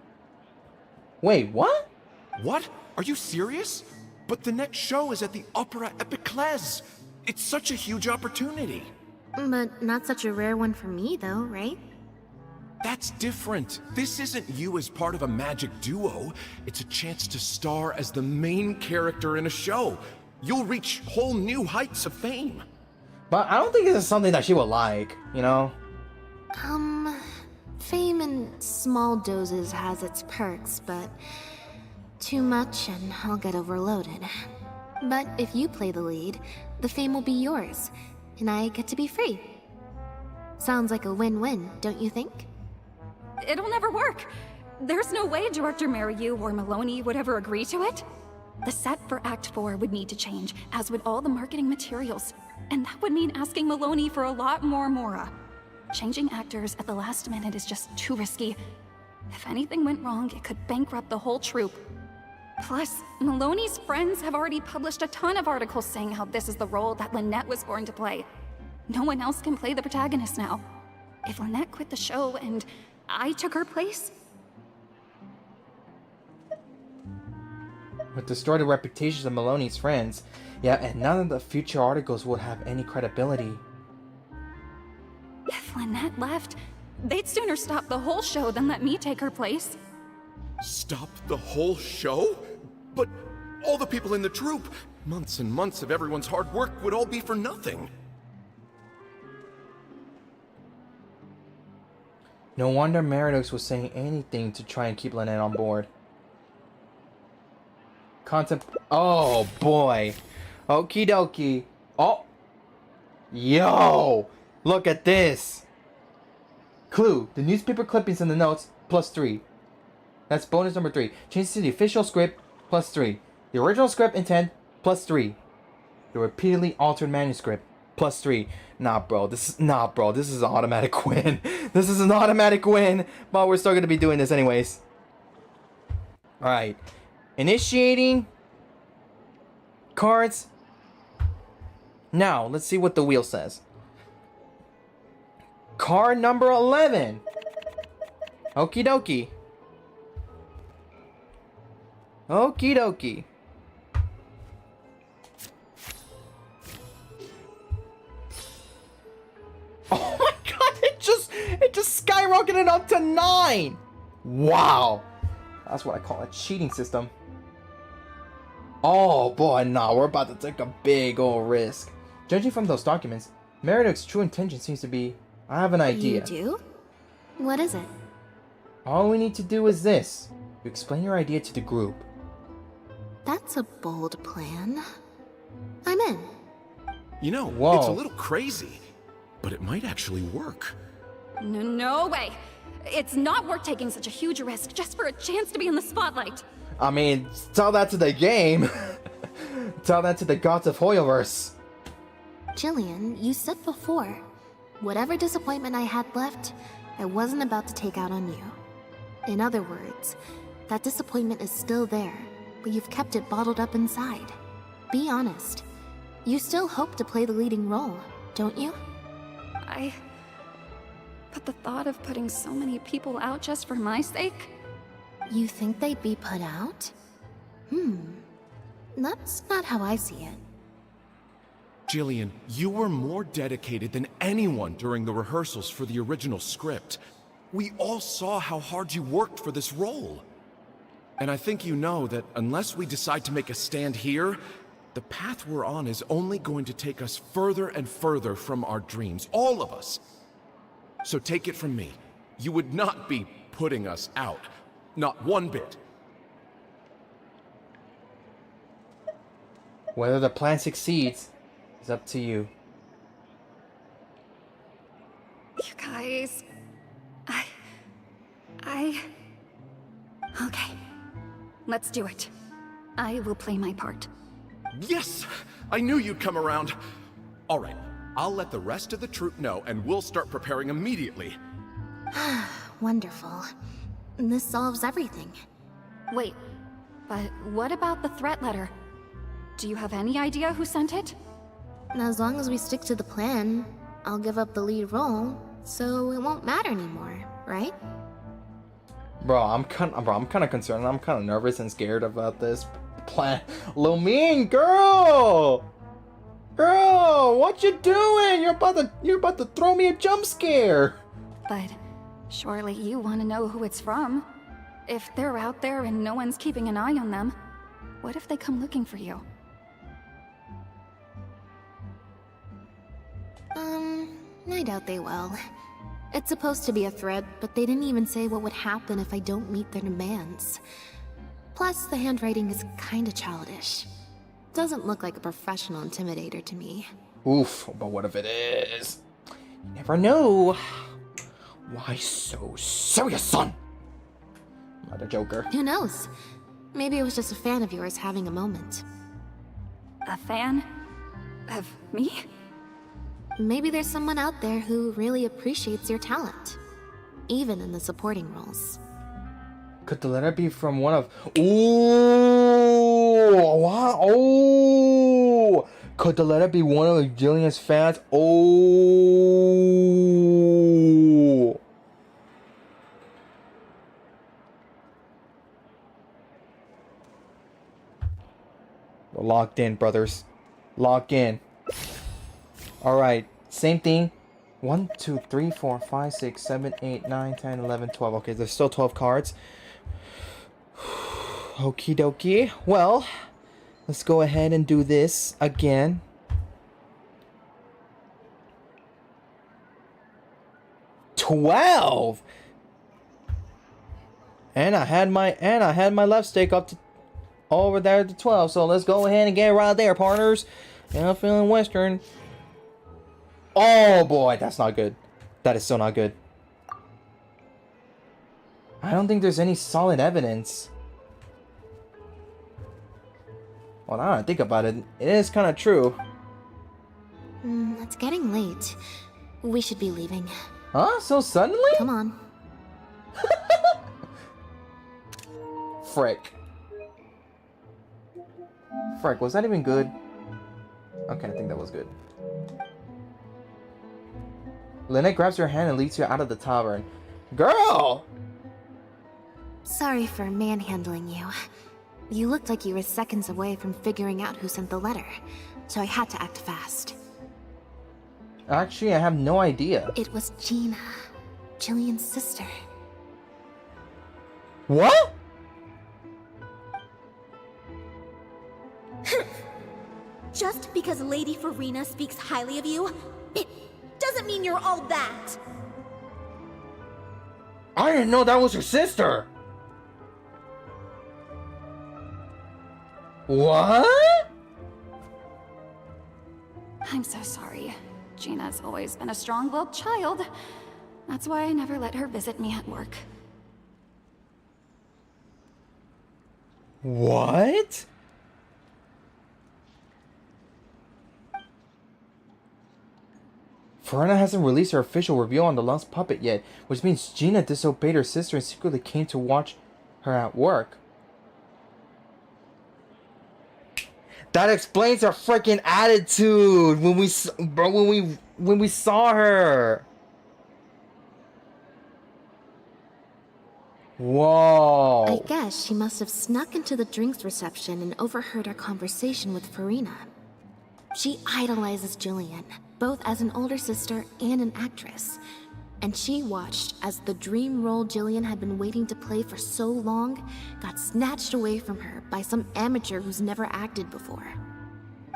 Wait, what? What? Are you serious? But the next show is at the Opera Epiclese. It's such a huge opportunity. But not such a rare one for me, though, right? That's different. This isn't you as part of a magic duo. It's a chance to star as the main character in a show. You'll reach whole new heights of fame. But I don't think this is something that she would like, you know? Fame in small doses has its perks, but too much and I'll get overloaded. But if you play the lead, the fame will be yours, and I get to be free. Sounds like a win-win, don't you think? It'll never work. There's no way Director Maryu or Maloney would ever agree to it. The set for Act 4 would need to change, as would all the marketing materials. And that would mean asking Maloney for a lot more Mora. Changing actors at the last minute is just too risky. If anything went wrong, it could bankrupt the whole troupe. Plus, Maloney's friends have already published a ton of articles saying how this is the role that Lynette was born to play. No one else can play the protagonist now. If Lynette quit the show and I took her place... With distorted reputations of Maloney's friends, yeah, and none of the future articles would have any credibility. If Lynette left, they'd sooner stop the whole show than let me take her place. Stop the whole show? But all the people in the troupe, Months and months of everyone's hard work would all be for nothing. No wonder Meredith was saying anything to try and keep Lynette on board. Oh boy. Okie dokie. Oh. Yo. Look at this. Clue. The newspaper clippings in the notes, +3. That's bonus number 3. Change to the official script, +3. The original script intent, +3. The repeatedly altered manuscript, +3. Nah, bro. This is an automatic win. This is an automatic win. But we're still gonna be doing this anyways. Alright. Initiating cards. Now, let's see what the wheel says. Card number 11. Okie dokie. Okie dokie. Oh my god, it just skyrocketed up to 9. Wow. That's what I call a cheating system. Oh boy, nah, we're about to take a big old risk. Judging from those documents, Meredith's true intention seems to be, I have an idea. You do? What is it? All we need to do is this. You explain your idea to the group. That's a bold plan. I'm in. You know, Whoa. It's a little crazy, but it might actually work. No way. It's not worth taking such a huge risk just for a chance to be in the spotlight. I mean, tell that to the game. Tell that to the gods of hoyoverse. Jillian, you said before, whatever disappointment I had left, I wasn't about to take out on you. In other words, that disappointment is still there, but you've kept it bottled up inside. Be honest. You still hope to play the leading role, don't you? But the thought of putting so many people out just for my sake? You think they'd be put out? That's not how I see it. Jillian, you were more dedicated than anyone during the rehearsals for the original script. We all saw how hard you worked for this role. And I think you know that unless we decide to make a stand here, the path we're on is only going to take us further and further from our dreams, all of us. So take it from me, you would not be putting us out. Not one bit. Whether the plan succeeds is up to you. You guys... Okay. Let's do it. I will play my part. Yes! I knew you'd come around. All right, I'll let the rest of the troupe know and we'll start preparing immediately. Wonderful. This solves everything. Wait, but what about the threat letter? Do you have any idea who sent it? As long as we stick to the plan, I'll give up the lead role, so it won't matter anymore, right? Bro, I'm kind of concerned. I'm kind of nervous and scared about this plan. Lumine, girl, what you doing? You're about to throw me a jump scare. But surely you want to know who it's from. If they're out there and no one's keeping an eye on them, what if they come looking for you? I doubt they will. It's supposed to be a threat, but they didn't even say what would happen if I don't meet their demands. Plus, the handwriting is kinda childish. Doesn't look like a professional intimidator to me. Oof, but what if it is? You never know. Why so serious, son? Not a joker. Who knows? Maybe it was just a fan of yours having a moment. A fan? Of me? Maybe there's someone out there who really appreciates your talent. Even in the supporting roles. Could the letter be from one of... Ooh! Wow! Oh! Could the letter be one of Jillian's fans? Oh! We're locked in, brothers. Lock in. Alright, same thing. 1, 2, 3, 4, 5, 6, 7, 8, 9, 10, 11, 12. Okay, there's still 12 cards. Okie dokie. Well, Let's go ahead and do this again. $12. And I had my left stick up to over there to 12. So let's go ahead and get right there, partners. And I'm feeling Western. Oh boy, that's not good. That is so not good. I don't think there's any solid evidence. Well, now that I think about it, it is kind of true. It's getting late. We should be leaving. Huh? So suddenly? Come on. Frick. Frick, was that even good? Okay, I think that was good. Lynette grabs your hand and leads you out of the tavern. Girl! Sorry for manhandling you. You looked like you were seconds away from figuring out who sent the letter, so I had to act fast. Actually, I have no idea. It was Gina, Jillian's sister. What? Just because Lady Farina speaks highly of you, it doesn't mean you're all that. I didn't know that was her sister. What? I'm so sorry. Gina's always been a strong-willed child. That's why I never let her visit me at work. What? Farina hasn't released her official review on the lost puppet yet, which means Gina disobeyed her sister and secretly came to watch her at work. That explains her freaking attitude when we saw her. Whoa. I guess she must have snuck into the drinks reception and overheard our conversation with Farina. She idolizes Jillian, both as an older sister and an actress. And she watched as the dream role Jillian had been waiting to play for so long got snatched away from her by some amateur who's never acted before.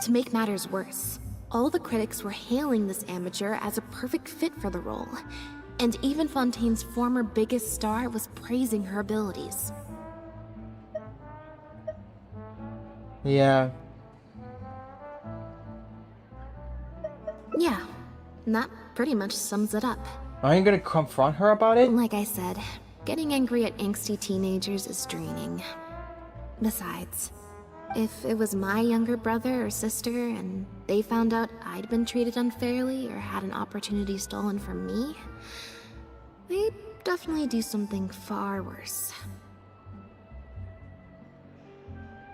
To make matters worse, all the critics were hailing this amateur as a perfect fit for the role, and even Fontaine's former biggest star was praising her abilities. Yeah. Yeah, that pretty much sums it up. Are you gonna confront her about it? Like I said, getting angry at angsty teenagers is draining. Besides, if it was my younger brother or sister and they found out I'd been treated unfairly or had an opportunity stolen from me, they'd definitely do something far worse.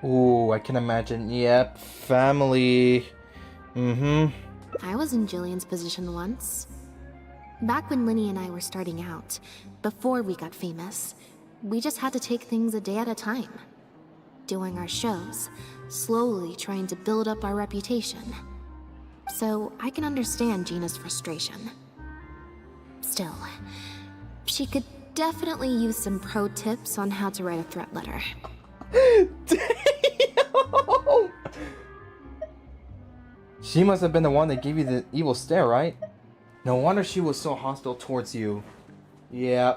Ooh, I can imagine. Yep, family. I was in Jillian's position once. Back when Linny and I were starting out, before we got famous, we just had to take things a day at a time. Doing our shows, slowly trying to build up our reputation. So I can understand Gina's frustration. Still, she could definitely use some pro tips on how to write a threat letter. Damn! She must have been the one that gave you the evil stare, right? No wonder she was so hostile towards you. Yeah.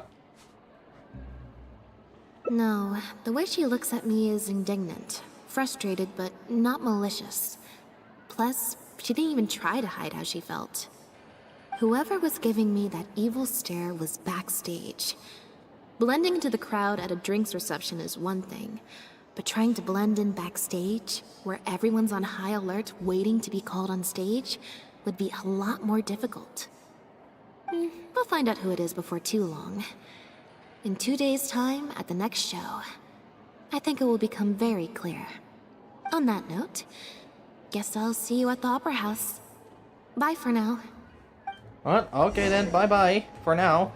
No, the way she looks at me is indignant, frustrated, but not malicious. Plus, she didn't even try to hide how she felt. Whoever was giving me that evil stare was backstage. Blending into the crowd at a drinks reception is one thing, but trying to blend in backstage, where everyone's on high alert waiting to be called on stage, would be a lot more difficult. We'll find out who it is before too long. In 2 days' time, at the next show, I think it will become very clear. On that note, guess I'll see you at the Opera House. Bye for now. What? Okay then, bye-bye. For now.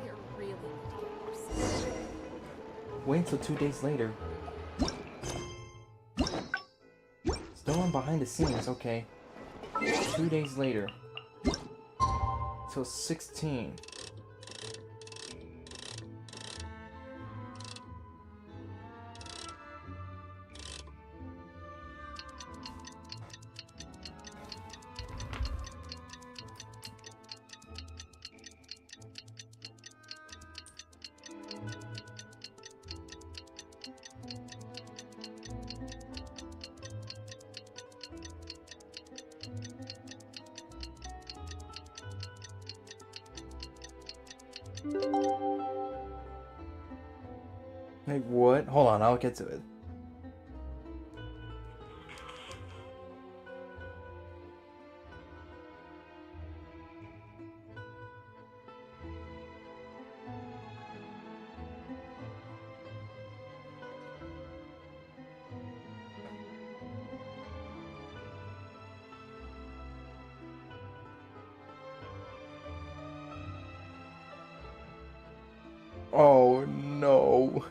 Wait until 2 days later. Still on behind the scenes, okay. 2 days later. Till 16. Wait, what? Hold on, I'll get to it. Oh no.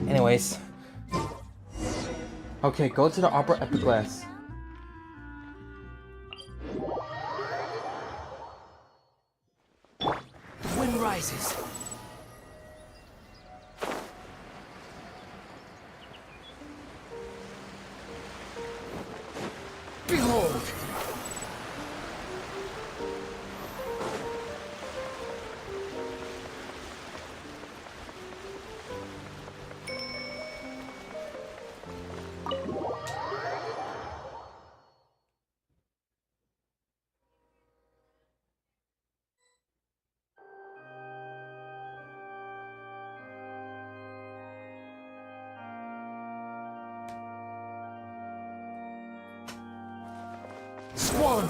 Anyways. Okay, go to the Opera Epiglass. Wind rises. Behold!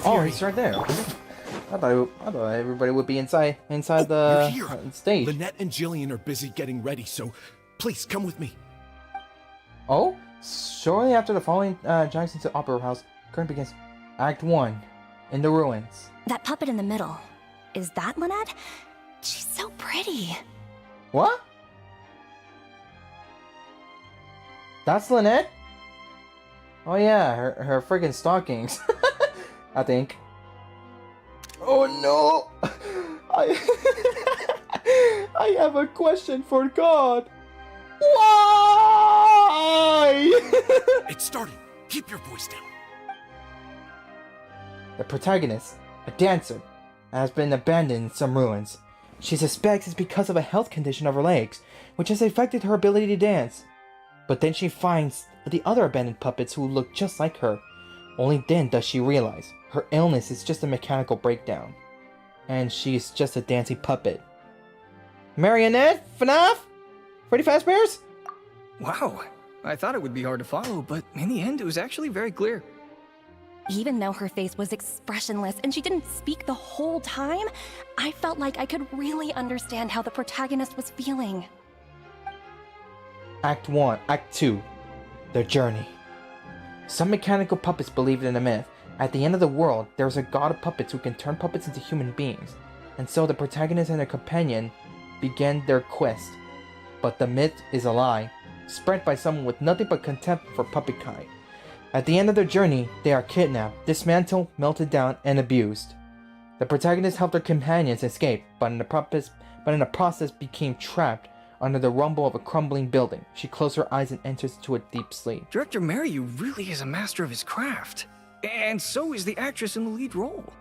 Oh, he's right there. I thought everybody would be inside the You're here. stage. Lynette and Jillian are busy getting ready, so please come with me. Oh, shortly after the following Jackson's Opera House, current begins Act 1 in the ruins. That puppet in the middle, is that Lynette? She's so pretty. What? That's Lynette? Oh yeah, her friggin' stockings. I think. Oh no! I have a question for God. Why? It's starting. Keep your voice down. The protagonist, a dancer, has been abandoned in some ruins. She suspects it's because of a health condition of her legs, which has affected her ability to dance. But then she finds the other abandoned puppets who look just like her. Only then does she realize her illness is just a mechanical breakdown, and she's just a dancing puppet. Marionette? FNAF? Freddy Fazbear's? Wow, I thought it would be hard to follow, but in the end it was actually very clear. Even though her face was expressionless and she didn't speak the whole time, I felt like I could really understand how the protagonist was feeling. Act 1, Act 2, The Journey. Some mechanical puppets believed in a myth. At the end of the world, there is a god of puppets who can turn puppets into human beings. And so the protagonist and her companion began their quest. But the myth is a lie, spread by someone with nothing but contempt for puppet kind. At the end of their journey, they are kidnapped, dismantled, melted down, and abused. The protagonist helped her companions escape, but in the process became trapped under the rumble of a crumbling building. She closed her eyes and enters into a deep sleep. Director Mariyu really is a master of his craft. And so is the actress in the lead role.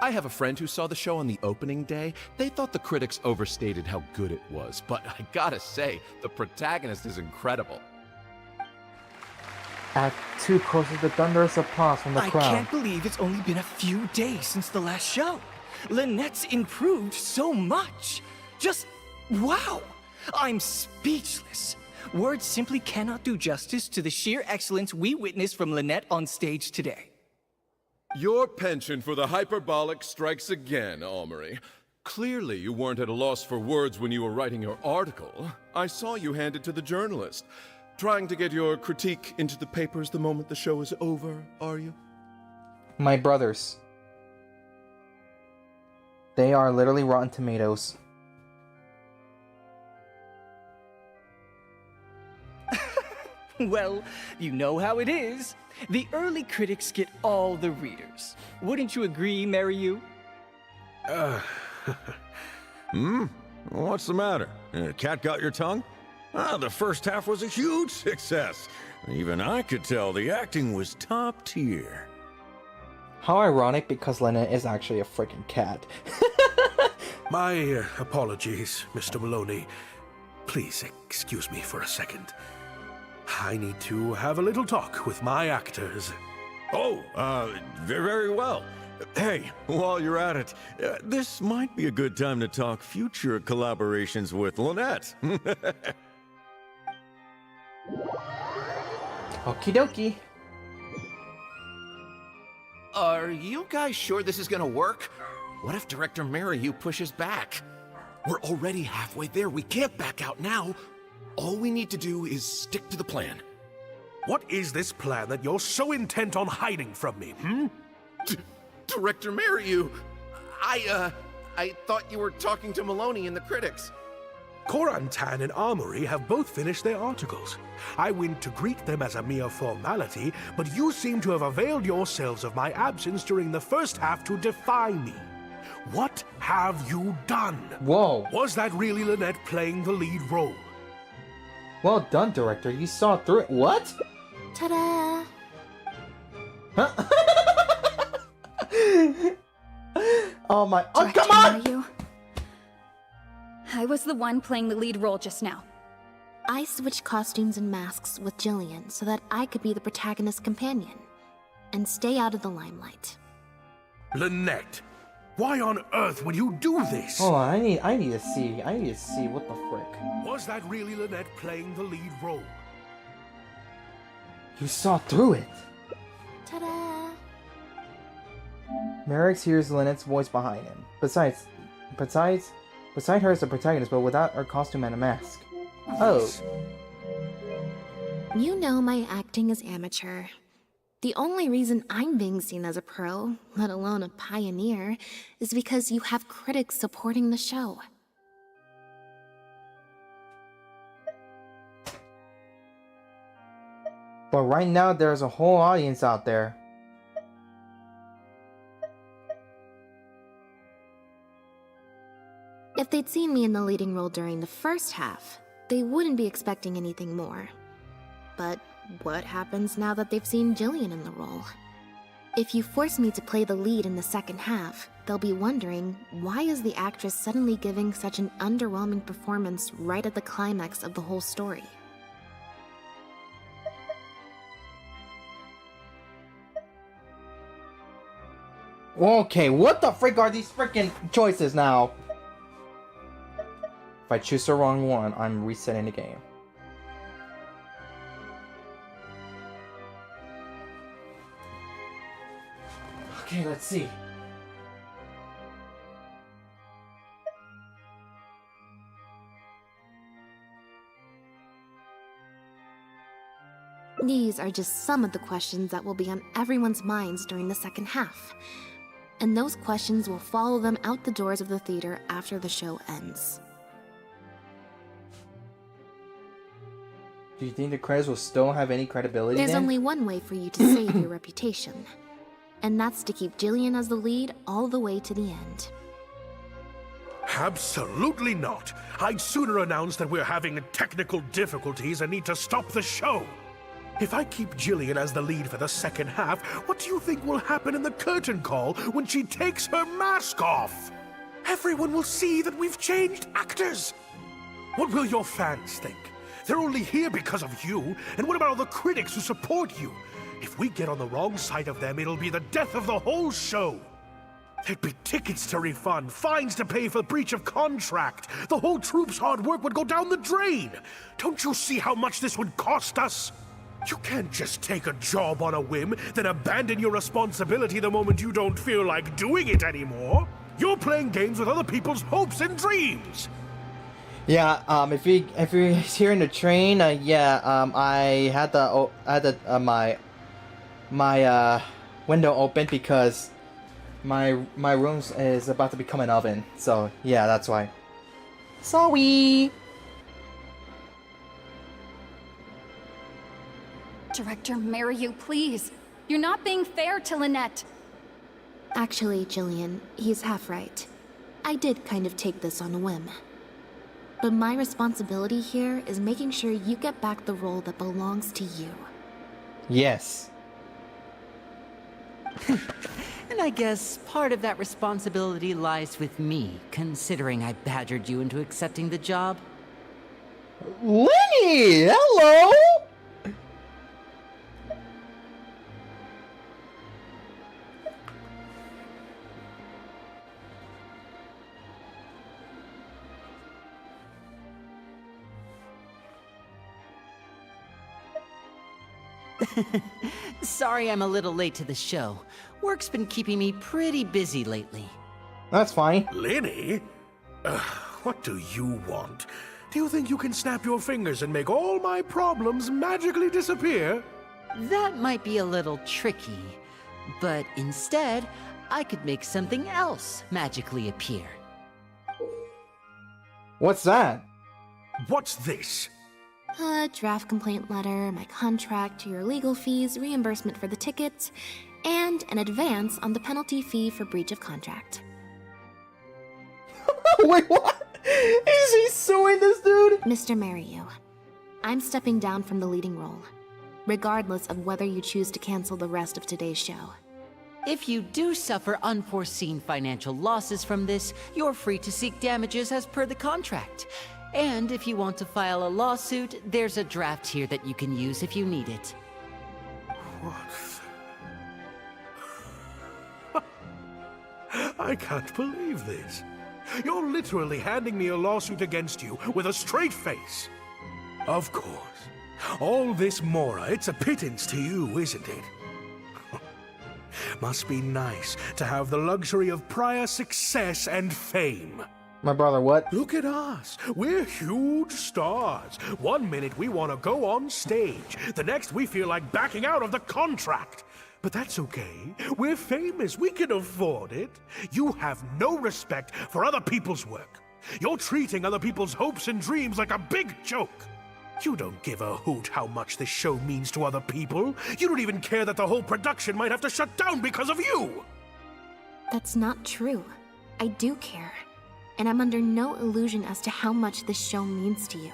I have a friend who saw the show on the opening day. They thought the critics overstated how good it was, but I gotta say, the protagonist is incredible. Act 2 causes the thunderous applause from the crowd. I can't believe it's only been a few days since the last show. Lynette's improved so much. Just wow! I'm speechless. Words simply cannot do justice to the sheer excellence we witnessed from Lynette on stage today. Your penchant for the hyperbolic strikes again, Amory. Clearly, you weren't at a loss for words when you were writing your article. I saw you hand it to the journalist. Trying to get your critique into the papers the moment the show is over, are you? My brothers. They are literally Rotten Tomatoes. Well, you know how it is. The early critics get all the readers. Wouldn't you agree, Maryu? What's the matter? Cat got your tongue? The first half was a huge success. Even I could tell the acting was top tier. How ironic, because Lynette is actually a freaking cat. My apologies, Mr. Maloney. Please excuse me for a second. I need to have a little talk with my actors. Oh, very well. Hey, while you're at it, this might be a good time to talk future collaborations with Lynette. Okie dokie. Are you guys sure this is gonna work? What if Director Maryu pushes back? We're already halfway there. We can't back out now. All we need to do is stick to the plan. What is this plan that you're so intent on hiding from me, Director Maryu, I thought you were talking to Maloney and the critics. Fontaine and Armory have both finished their articles. I went to greet them as a mere formality, but you seem to have availed yourselves of my absence during the first half to defy me. What have you done? Whoa. Was that really Lynette playing the lead role? Well done, director. You saw through it. What? Ta-da! Huh? Oh my... Oh, come on! You? I was the one playing the lead role just now. I switched costumes and masks with Jillian so that I could be the protagonist's companion and stay out of the limelight. Lynette, why on earth would you do this? Hold on, I need to see what the frick. Was that really Lynette playing the lead role? You saw through it. Ta-da! Merrick hears Lynette's voice behind him. Beside her is the protagonist, but without her costume and a mask. Oh. You know my acting is amateur. The only reason I'm being seen as a pro, let alone a pioneer, is because you have critics supporting the show. But right now, there's a whole audience out there. If they'd seen me in the leading role during the first half, they wouldn't be expecting anything more. But what happens now that they've seen Jillian in the role? If you force me to play the lead in the second half, they'll be wondering, why is the actress suddenly giving such an underwhelming performance right at the climax of the whole story? Okay, what the frick are these freaking choices now? If I choose the wrong one, I'm resetting the game. Okay, let's see. These are just some of the questions that will be on everyone's minds during the second half. And those questions will follow them out the doors of the theater after the show ends. Do you think the credits will still have any credibility There's then? only one way for you to save your reputation. And that's to keep Jillian as the lead all the way to the end. Absolutely not. I'd sooner announce that we're having technical difficulties and need to stop the show. If I keep Jillian as the lead for the second half, what do you think will happen in the curtain call when she takes her mask off? Everyone will see that we've changed actors. What will your fans think? They're only here because of you, and what about all the critics who support you? If we get on the wrong side of them, it'll be the death of the whole show. There'd be tickets to refund, fines to pay for breach of contract. The whole troupe's hard work would go down the drain. Don't you see how much this would cost us? You can't just take a job on a whim, then abandon your responsibility the moment you don't feel like doing it anymore. You're playing games with other people's hopes and dreams! Yeah, if you're here in the train, I had my window open because my room is about to become an oven. So yeah, that's why. Sorry. Director Maryu, please. You're not being fair to Lynette. Actually, Jillian, he's half right. I did kind of take this on a whim. But my responsibility here is making sure you get back the role that belongs to you. Yes. And I guess part of that responsibility lies with me, considering I badgered you into accepting the job. Lenny, hello! Sorry I'm a little late to the show. Work's been keeping me pretty busy lately. That's fine. Lenny? What do you want? Do you think you can snap your fingers and make all my problems magically disappear? That might be a little tricky, but instead, I could make something else magically appear. What's that? What's this? A draft complaint letter, my contract, your legal fees, reimbursement for the tickets, and an advance on the penalty fee for breach of contract. Wait, what? Is he suing this dude? Mr. Maryu, I'm stepping down from the leading role, regardless of whether you choose to cancel the rest of today's show. If you do suffer unforeseen financial losses from this, you're free to seek damages as per the contract. And if you want to file a lawsuit, there's a draft here that you can use if you need it. What? I can't believe this. You're literally handing me a lawsuit against you with a straight face. Of course. All this Mora, it's a pittance to you, isn't it? Must be nice to have the luxury of prior success and fame. My brother, what? Look at us. We're huge stars. One minute we want to go on stage. The next we feel like backing out of the contract. But that's okay. We're famous. We can afford it. You have no respect for other people's work. You're treating other people's hopes and dreams like a big joke. You don't give a hoot how much this show means to other people. You don't even care that the whole production might have to shut down because of you. That's not true. I do care. And I'm under no illusion as to how much this show means to you.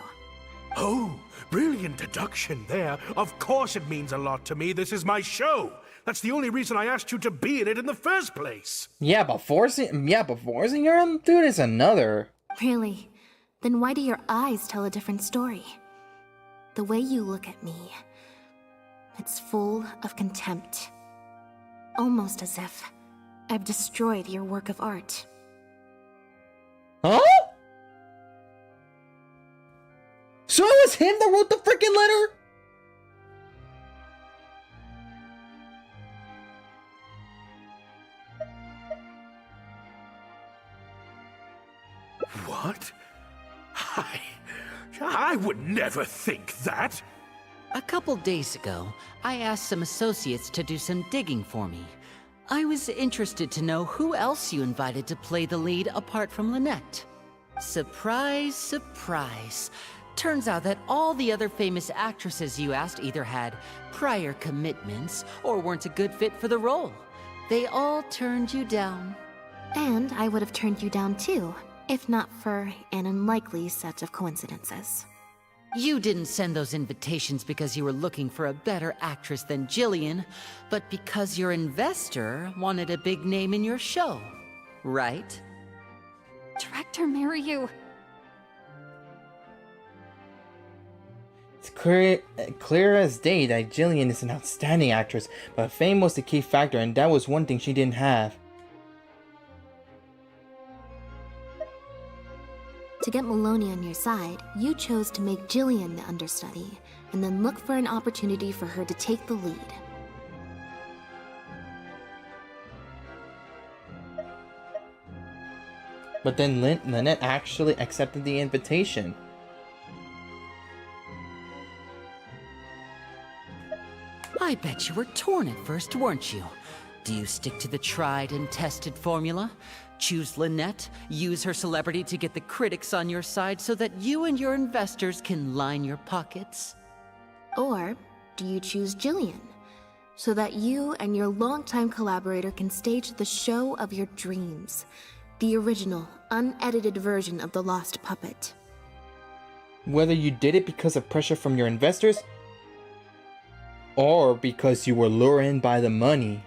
Oh, brilliant deduction there. Of course it means a lot to me. This is my show. That's the only reason I asked you to be in it in the first place. Yeah, but forcing her, dude, is another. Really? Then why do your eyes tell a different story? The way you look at me, it's full of contempt. Almost as if I've destroyed your work of art. Huh? So it was him that wrote the freaking letter? What? I would never think that. A couple days ago, I asked some associates to do some digging for me. I was interested to know who else you invited to play the lead apart from Lynette. Surprise, surprise. Turns out that all the other famous actresses you asked either had prior commitments or weren't a good fit for the role. They all turned you down. And I would have turned you down too, if not for an unlikely set of coincidences. You didn't send those invitations because you were looking for a better actress than Jillian, but because your investor wanted a big name in your show, right? Director Maryu. It's clear as day that Jillian is an outstanding actress, but fame was the key factor, and that was one thing she didn't have. To get Maloney on your side, you chose to make Jillian the understudy, and then look for an opportunity for her to take the lead. But then Lynette actually accepted the invitation. I bet you were torn at first, weren't you? Do you stick to the tried and tested formula? Choose Lynette, use her celebrity to get the critics on your side so that you and your investors can line your pockets? Or do you choose Jillian, so that you and your longtime collaborator can stage the show of your dreams, the original, unedited version of The Lost Puppet? Whether you did it because of pressure from your investors, or because you were lured in by the money.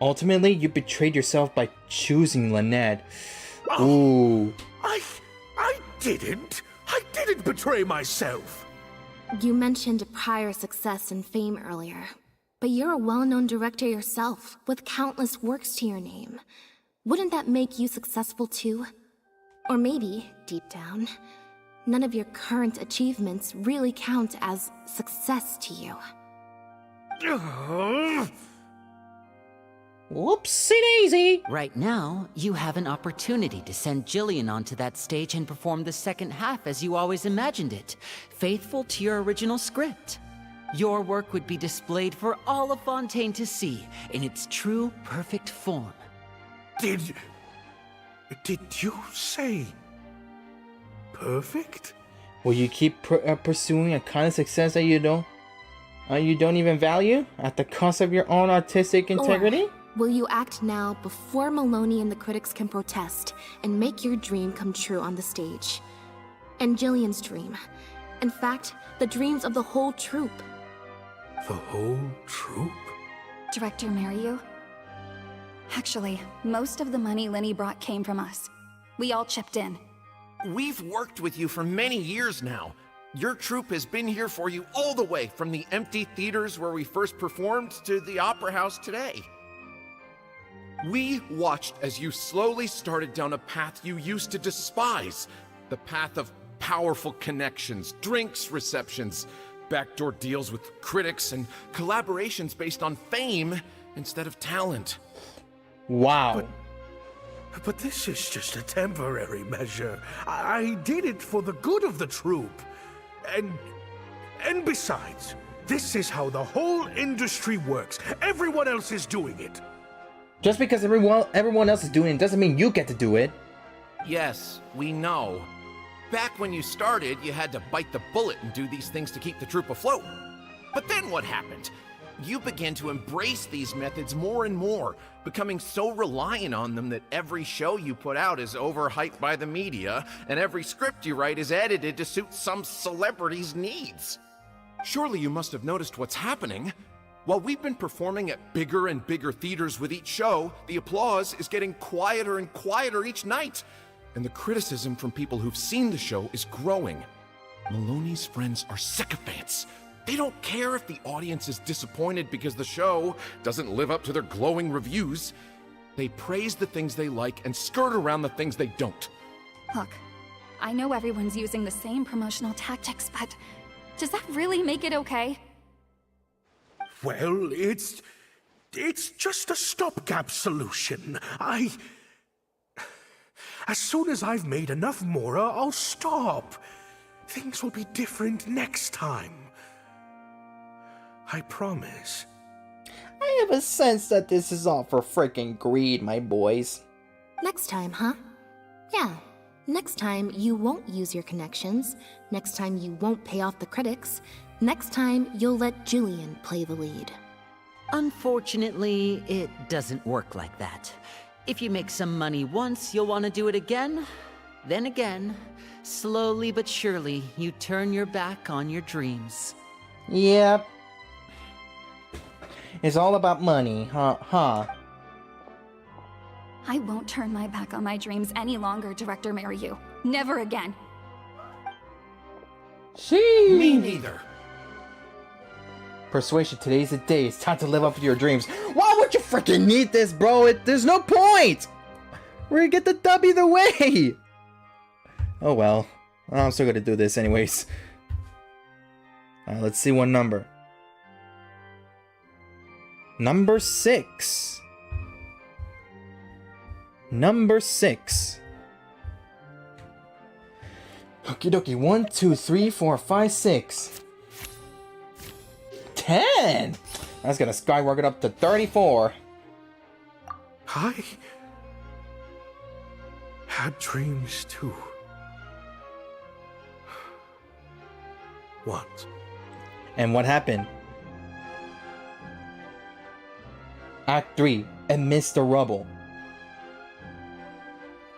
Ultimately, you betrayed yourself by choosing Lynette. Ooh. I didn't. I didn't betray myself. You mentioned prior success and fame earlier, but you're a well-known director yourself, with countless works to your name. Wouldn't that make you successful too? Or maybe, deep down, none of your current achievements really count as success to you. Whoopsie daisy! Right now, you have an opportunity to send Jillian onto that stage and perform the second half as you always imagined it, faithful to your original script. Your work would be displayed for all of Fontaine to see in its true, perfect form. Did you say perfect? Will you keep pursuing a kind of success that you don't even value at the cost of your own artistic integrity? Or will you act now before Maloney and the critics can protest and make your dream come true on the stage? And Jillian's dream. In fact, the dreams of the whole troupe. The whole troupe? Director Mariyu? Actually, most of the money Lenny brought came from us. We all chipped in. We've worked with you for many years now. Your troupe has been here for you all the way from the empty theaters where we first performed to the opera house today. We watched as you slowly started down a path you used to despise. The path of powerful connections, drinks receptions, backdoor deals with critics, and collaborations based on fame instead of talent. Wow. But this is just a temporary measure. I did it for the good of the troupe. And besides, this is how the whole industry works. Everyone else is doing it. Just because everyone else is doing it doesn't mean you get to do it. Yes, we know. Back when you started, you had to bite the bullet and do these things to keep the troupe afloat. But then what happened? You began to embrace these methods more and more, becoming so reliant on them that every show you put out is overhyped by the media, and every script you write is edited to suit some celebrity's needs. Surely you must have noticed what's happening. While we've been performing at bigger and bigger theaters with each show, the applause is getting quieter and quieter each night, and the criticism from people who've seen the show is growing. Maloney's friends are sycophants. They don't care if the audience is disappointed because the show doesn't live up to their glowing reviews. They praise the things they like and skirt around the things they don't. Look, I know everyone's using the same promotional tactics, but does that really make it okay? Well, it's just a stopgap solution. As soon as I've made enough Mora, I'll stop. Things will be different next time. I promise. I have a sense that this is all for freaking greed, my boys. Next time, huh? Yeah. Next time, you won't use your connections. Next time, you won't pay off the critics. Next time, you'll let Jillian play the lead. Unfortunately, it doesn't work like that. If you make some money once, you'll want to do it again, then again. Slowly but surely, you turn your back on your dreams. Yep. It's all about money, huh? I won't turn my back on my dreams any longer, Director Mariyu. Never again. Me neither. Persuasion, today's the day. It's time to live up to your dreams. Why would you freaking need this, bro? There's no point! We're gonna get the dub either way! Oh well. I'm still gonna do this anyways. Let's see what number. Number 6. Number 6. Okie dokie. 1, 2, 3, 4, 5, 6. 10! That's gonna skyrocket up to 34. I had dreams too. What? And what happened? Act 3. Amidst the rubble.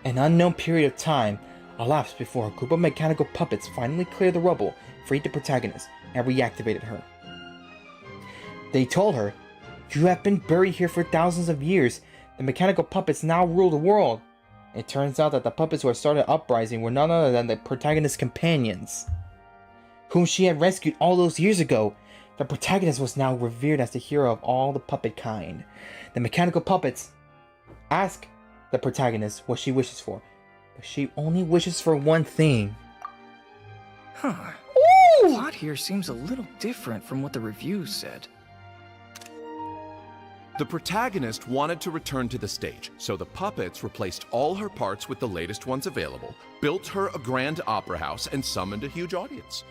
An unknown period of time elapsed before a group of mechanical puppets finally cleared the rubble, freed the protagonist, and reactivated her. They told her, "You have been buried here for thousands of years. The mechanical puppets now rule the world." It turns out that the puppets who had started uprising were none other than the protagonist's companions, whom she had rescued all those years ago. The protagonist was now revered as the hero of all the puppet kind. The mechanical puppets ask the protagonist what she wishes for, but she only wishes for one thing. Huh. Ooh! The plot here seems a little different from what the reviews said. The protagonist wanted to return to the stage, so the puppets replaced all her parts with the latest ones available, built her a grand opera house, and summoned a huge audience.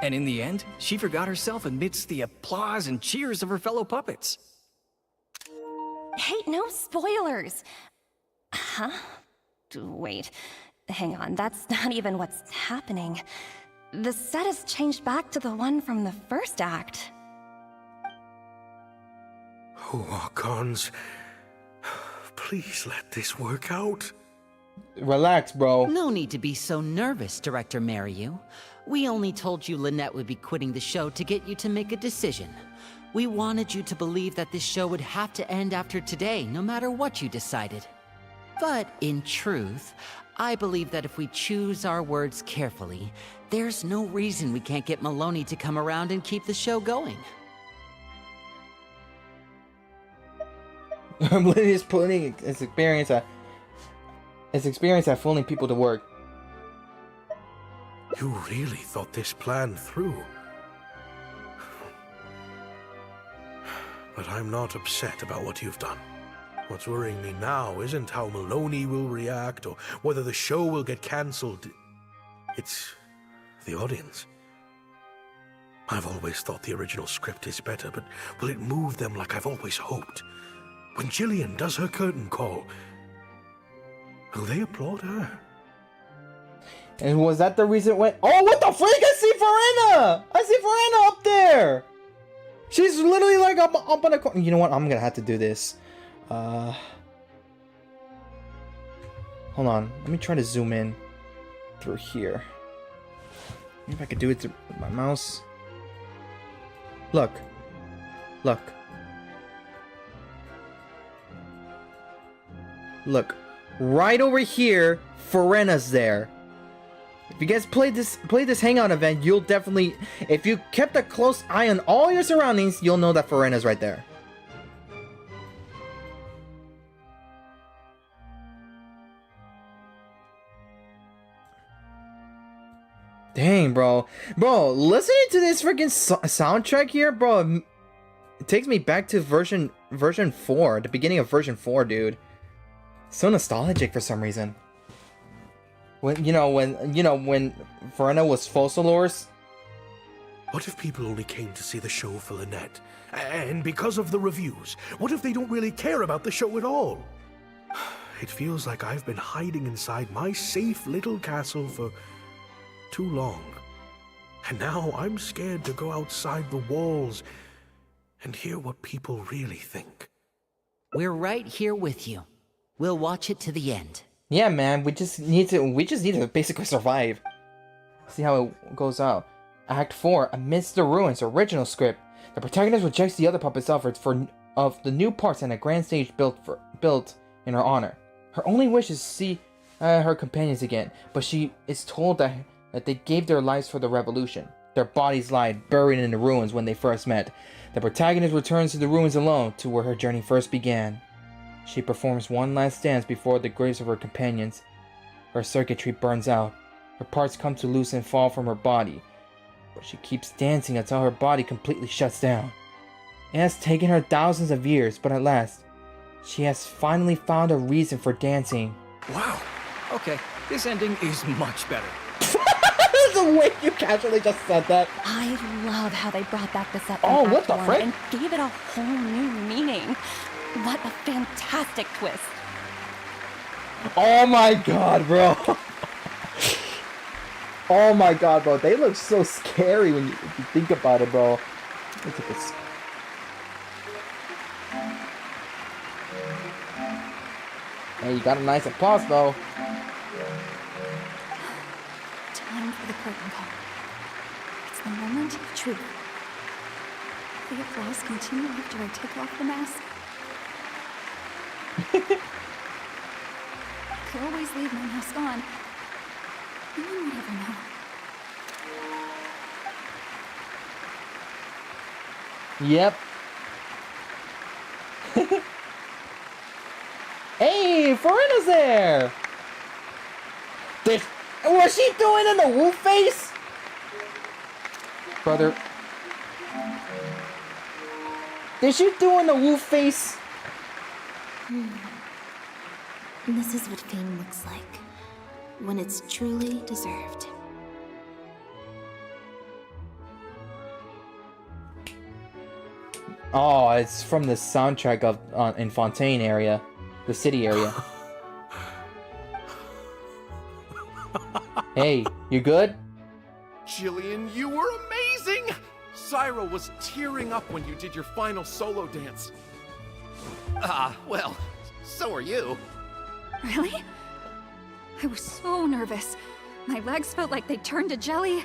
And in the end, she forgot herself amidst the applause and cheers of her fellow puppets. Hey, no spoilers! Huh? Wait, hang on, that's not even what's happening. The set has changed back to the one from the first act. Oh, Archons, please let this work out. Relax, bro. No need to be so nervous, Director Mariu. We only told you Lynette would be quitting the show to get you to make a decision. We wanted you to believe that this show would have to end after today, no matter what you decided. But in truth, I believe that if we choose our words carefully, there's no reason we can't get Maloney to come around and keep the show going. Lydia's putting his experience at fooling people to work. You really thought this plan through. But I'm not upset about what you've done. What's worrying me now isn't how Maloney will react or whether the show will get cancelled. It's the audience. I've always thought the original script is better, but will it move them like I've always hoped? When Jillian does her curtain call, will they applaud her? And was that the reason it went? Oh, what the freak! I see Verena! I see Verena up there! She's literally like up on a corner. You know what? I'm gonna have to do this. Hold on. Let me try to zoom in through here. Maybe if I could do it with my mouse. Look. Look. Look. Right over here, Verena's there. If you guys played this Hangout event, you'll definitely, if you kept a close eye on all your surroundings, you'll know that Verena's right there. Dang, bro. Bro, listening to this freaking soundtrack here, bro, it takes me back to version 4, the beginning of version 4, dude. So nostalgic for some reason. When Verena was Fossilors. What if people only came to see the show for Lynette? And because of the reviews, what if they don't really care about the show at all? It feels like I've been hiding inside my safe little castle for too long. And now I'm scared to go outside the walls and hear what people really think. We're right here with you. We'll watch it to the end. Yeah, man, we just need to basically survive. See how it goes out. Act 4, Amidst the Ruins, original script. The protagonist rejects the other puppets' offers of the new parts and a grand stage built in her honor. Her only wish is to see her companions again, but she is told that they gave their lives for the revolution. Their bodies lie buried in the ruins when they first met. The protagonist returns to the ruins alone, to where her journey first began. She performs one last dance before the graves of her companions. Her circuitry burns out. Her parts come to loose and fall from her body. But she keeps dancing until her body completely shuts down. It has taken her thousands of years, but at last, She has finally found a reason for dancing. Wow. Okay, this ending is much better. The way you casually just said that. I love how they brought back the set Oh, from what Act the 1 frick? and gave it a whole new meaning. What a fantastic twist. Oh my god, bro. Oh my god, bro. They look so scary when if you think about it, bro. Look at this. Hey, you got a nice applause, though. Time for the curtain call. It's the moment of truth. The applause continue after I take off the mask. I could always leave my mask on. No one would ever know. Yep. Hey, Farina's there! Was she doing in the wolf face? Brother. Did she do in the wolf face? This is what fame looks like, when it's truly deserved. Oh, it's from the soundtrack of in Fontaine area, the city area. Hey, you good? Jillian, you were amazing! Syra was tearing up when you did your final solo dance. Well, so are you. Really? I was so nervous. My legs felt like they turned to jelly.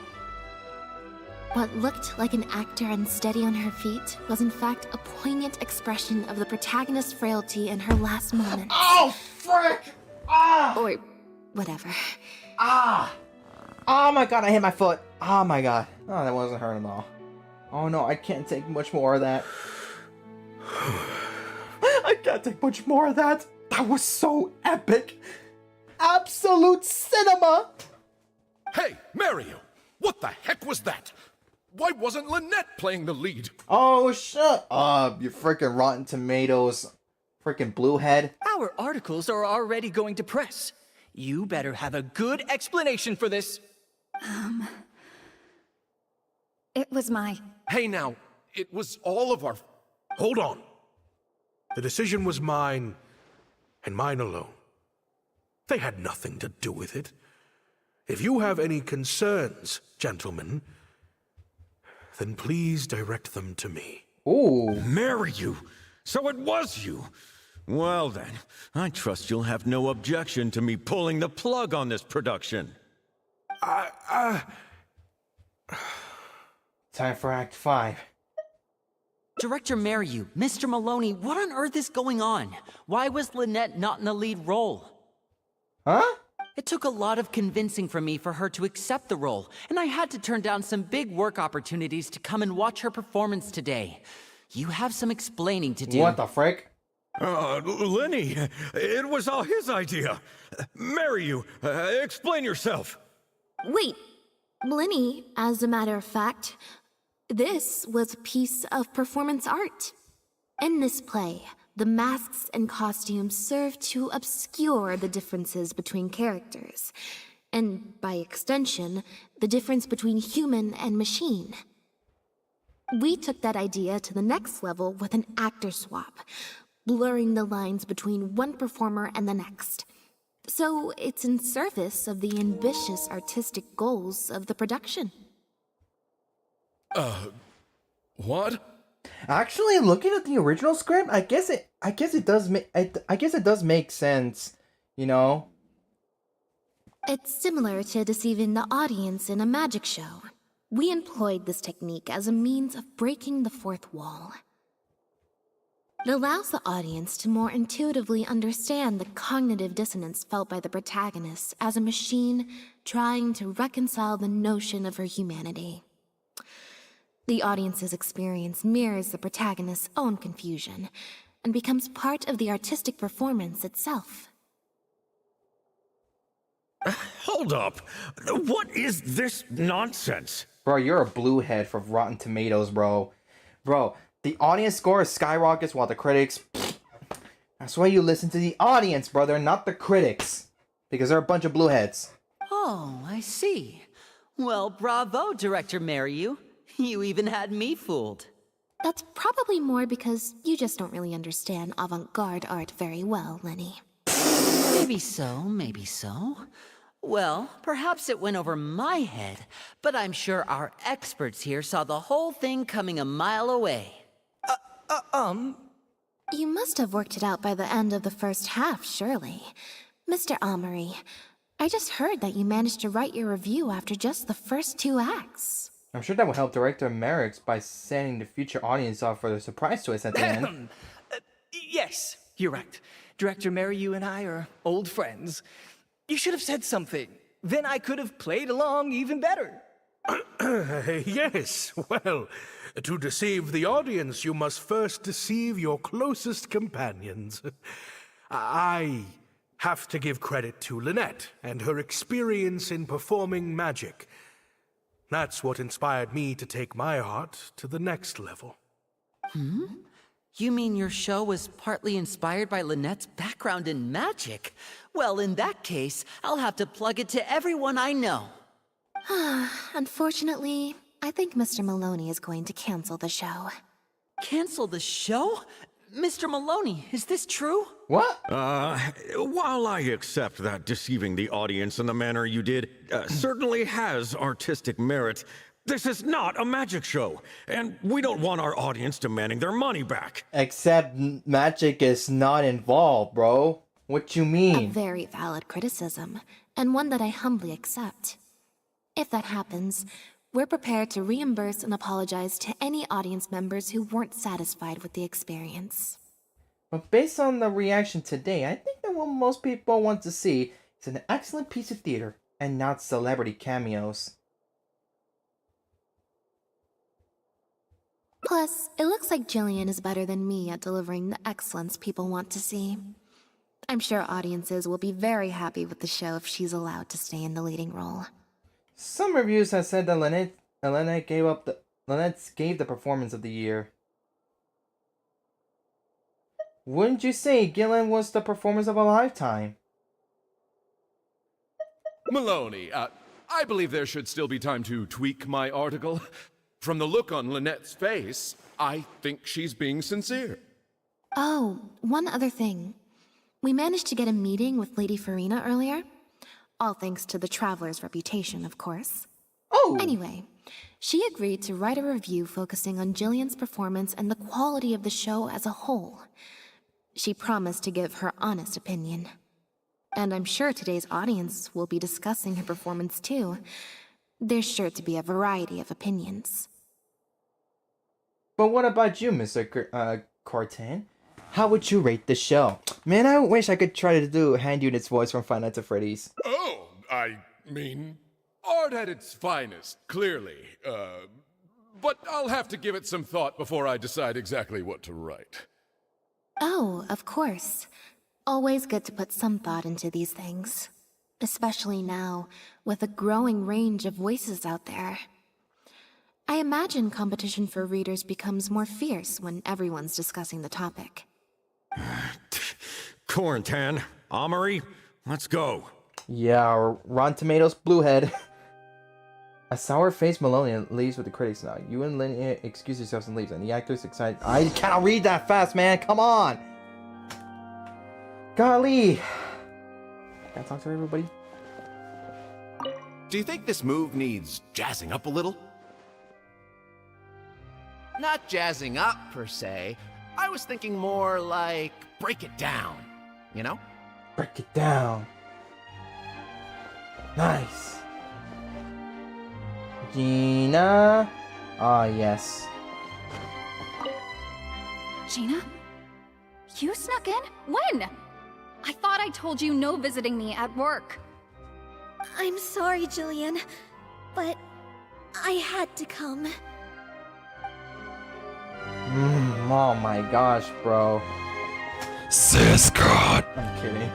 What looked like an actor unsteady on her feet was in fact a poignant expression of the protagonist's frailty in her last moments. Oh, frick! Ah! Or whatever. Ah! Oh my god, I hit my foot. Oh my god. Oh, that wasn't hurt at all. Oh no, I can't take much more of that. I can't take much more of that. That was so epic. Absolute cinema. Hey, Mario! What the heck was that? Why wasn't Lynette playing the lead? Oh, shut up, you freaking Rotten Tomatoes. Freaking bluehead. Our articles are already going to press. You better have a good explanation for this. It was my... Hey now, it was all of our... Hold on. The decision was mine, and mine alone. They had nothing to do with it. If you have any concerns, gentlemen, then please direct them to me. Ooh. Marry you? So it was you? Well then, I trust you'll have no objection to me pulling the plug on this production. Time for Act 5. Director Mariu, Mr. Maloney, what on earth is going on? Why was Lynette not in the lead role? Huh? It took a lot of convincing from me for her to accept the role, and I had to turn down some big work opportunities to come and watch her performance today. You have some explaining to do. What the frick? Lenny, it was all his idea. Marry you. Explain yourself. Wait, Blinny, as a matter of fact, this was a piece of performance art. In this play, the masks and costumes serve to obscure the differences between characters, and by extension, the difference between human and machine. We took that idea to the next level with an actor swap, blurring the lines between one performer and the next. So it's in service of the ambitious artistic goals of the production. What? Actually, looking at the original script, I guess it does make sense, you know. It's similar to deceiving the audience in a magic show. We employed this technique as a means of breaking the fourth wall. It allows the audience to more intuitively understand the cognitive dissonance felt by the protagonist as a machine trying to reconcile the notion of her humanity. The audience's experience mirrors the protagonist's own confusion and becomes part of the artistic performance itself. Hold up. What is this nonsense? Bro, you're a bluehead for Rotten Tomatoes, bro. Bro, the audience score skyrockets while the critics... That's why you listen to the audience, brother, not the critics. Because they're a bunch of blueheads. Oh, I see. Well, bravo, Director Mariyu. You even had me fooled. That's probably more because you just don't really understand avant-garde art very well, Lenny. Maybe so, maybe so. Well, perhaps it went over my head, but I'm sure our experts here saw the whole thing coming a mile away. You must have worked it out by the end of the first half, surely. Mr. Amory, I just heard that you managed to write your review after just the first 2 acts. I'm sure that will help Director Merrick's by sending the future audience off for the surprise twist at the end. Yes, you're right. Director Mariyu and I are old friends. You should have said something. Then I could have played along even better. Yes, well, to deceive the audience, you must first deceive your closest companions. I have to give credit to Lynette and her experience in performing magic. That's what inspired me to take my art to the next level. You mean your show was partly inspired by Lynette's background in magic? Well, in that case, I'll have to plug it to everyone I know. Unfortunately, I think Mr. Maloney is going to cancel the show. Cancel the show? Mr. Maloney, is this true? What? While I accept that deceiving the audience in the manner you did certainly has artistic merit, this is not a magic show, and we don't want our audience demanding their money back. Except magic is not involved, bro. What you A mean? very valid criticism, and one that I humbly accept. If that happens, we're prepared to reimburse and apologize to any audience members who weren't satisfied with the experience. But based on the reaction today, I think that what most people want to see is an excellent piece of theater and not celebrity cameos. Plus, it looks like Jillian is better than me at delivering the excellence people want to see. I'm sure audiences will be very happy with the show if she's allowed to stay in the leading role. Some reviews have said that Lynette gave the performance of the year. Wouldn't you say Gillian was the performance of a lifetime? Maloney, I believe there should still be time to tweak my article. From the look on Lynette's face, I think she's being sincere. Oh, one other thing. We managed to get a meeting with Lady Farina earlier. All thanks to the Traveler's reputation, of course. Oh! Anyway, she agreed to write a review focusing on Jillian's performance and the quality of the show as a whole. She promised to give her honest opinion. And I'm sure today's audience will be discussing her performance too. There's sure to be a variety of opinions. But what about you, Mr. Cortain? How would you rate the show? Man, I wish I could try to do Hand Unit's voice from Five Nights at Freddy's. Oh, I mean, art at its finest, clearly. But I'll have to give it some thought before I decide exactly what to write. Oh, of course. Always good to put some thought into these things. Especially now, with a growing range of voices out there. I imagine competition for readers becomes more fierce when everyone's discussing the topic. Quarantine, Amory, let's go. Yeah, Rotten Tomatoes Bluehead. A sour-faced Maloney leaves with the critics now. You and Lynette excuse yourselves and leaves, and the actors excited. I cannot read that fast, man. Come on. Golly. Can I talk to everybody? Do you think this move needs jazzing up a little? Not jazzing up, per se. I was thinking more like break it down, you know? Break it down. Nice. Gina. Ah, yes. Gina? You snuck in? When? I thought I told you no visiting me at work. I'm sorry, Jillian, but I had to come. Oh my gosh, bro. Sis God. I'm kidding.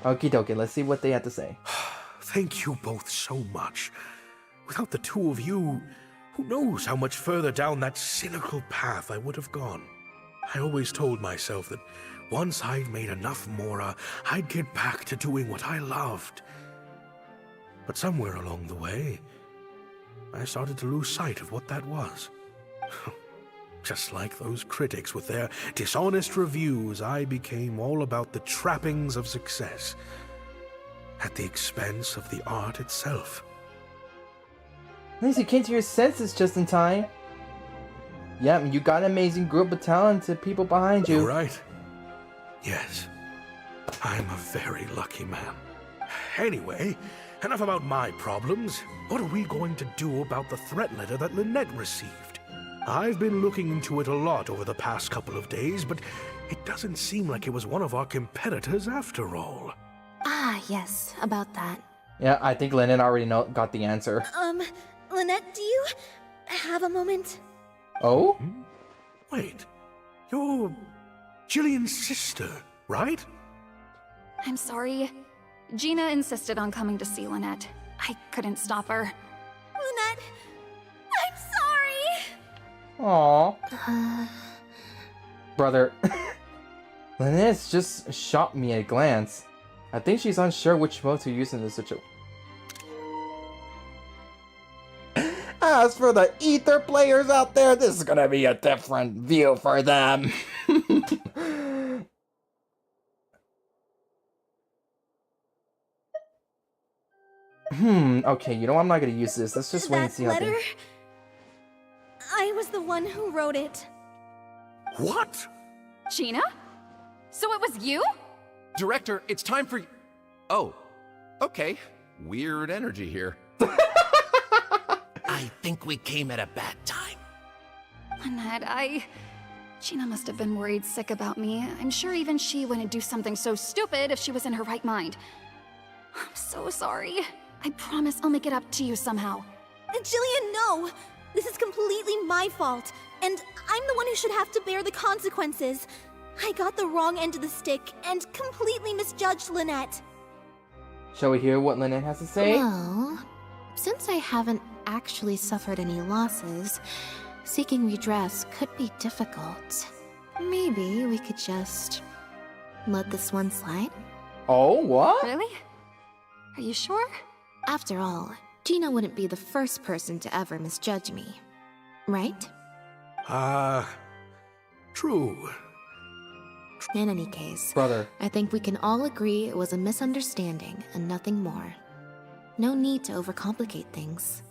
Okie dokie, let's see what they have to say. Thank you both so much. Without the two of you, who knows how much further down that cynical path I would have gone. I always told myself that once I'd made enough mora, I'd get back to doing what I loved. But somewhere along the way, I started to lose sight of what that was. Just like those critics with their dishonest reviews, I became all about the trappings of success, at the expense of the art itself. At least you came to your senses just in time. Yeah, you got an amazing group of talented people behind you. You're right. Yes, I'm a very lucky man. Anyway, enough about my problems. What are we going to do about the threat letter that Lynette received? I've been looking into it a lot over the past couple of days, but it doesn't seem like it was one of our competitors after all. Ah, yes, about that. Yeah, I think Lynette already got the answer. Lynette, do you have a moment? Oh? Wait, you're Jillian's sister, right? I'm sorry. Gina insisted on coming to see Lynette. I couldn't stop her. Lynette, I'm sorry! Aww. Brother, Lynette's just shot me a glance. I think she's unsure which mode to use in this situation. As for the Ether players out there, this is gonna be a different view for them. Okay, you know I'm not gonna use this. Let's just wait and see how letter? things... I was the one who wrote it. What? Gina? So it was you? Director, it's time for... Oh, okay. Weird energy here. I think we came at a bad time. Lynette, Gina must have been worried sick about me. I'm sure even she wouldn't do something so stupid if she was in her right mind. I'm so sorry. I promise I'll make it up to you somehow. Jillian, no! This is completely my fault, and I'm the one who should have to bear the consequences. I got the wrong end of the stick and completely misjudged Lynette. Shall we hear what Lynette has to say? Well, since I haven't actually suffered any losses, seeking redress could be difficult. Maybe we could just let this one slide? Oh, what? Really? Are you sure? After all, Gina wouldn't be the first person to ever misjudge me, right? True. In any case, Brother. I think we can all agree it was a misunderstanding and nothing more. No need to overcomplicate things.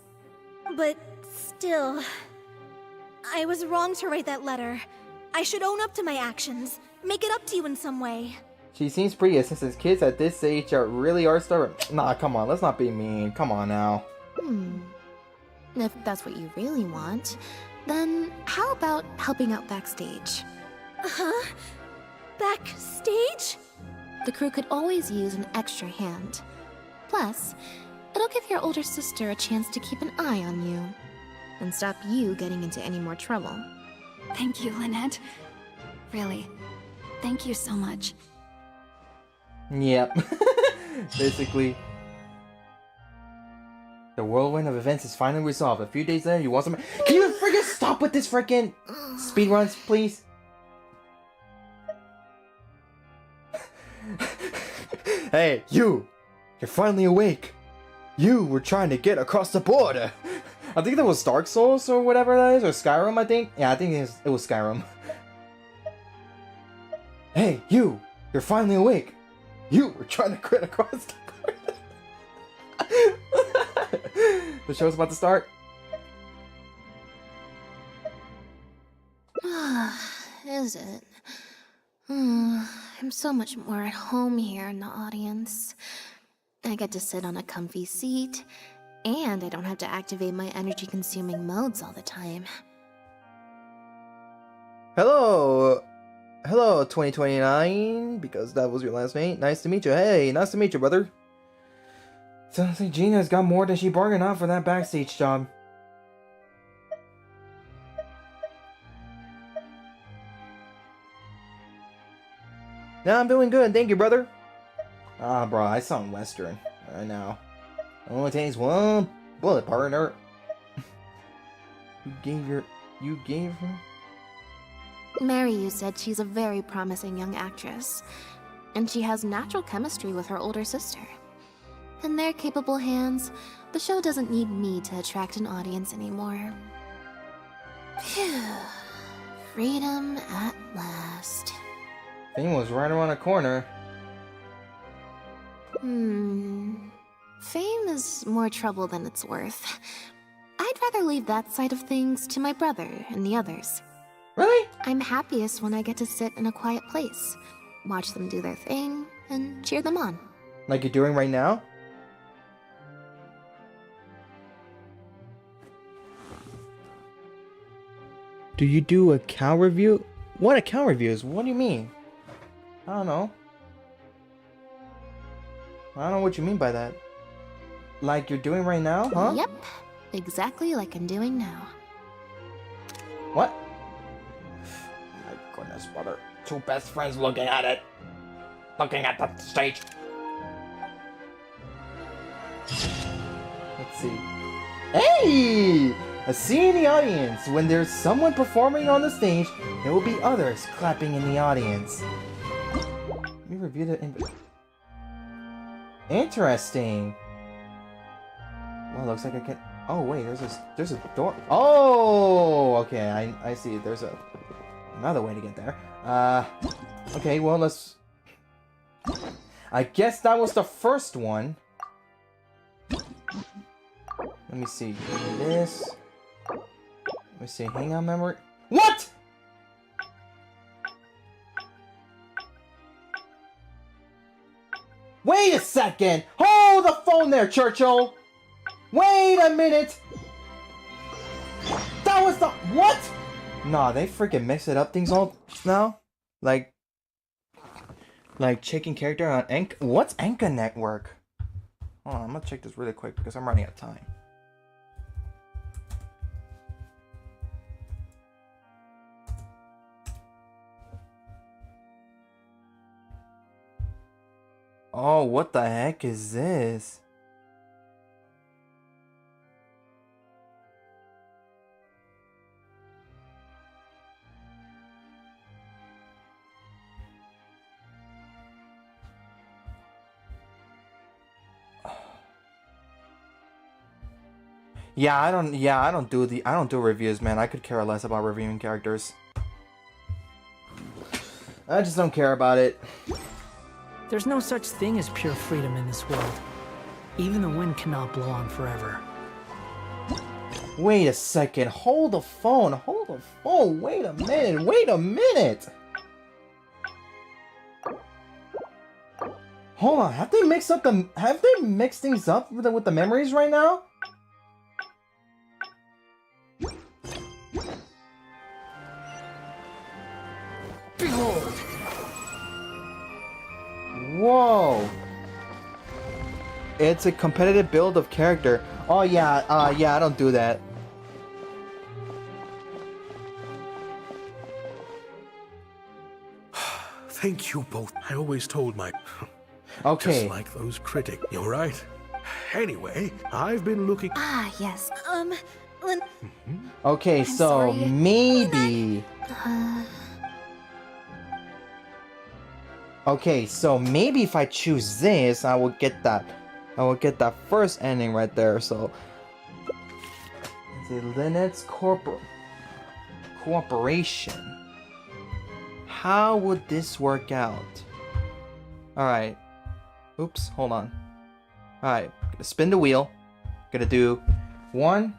But still, I was wrong to write that letter. I should own up to my actions, make it up to you in some way. She seems pretty since kids at this age really are stubborn. Nah, come on, let's not be mean. Come on now. If that's what you really want, then how about helping out backstage? Huh? Backstage? The crew could always use an extra hand. Plus, it'll give your older sister a chance to keep an eye on you and stop you getting into any more trouble. Thank you, Lynette. Really, thank you so much. Yep. Basically, the whirlwind of events is finally resolved. A few days later, you want some... Can you freaking stop with this freaking speedruns, please? Hey, you! You're finally awake! You were trying to get across the border! I think that was Dark Souls or whatever that is, or Skyrim, I think? Yeah, I think it was Skyrim. Hey, you! You're finally awake! You were trying to get across the border! The show's about to start. Is it? I'm so much more at home here in the audience. I get to sit on a comfy seat, and I don't have to activate my energy-consuming modes all the time. Hello! Hello, 2029, because that was your last name. Nice to meet you. Hey, nice to meet you, brother. Sounds like Gina's got more than she bargained out for that backstage job. Yeah, I'm doing good, thank you, brother. Ah, bro, I sound Western. I know. Only takes one bullet, partner. You gave her... Mariyu said she's a very promising young actress, and she has natural chemistry with her older sister. In their capable hands, the show doesn't need me to attract an audience anymore. Phew. Freedom at last. Fame was right around the corner. Fame is more trouble than it's worth. I'd rather leave that side of things to my brother and the others. Really? I'm happiest when I get to sit in a quiet place, watch them do their thing, and cheer them on. Like you're doing right now? Do you do account review? What account reviews? What do you mean? I don't know. I don't know what you mean by that. Like you're doing right now, huh? Yep, exactly like I'm doing now. What? My goodness, brother. Two best friends looking at it. Looking at the stage. Let's see. Hey! A scene in the audience. When there's someone performing on the stage, there will be others clapping in the audience. Let me review the Interesting. Well, looks like I can. Oh wait, there's a door. Oh, okay. I see. There's another way to get there. Okay. Well, let's. I guess that was the first one. Let me see this. Let me see. Hangout memory. What? Wait a second! Hold the phone there, Churchill! Wait a minute! That was the... What? Nah, they freaking mix it up things all now? Like checking character on Enka... What's Enka Network? Hold on, I'm gonna check this really quick because I'm running out of time. Oh, what the heck is this? I don't do reviews, man. I could care less about reviewing characters. I just don't care about it. There's no such thing as pure freedom in this world. Even the wind cannot blow on forever. Wait a second. Hold the phone. Hold the phone. Wait a minute. Wait a minute. Hold on. Have they mixed things up with the memories right now? Behold. Whoa. It's a competitive build of character. Oh yeah, I don't do that. Thank you both. I always told my... Okay. Just like those critics. You're right. Anyway, I've been looking... Ah, yes. Okay, so sorry. maybe... Okay, so maybe if I choose this, I will get that first ending right there. So, let's see, Lynette's cooperation. How would this work out? All right. Oops, hold on. All right, gonna spin the wheel. Gonna do 1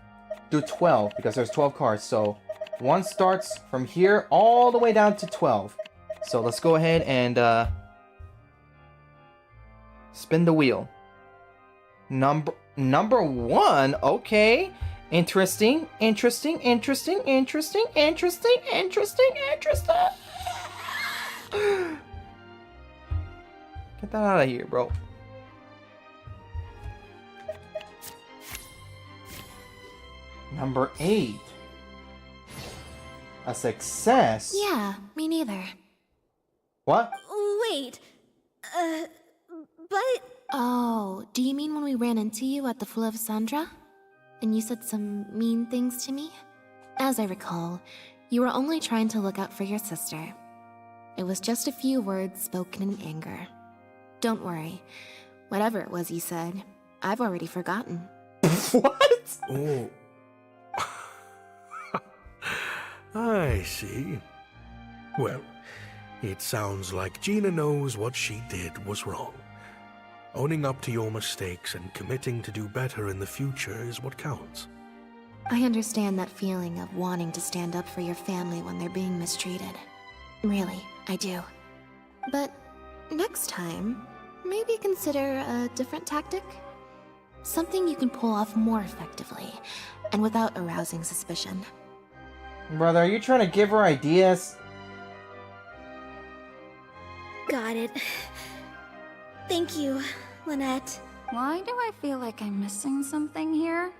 through 12 because there's 12 cards. So 1 starts from here all the way down to 12. So let's go ahead and spin the wheel. Number 1, okay. Interesting. Get that out of here, bro. Number 8. A success? Yeah, me neither. What? Wait. But... Oh, do you mean when we ran into you at the Flow of Sandra? And you said some mean things to me? As I recall, You were only trying to look out for your sister. It was just a few words spoken in anger. Don't worry. Whatever it was you said, I've already forgotten. What? Oh. I see. Well, it sounds like Gina knows what she did was wrong. Owning up to your mistakes and committing to do better in the future is what counts. I understand that feeling of wanting to stand up for your family when they're being mistreated. Really, I do. But next time, maybe consider a different tactic? Something you can pull off more effectively, and without arousing suspicion. Brother, are you trying to give her ideas? Got it. Thank you, Lynette. Why do I feel like I'm missing something here?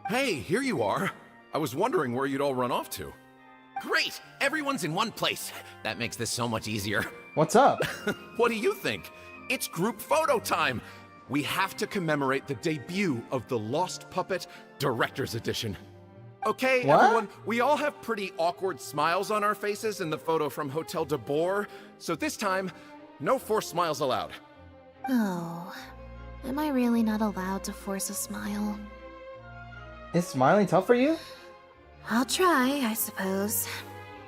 Hey, here you are. I was wondering where you'd all run off to. Great! Everyone's in one place. That makes this so much easier. What's up? What do you think? It's group photo time! We have to commemorate the debut of the Lost Puppet Director's Edition. Okay, What? everyone, we all have pretty awkward smiles on our faces in the photo from Hotel de Boer, so this time, no forced smiles allowed. Oh, am I really not allowed to force a smile? Is smiling tough for you? I'll try, I suppose.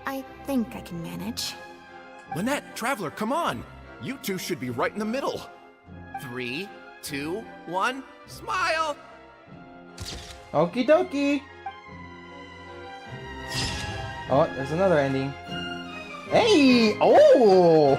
I think I can manage. Lynette, Traveler, come on! You two should be right in the middle. 3, 2, 1, smile! Okie dokie! Oh, there's another ending. Hey! Oh!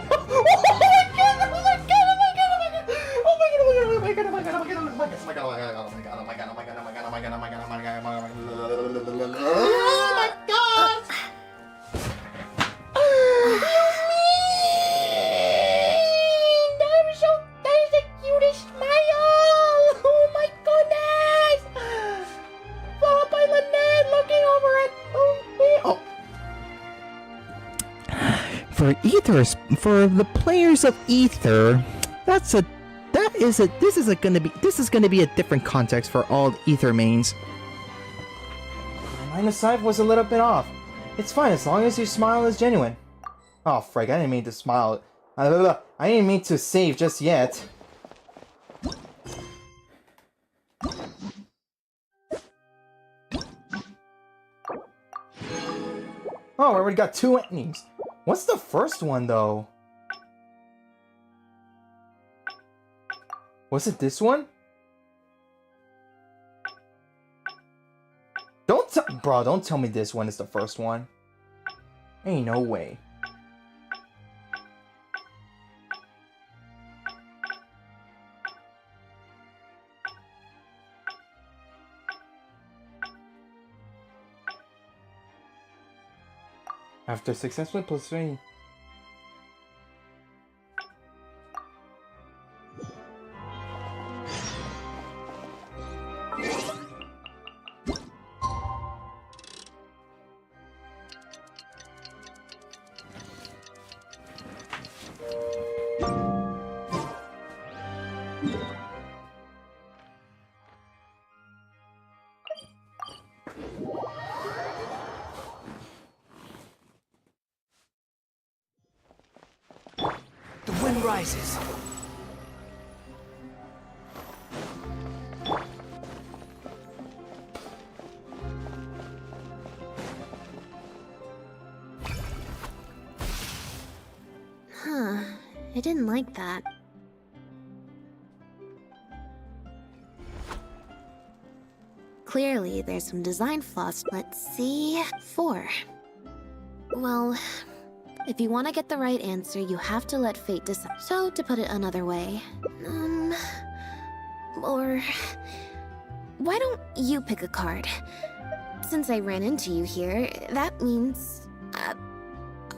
For the players of Ether, this is gonna be a different context for all Ether mains. My line of sight was a little bit off. It's fine as long as your smile is genuine. Oh, frick, I didn't mean to smile. I didn't mean to save just yet. Oh, we already got 2 endings. What's the first one, though? Was it this one? Don't tell me this one is the first one. Ain't no way. After successfully pursuing The wind rises. Huh. I didn't like that. Clearly, there's some design flaws. Let's see. 4. Well, if you want to get the right answer, you have to let fate decide. So, to put it another way, or why don't you pick a card? Since I ran into you here, that means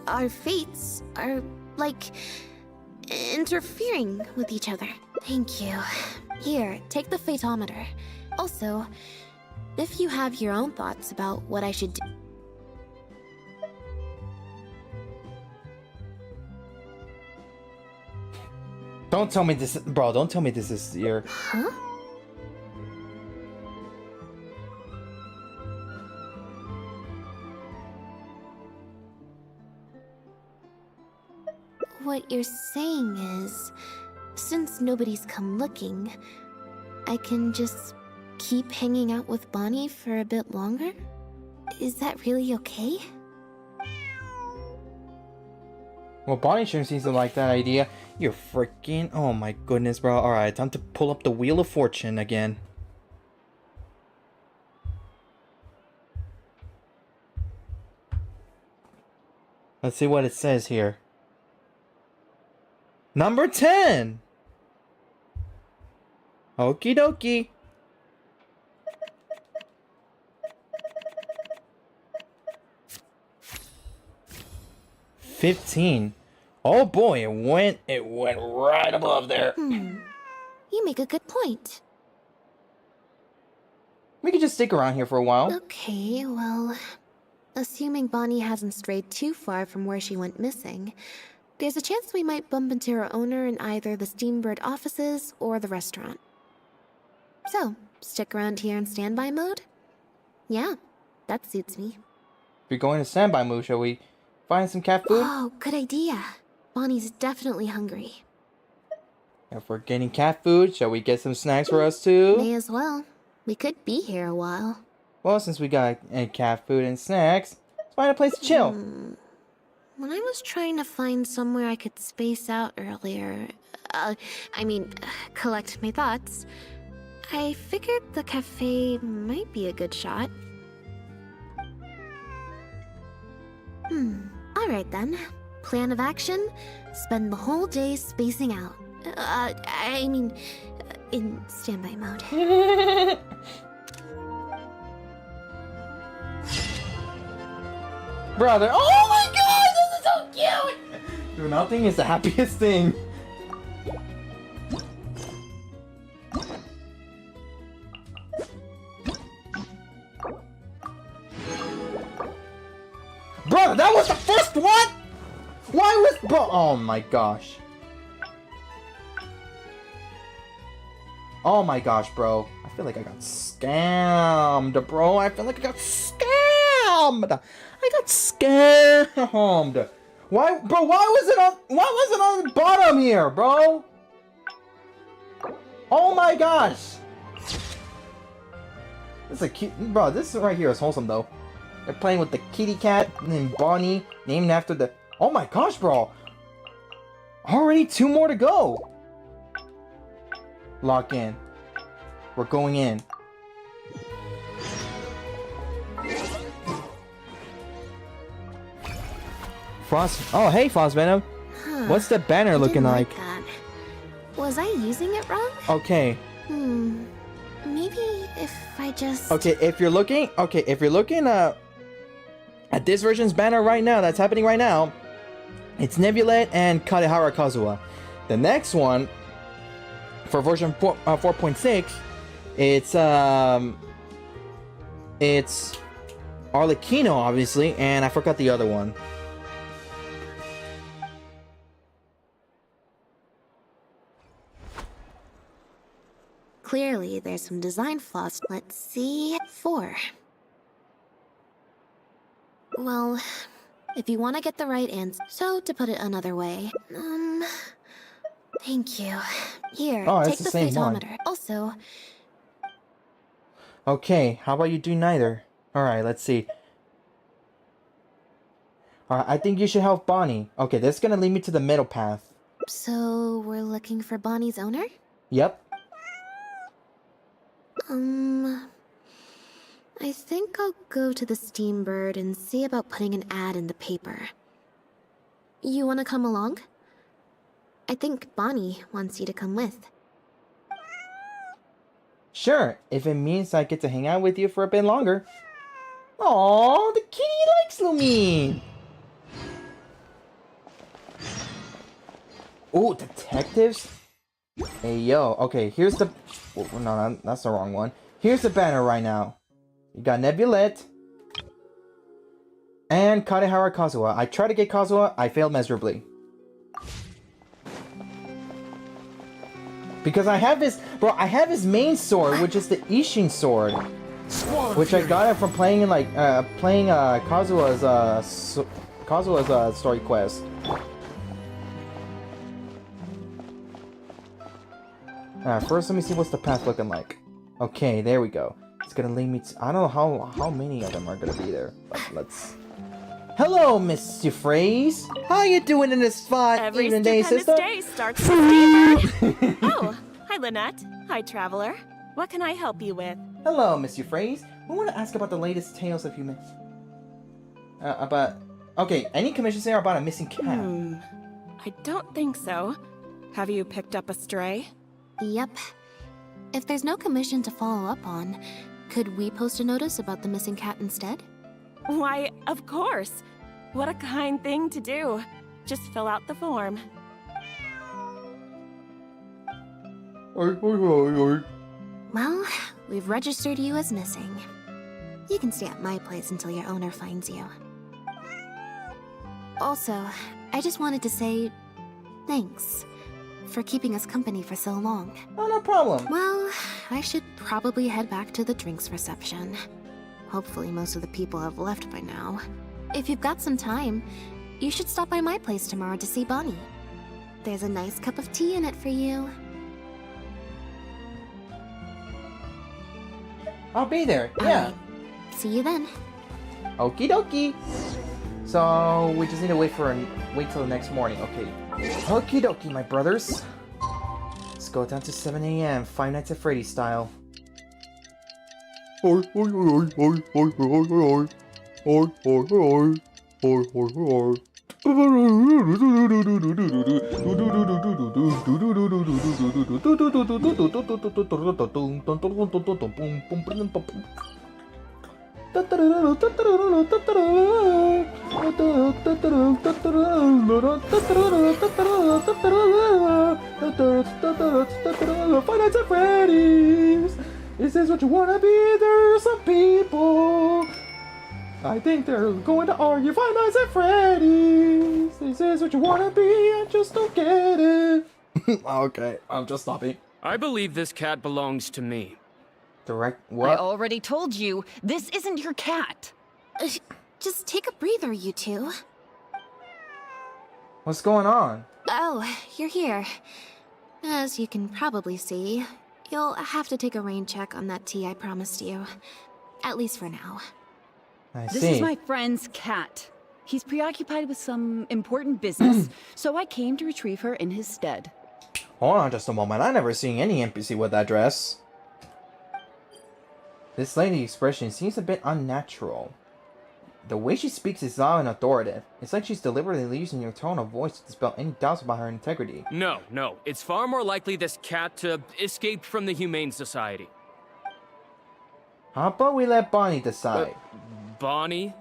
our fates are like interfering with each other. Thank you. Here, take the fatometer. Also, if you have your own thoughts about what I should do. Don't tell me this, bro. Don't tell me this is your. Huh? what you're saying is, since nobody's come looking, I can just keep hanging out with Bonnie for a bit longer? Is that really okay? Well, Bonnie sure seems to like that idea. You're freaking... Oh my goodness, bro. Alright, time to pull up the Wheel of Fortune again. Let's see what it says here. Number 10! Okie dokie. $15. Oh boy, it went right above there. You make a good point. We could just stick around here for a while. Okay, well, assuming Bonnie hasn't strayed too far from where she went missing, there's a chance we might bump into her owner in either the Steambird offices or the restaurant. So, stick around here in standby mode? Yeah, that suits me. If you're going to standby mode, shall we find some cat food? Oh, good idea. Bonnie's definitely hungry. If we're getting cat food, shall we get some snacks for us too? May as well. We could be here a while. Well, since we got cat food and snacks, let's find a place to chill. When I was trying to find somewhere I could space out earlier, collect my thoughts, I figured the cafe might be a good shot. Alright then. Plan of action, spend the whole day spacing out. In standby mode. Brother, oh my god, this is so cute! Dude, nothing is the happiest thing. Brother, that was the first one? Why was bro? Oh my gosh. Oh my gosh, bro. I feel like I got scammed, bro. I feel like I got scammed. I got scammed. Why, bro? Why was it on the bottom here, bro? Oh my gosh. This is a cute, bro. This right here is wholesome though. They're playing with the kitty cat named Bonnie, named after the. Oh my gosh, bro. Already 2 more to go. Lock in. We're going in. Frost. Oh, hey, Frost Venom. What's the banner looking like? That. Was I using it wrong? Okay. Maybe if I just. Okay, if you're looking at this version's banner right now, that's happening right now, it's Nebulette and Kadehara Kazuha. The next one, for version 4.6, it's Arlecchino, obviously, and I forgot the other one. Clearly, there's some design flaws. Let's see. 4. Well, if you want to get the right answer, so to put it another way, thank you. Here, take the phaetometer. Also, okay, how about you do neither? Alright, let's see. Alright, I think you should help Bonnie. Okay, this is gonna lead me to the middle path. So, we're looking for Bonnie's owner? Yep. I think I'll go to the Steambird and see about putting an ad in the paper. You want to come along? I think Bonnie wants you to come with. Sure, if it means I get to hang out with you for a bit longer. Aww, the kitty likes Lumine! Oh, detectives? Hey, yo. Okay, here's the... Oh, no, that's the wrong one. Here's the banner right now. You got Nebulette and Kadehara Kazuha. I tried to get Kazuha, I failed miserably. Because I have his... Bro, I have his main sword, which is the Ishin sword. Which I got it from playing in, like, Kazuha's Story Quest. First, let me see what's the path looking like. Okay, there we go. It's gonna lead me to... I don't know how many of them are gonna be there. But let's... Hello, Miss Phrase. How you doing in this spot? Every evening day, stupendous sister? day starts with Oh, hi Lynette. Hi Traveler. What can I help you with? Hello, Miss Phrase. We want to ask about the latest tales of humans. Okay, any commissions there about a missing cat? I don't think so. Have you picked up a stray? Yep. If there's no commission to follow up on, could we post a notice about the missing cat instead? Why, of course. What a kind thing to do. Just fill out the form. Well, we've registered you as missing. You can stay at my place until your owner finds you. Also, I just wanted to say thanks for keeping us company for so long. Oh, no problem. Well, I should probably head back to the drinks reception. Hopefully most of the people have left by now. If you've got some time, you should stop by my place tomorrow to see Bonnie. There's a nice cup of tea in it for you. I'll be there, yeah. Alright. See you then. Okie dokie. So we just need to wait till the next morning. Okay. Okie dokie, my brothers. Let's go down to 7 a.m. Five Nights at Freddy's style. Five Nights at Freddy's! Is this what you wanna be? There are some people I think they're going to argue. Five Nights at Freddy's! Is this what you wanna be? I just don't get it. Okay, I'm just stopping. I believe this cat belongs to me. What? I already told you, this isn't your cat. Just take a breather, you two. What's going on? Oh, you're here. As you can probably see, you'll have to take a rain check on that tea I promised you. At least for now. This is my friend's cat. He's preoccupied with some important business, so I came to retrieve her in his stead. Hold on just a moment. I never seen any NPC with that dress. This lady's expression seems a bit unnatural. The way she speaks is loud and authoritative. It's like she's deliberately using her tone of voice to dispel any doubts about her integrity. No. It's far more likely this cat escaped from the Humane Society. How about we let Bonnie decide? Bonnie?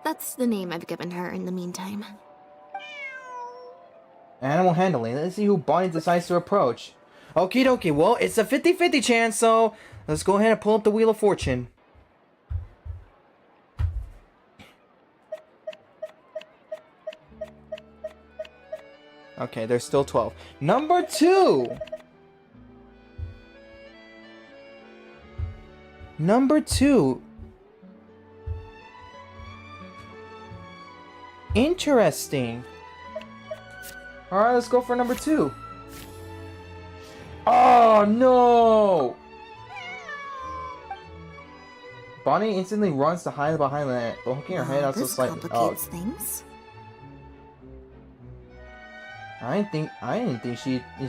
That's the name I've given her in the meantime. Animal handling. Let's see who Bonnie decides to approach. Okie dokie, well, it's a 50-50 chance, so let's go ahead and pull up the Wheel of Fortune. Okay, there's still 12. Number 2! Number 2. Interesting. Alright, let's go for number 2. Oh, no! Bonnie instantly runs to hide behind Lynette, but hooking her head out so slightly. Complicates things. I didn't think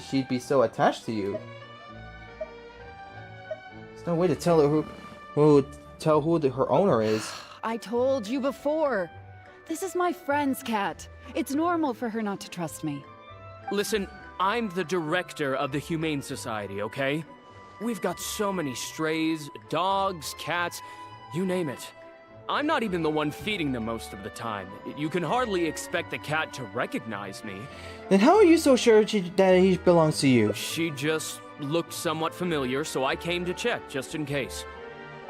she'd be so attached to you. There's no way to tell her who her owner is. I told you before. This is my friend's cat. It's normal for her not to trust me. Listen, I'm the director of the Humane Society, okay? We've got so many strays, dogs, cats, you name it. I'm not even the one feeding them most of the time. You can hardly expect the cat to recognize me. Then how are you so sure that he belongs to you? She just looked somewhat familiar, so I came to check, just in case.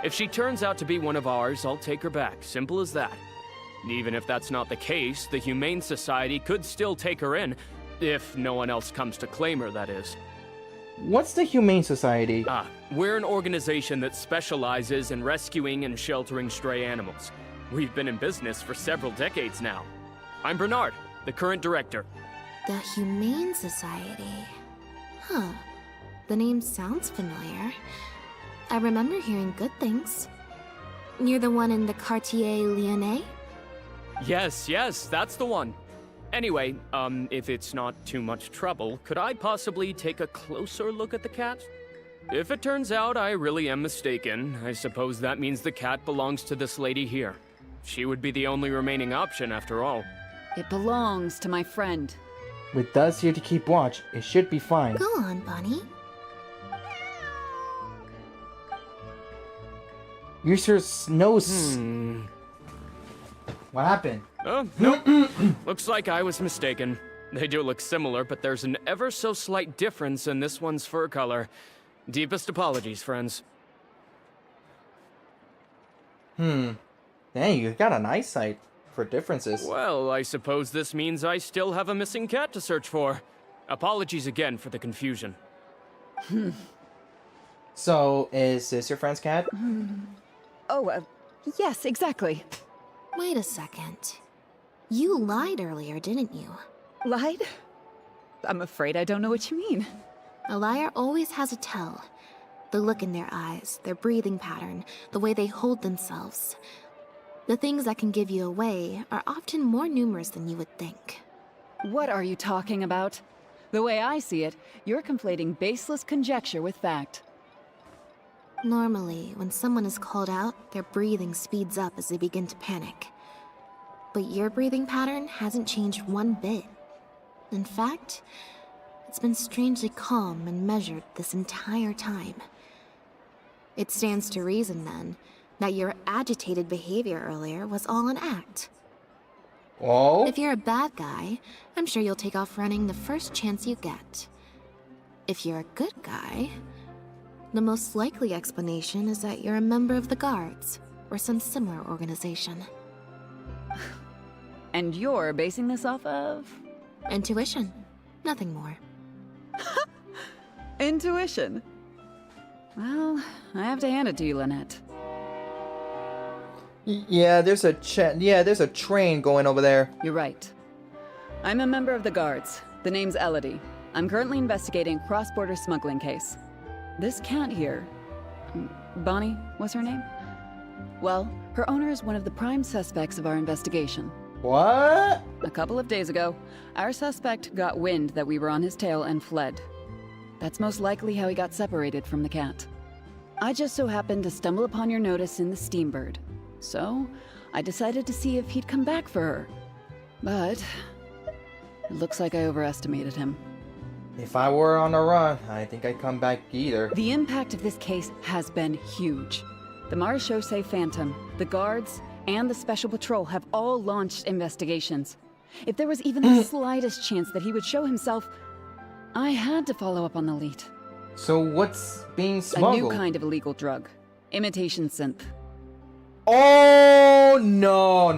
If she turns out to be one of ours, I'll take her back. Simple as that. Even if that's not the case, the Humane Society could still take her in, if no one else comes to claim her, that is. What's the Humane Society? We're an organization that specializes in rescuing and sheltering stray animals. We've been in business for several decades now. I'm Bernard, the current director. The Humane Society. Huh. The name sounds familiar. I remember hearing good things. You're the one in the Quartier Lyonnais? Yes, that's the one. Anyway, if it's not too much trouble, could I possibly take a closer look at the cat? If it turns out I really am mistaken, I suppose that means the cat belongs to this lady here. She would be the only remaining option after all. It belongs to my friend. With us here to keep watch, it should be fine. Go on, Bonnie. User's nose. What happened? Oh, nope. Looks like I was mistaken. They do look similar, but there's an ever so slight difference in this one's fur color. Deepest apologies, friends. Dang, you got an eyesight for differences. Well, I suppose this means I still have a missing cat to search for. Apologies again for the confusion. So, is this your friend's cat? Oh, yes, exactly. Wait a second. You lied earlier, didn't you? Lied? I'm afraid I don't know what you mean. A liar always has a tell. The look in their eyes, their breathing pattern, the way they hold themselves. The things that can give you away are often more numerous than you would think. What are you talking about? The way I see it, you're conflating baseless conjecture with fact. Normally, when someone is called out, their breathing speeds up as they begin to panic. But your breathing pattern hasn't changed one bit. In fact, it's been strangely calm and measured this entire time. It stands to reason, then, that your agitated behavior earlier was all an act. Oh? If you're a bad guy, I'm sure you'll take off running the first chance you get. If you're a good guy, the most likely explanation is that you're a member of the Guards, or some similar organization. And you're basing this off of? Intuition. Nothing more. Intuition. Well, I have to hand it to you, Lynette. Yeah, there's a train going over there. You're right. I'm a member of the Guards. The name's Elodie. I'm currently investigating a cross-border smuggling case. This cat here, Bonnie, what's her name? Well, her owner is one of the prime suspects of our investigation. What? A couple of days ago, our suspect got wind that we were on his tail and fled. That's most likely how he got separated from the cat. I just so happened to stumble upon your notice in the Steambird. So, I decided to see if he'd come back for her. But, it looks like I overestimated him. If I were on the run, I think I'd come back either. The impact of this case has been huge. The Marechaussee Phantom, the Guards, and the Special Patrol have all launched investigations. If there was even the slightest chance that he would show himself, I had to follow up on the lead. So what's being smuggled? A new kind of illegal drug. Imitation synth. Oh no!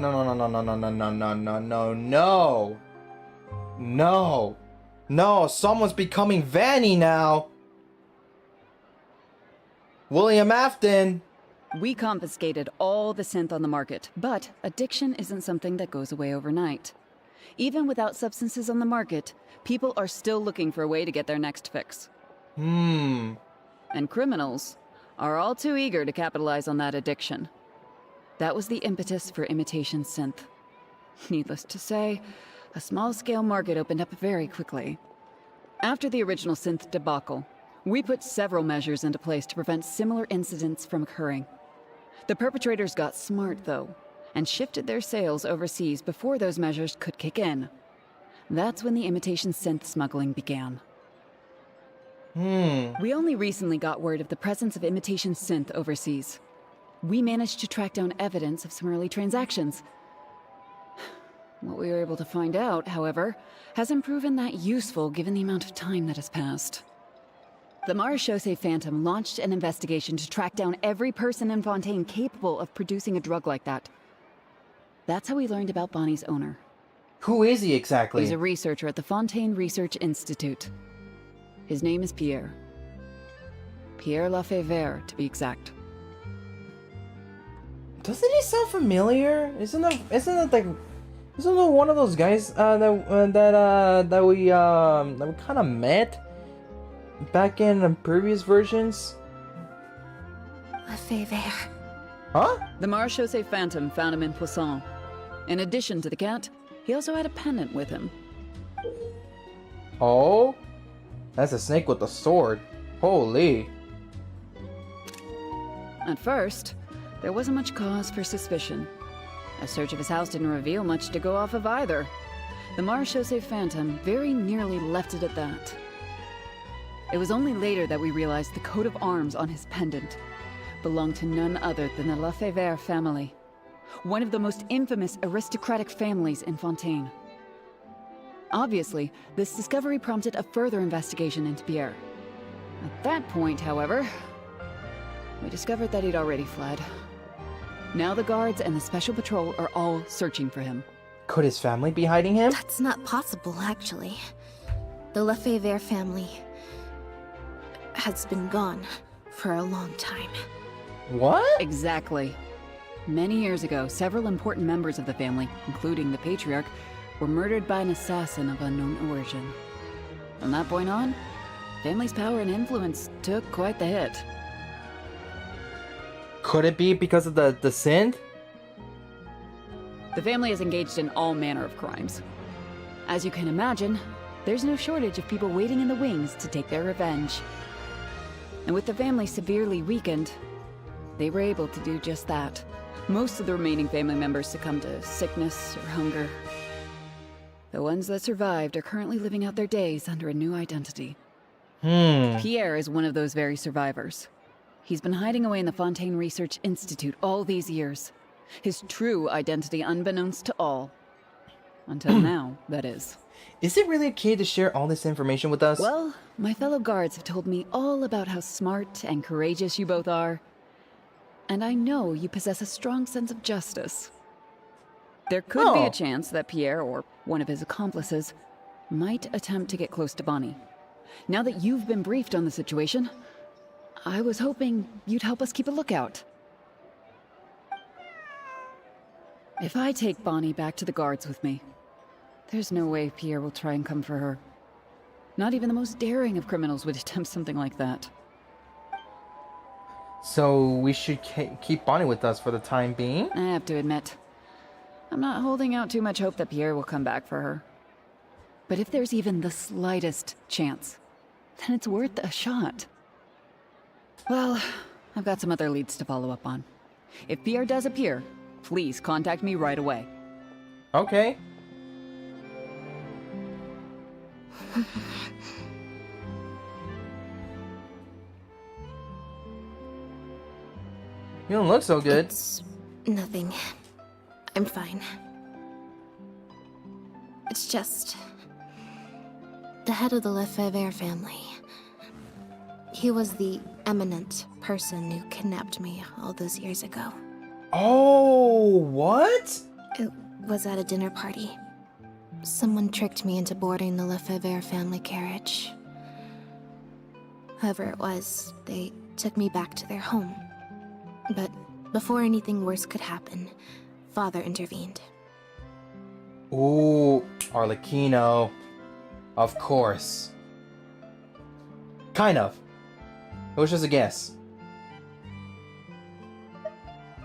No! Someone's becoming Vanny now. William Afton. We confiscated all the synth on the market, but addiction isn't something that goes away overnight. Even without substances on the market, people are still looking for a way to get their next fix. And criminals are all too eager to capitalize on that addiction. That was the impetus for imitation synth. Needless to say, a small-scale market opened up very quickly. After the original synth debacle, we put several measures into place to prevent similar incidents from occurring. The perpetrators got smart, though, and shifted their sales overseas before those measures could kick in. That's when the imitation synth smuggling began. We only recently got word of the presence of imitation synth overseas. We managed to track down evidence of some early transactions. What we were able to find out, however, hasn't proven that useful given the amount of time that has passed. The Marechaussee Phantom launched an investigation to track down every person in Fontaine capable of producing a drug like that. That's how we learned about Bonnie's owner. Who is he exactly? He's a researcher at the Fontaine Research Institute. His name is Pierre. Pierre Lafayette, to be exact. Doesn't he sound familiar? Isn't it one of those guys that we kind of met? back in the previous versions? Lefebvre. Huh? The Marechaussee Phantom found him in Poisson. In addition to the cat, he also had a pendant with him. Oh? That's a snake with a sword. Holy. At first, there wasn't much cause for suspicion. A search of his house didn't reveal much to go off of either. The Marechaussee Phantom very nearly left it at that. It was only later that we realized the coat of arms on his pendant belonged to none other than the Lefebvre family, one of the most infamous aristocratic families in Fontaine. Obviously, this discovery prompted a further investigation into Pierre. At that point, however, we discovered that he'd already fled. Now the guards and the Special Patrol are all searching for him. Could his family be hiding him? That's not possible, actually. The Lefebvre family has been gone for a long time. What? Exactly. Many years ago, several important members of the family, including the Patriarch, were murdered by an assassin of unknown origin. From that point on, family's power and influence took quite the hit. Could it be because of the synth? The family is engaged in all manner of crimes. As you can imagine, there's no shortage of people waiting in the wings to take their revenge. And with the family severely weakened, they were able to do just that. Most of the remaining family members succumbed to sickness or hunger. The ones that survived are currently living out their days under a new identity. Pierre is one of those very survivors. He's been hiding away in the Fontaine Research Institute all these years. His true identity unbeknownst to all. Until now, that is. Is it really okay to share all this information with us? Well, my fellow guards have told me all about how smart and courageous you both are. And I know you possess a strong sense of justice. There could be a chance that Pierre, or one of his accomplices, might attempt to get close to Bonnie. Now that you've been briefed on the situation, I was hoping you'd help us keep a lookout. If I take Bonnie back to the guards with me, there's no way Pierre will try and come for her. Not even the most daring of criminals would attempt something like that. So we should keep Bonnie with us for the time being? I have to admit, I'm not holding out too much hope that Pierre will come back for her. But if there's even the slightest chance, then it's worth a shot. Well, I've got some other leads to follow up on. If Pierre does appear, please contact me right away. Okay. You don't look so good. It's nothing. I'm fine. It's just... the head of the Lefebvre family. He was the eminent person who kidnapped me all those years ago. Oh, what? It was at a dinner party. Someone tricked me into boarding the Lefebvre family carriage. Whoever it was, they took me back to their home. But before anything worse could happen, Father intervened. Ooh, Arlecchino. Of course. Kind of. It was just a guess.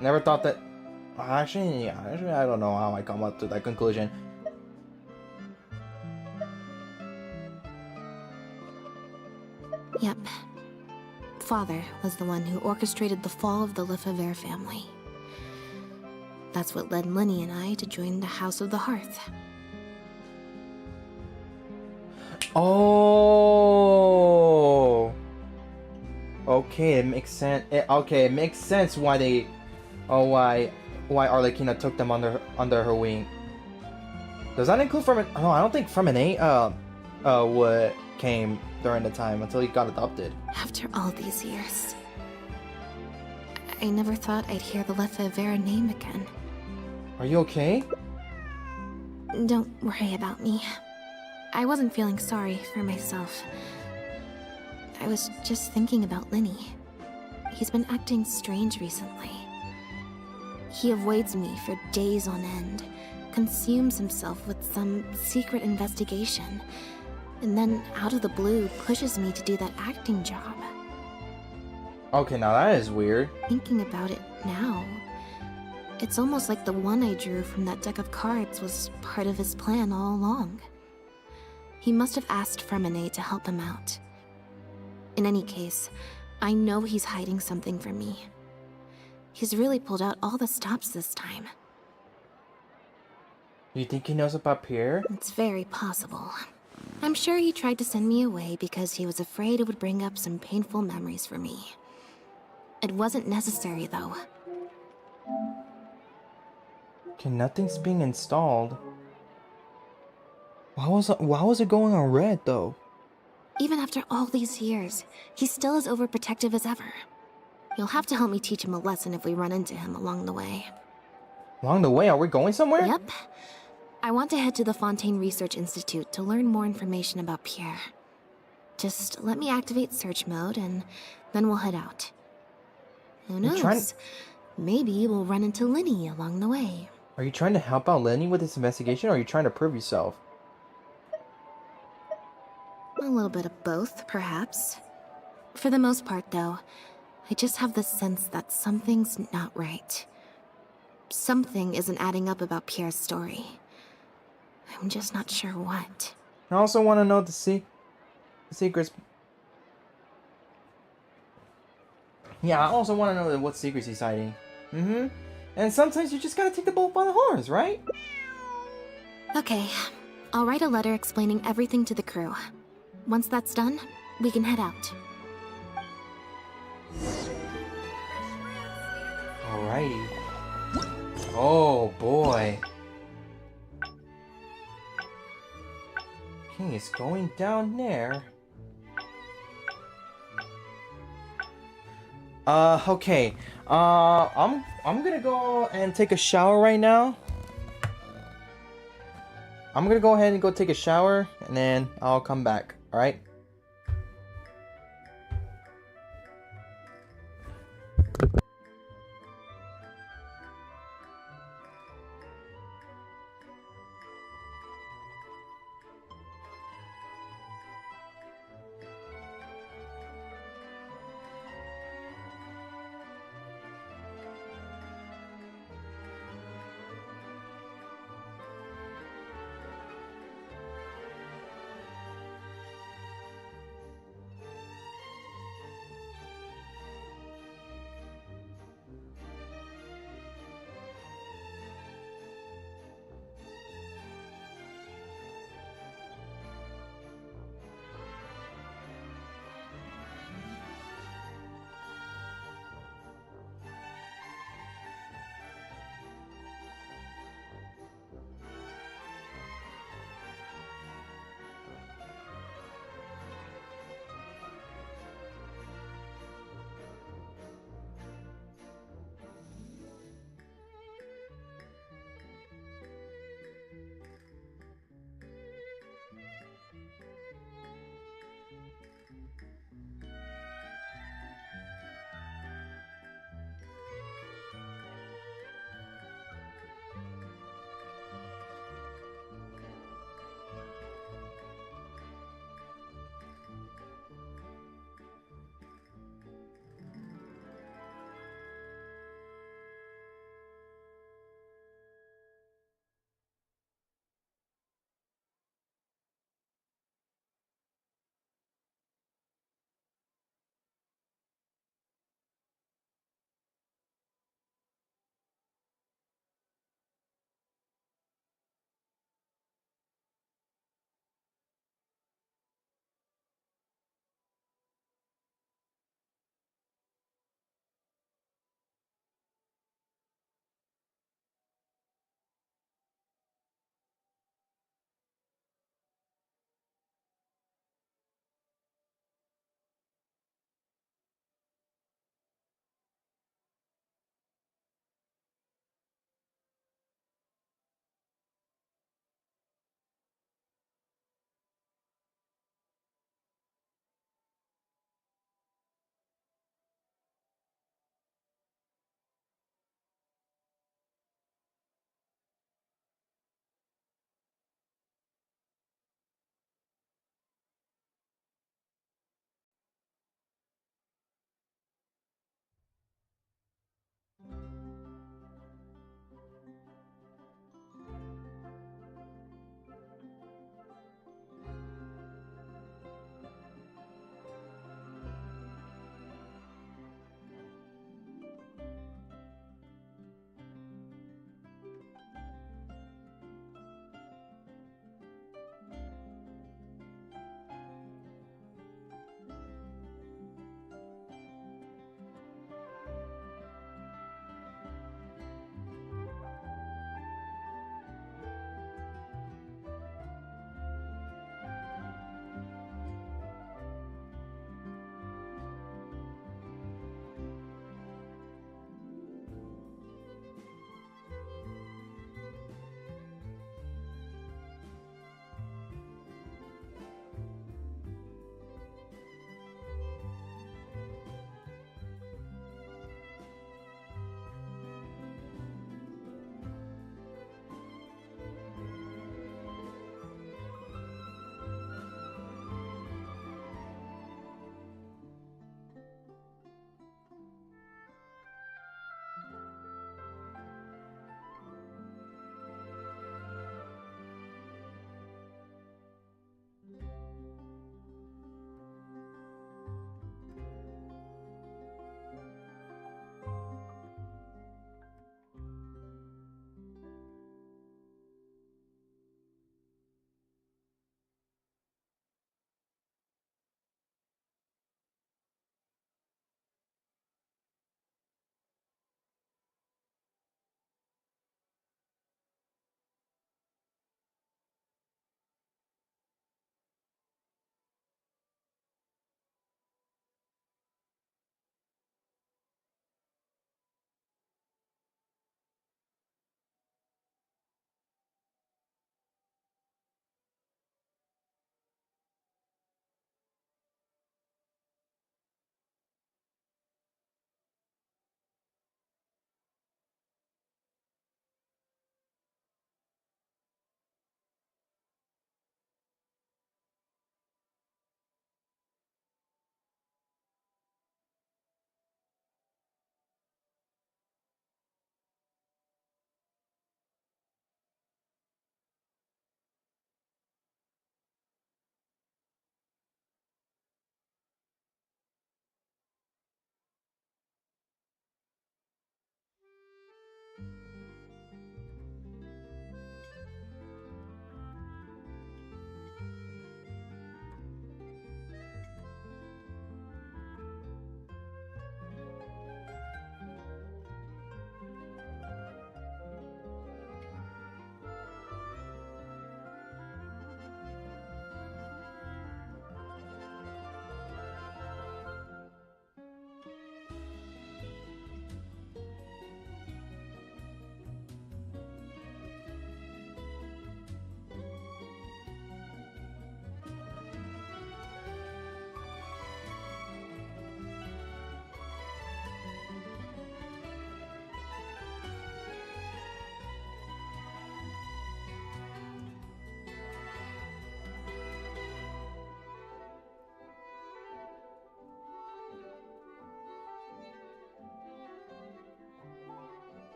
Never thought that... Actually, I don't know how I come up to that conclusion. Yep. Father was the one who orchestrated the fall of the Lefebvre family. That's what led Lenny and I to join the House of the Hearth. Oh. Okay, it makes sense. It makes sense why they, why Arlecchino took them under her wing. Does that include from? No, I don't think from an what came during the time until he got adopted. After all these years, I never thought I'd hear the Lefebvre name again. Are you okay? Don't worry about me. I wasn't feeling sorry for myself. I was just thinking about Lenny. He's been acting strange recently. He avoids me for days on end, consumes himself with some secret investigation, And then, out of the blue, pushes me to do that acting job. Okay, now that is weird. Thinking about it now, it's almost like the one I drew from that deck of cards was part of his plan all along. He must have asked Fremine to help him out. In any case, I know he's hiding something from me. He's really pulled out all the stops this time. You think he knows about Pierre? It's very possible. I'm sure he tried to send me away because he was afraid it would bring up some painful memories for me. It wasn't necessary, though. Okay, nothing's being installed. Why was it going on red, though? Even after all these years, he's still as overprotective as ever. You'll have to help me teach him a lesson if we run into him along the way. Along the way? Are we going somewhere? Yep. I want to head to the Fontaine Research Institute to learn more information about Pierre. Just let me activate search mode, and then we'll head out. Who knows? Maybe we'll run into Lenny along the way. Are you trying to help out Lenny with this investigation, or are you trying to prove yourself? A little bit of both, perhaps. For the most part, though, I just have the sense that something's not right. Something isn't adding up about Pierre's story. I'm just not sure what. I also want to know the secrets. Yeah, I also want to know what secrets he's hiding. And sometimes you just gotta take the bull by the horns, right? Okay, I'll write a letter explaining everything to the crew. Once that's done, we can head out. Alrighty. Oh boy. King is going down there. Okay. I'm gonna go and take a shower right now. I'm gonna go ahead and go take a shower, and then I'll come back. All right.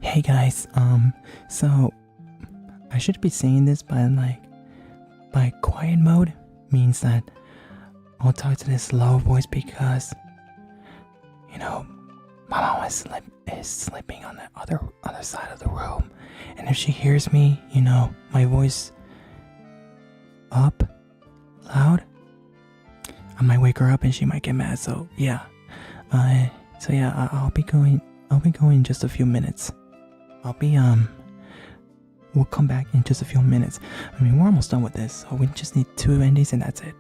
Hey guys, so I should be saying this, but by quiet mode means that I'll talk to this low voice because, you know, my mom is sleeping on the other side of the room, and if she hears me, you know, my voice up loud, I might wake her up and she might get mad. So yeah, I'll be going in just a few minutes. We'll come back in just a few minutes. I mean, we're almost done with this, so we just need 2 endings and that's it.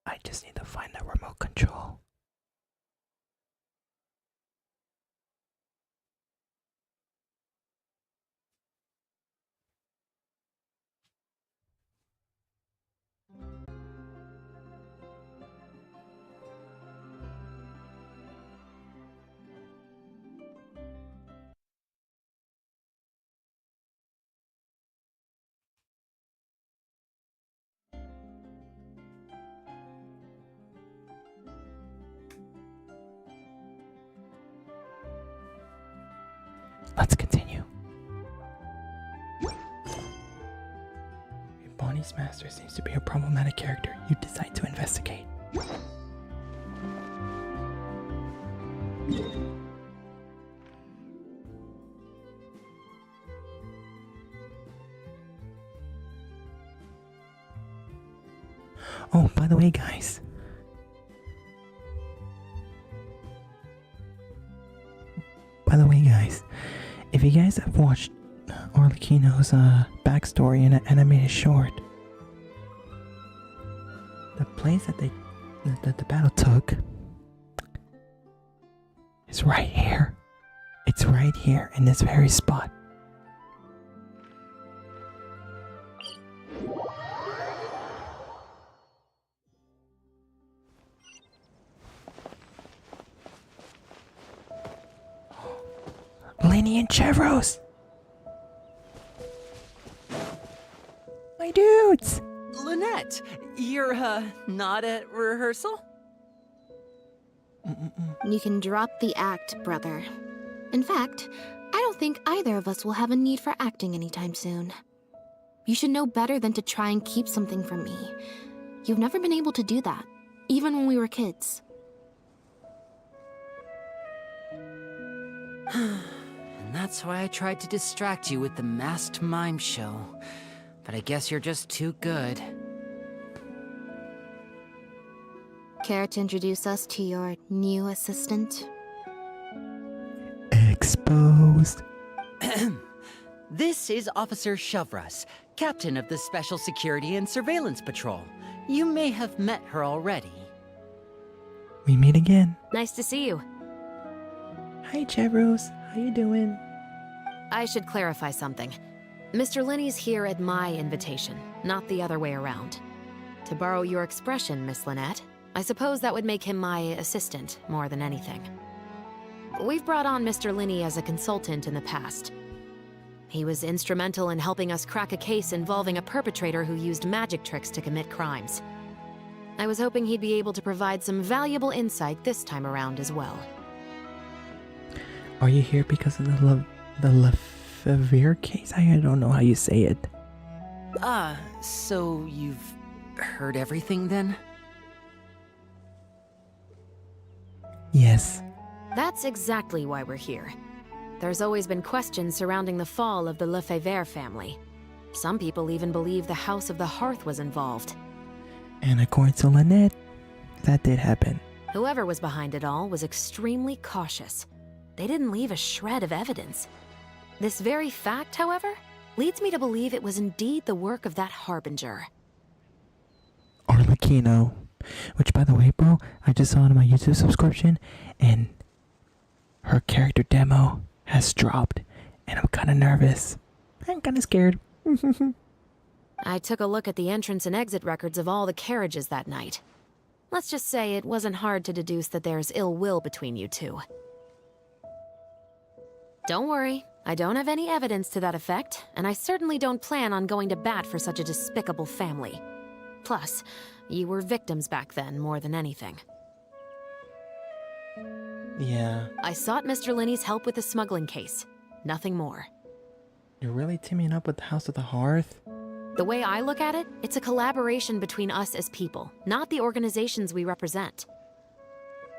I just need to find the remote control. Let's continue. If Bonnie's master seems to be a problematic character, you decide to investigate. Oh, by the way, guys. If you guys have watched Arlecchino's backstory in an animated short, the place that the battle took is right here. It's right here in this very spot. Lenny and Chevros! My dudes! Lynette, you're, not at rehearsal? You can drop the act, brother. In fact, I don't think either of us will have a need for acting anytime soon. You should know better than to try and keep something from me. You've never been able to do that, even when we were kids. And that's why I tried to distract you with the masked mime show. But I guess you're just too good. Care to introduce us to your new assistant? Exposed. This is Officer Shavras, captain of the Special Security and Surveillance Patrol. You may have met her already. We meet again. Nice to see you. Hi, Chevros. How you doing? I should clarify something. Mr. Lenny's here at my invitation, not the other way around. To borrow your expression, Miss Lynette, I suppose that would make him my assistant more than anything. We've brought on Mr. Lenny as a consultant in the past. He was instrumental in helping us crack a case involving a perpetrator who used magic tricks to commit crimes. I was hoping he'd be able to provide some valuable insight this time around as well. Are you here because of the Lefevre case? I don't know how you say it. So you've heard everything then? Yes. That's exactly why we're here. There's always been questions surrounding the fall of the Lefevre family. Some people even believe the House of the Hearth was involved. And according to Lynette, that did happen. Whoever was behind it all was extremely cautious. They didn't leave a shred of evidence. This very fact, however, leads me to believe it was indeed the work of that harbinger. Arlecchino. Which, by the way, bro, I just saw it on my YouTube subscription, and her character demo has dropped, and I'm kind of nervous. I'm kind of scared. I took a look at the entrance and exit records of all the carriages that night. Let's just say it wasn't hard to deduce that there's ill will between you two. Don't worry, I don't have any evidence to that effect, and I certainly don't plan on going to bat for such a despicable family. Plus, you were victims back then more than anything. Yeah. I sought Mr. Lenny's help with the smuggling case. Nothing more. You're really teaming up with the House of the Hearth? The way I look at it, it's a collaboration between us as people, not the organizations we represent.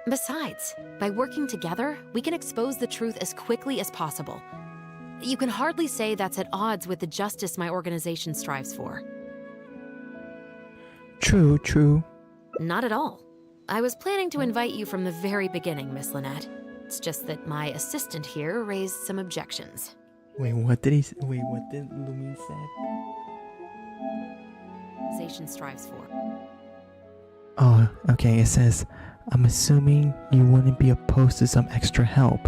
Besides, by working together, we can expose the truth as quickly as possible. You can hardly say that's at odds with the justice my organization strives for. True, true. Not at all. I was planning to invite you from the very beginning, Miss Lynette. It's just that my assistant here raised some objections. Wait, what did Lumi say? Organization strives for. Oh, okay, it says, I'm assuming you wouldn't be opposed to some extra help.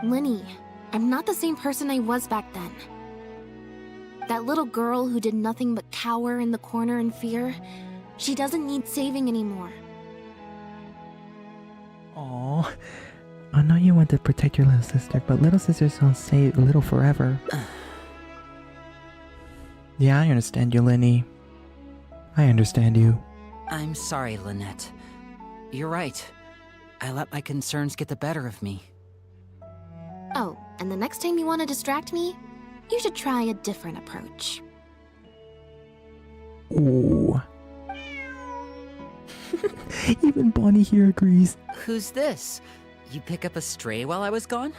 Linny, I'm not the same person I was back then. That little girl who did nothing but cower in the corner in fear, she doesn't need saving anymore. Aww. I know you want to protect your little sister, but little sisters don't stay little forever. Yeah, I understand you, Linny. I understand you. I'm sorry, Lynette. You're right. I let my concerns get the better of me. Oh, and the next time you want to distract me, you should try a different approach. Ooh. Even Bonnie here agrees. Who's this? You pick up a stray while I was gone?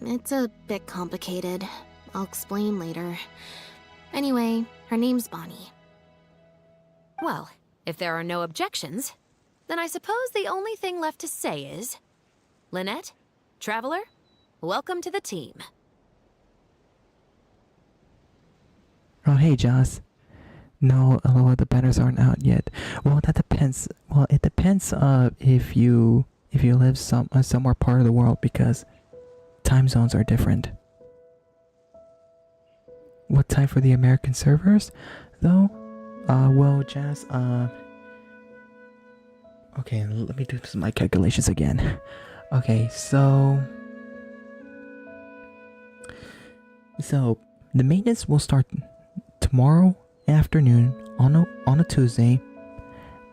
It's a bit complicated. I'll explain later. Anyway, her name's Bonnie. Well, if there are no objections, then I suppose the only thing left to say is... Lynette, Traveler, welcome to the team. Oh, hey, Joss. No, the banners aren't out yet. Well, that depends. Well, it depends if you live somewhere part of the world, because time zones are different. What time for the American servers, though? Well, Jazz, okay, let me do some my calculations again. Okay, so the maintenance will start tomorrow afternoon on a Tuesday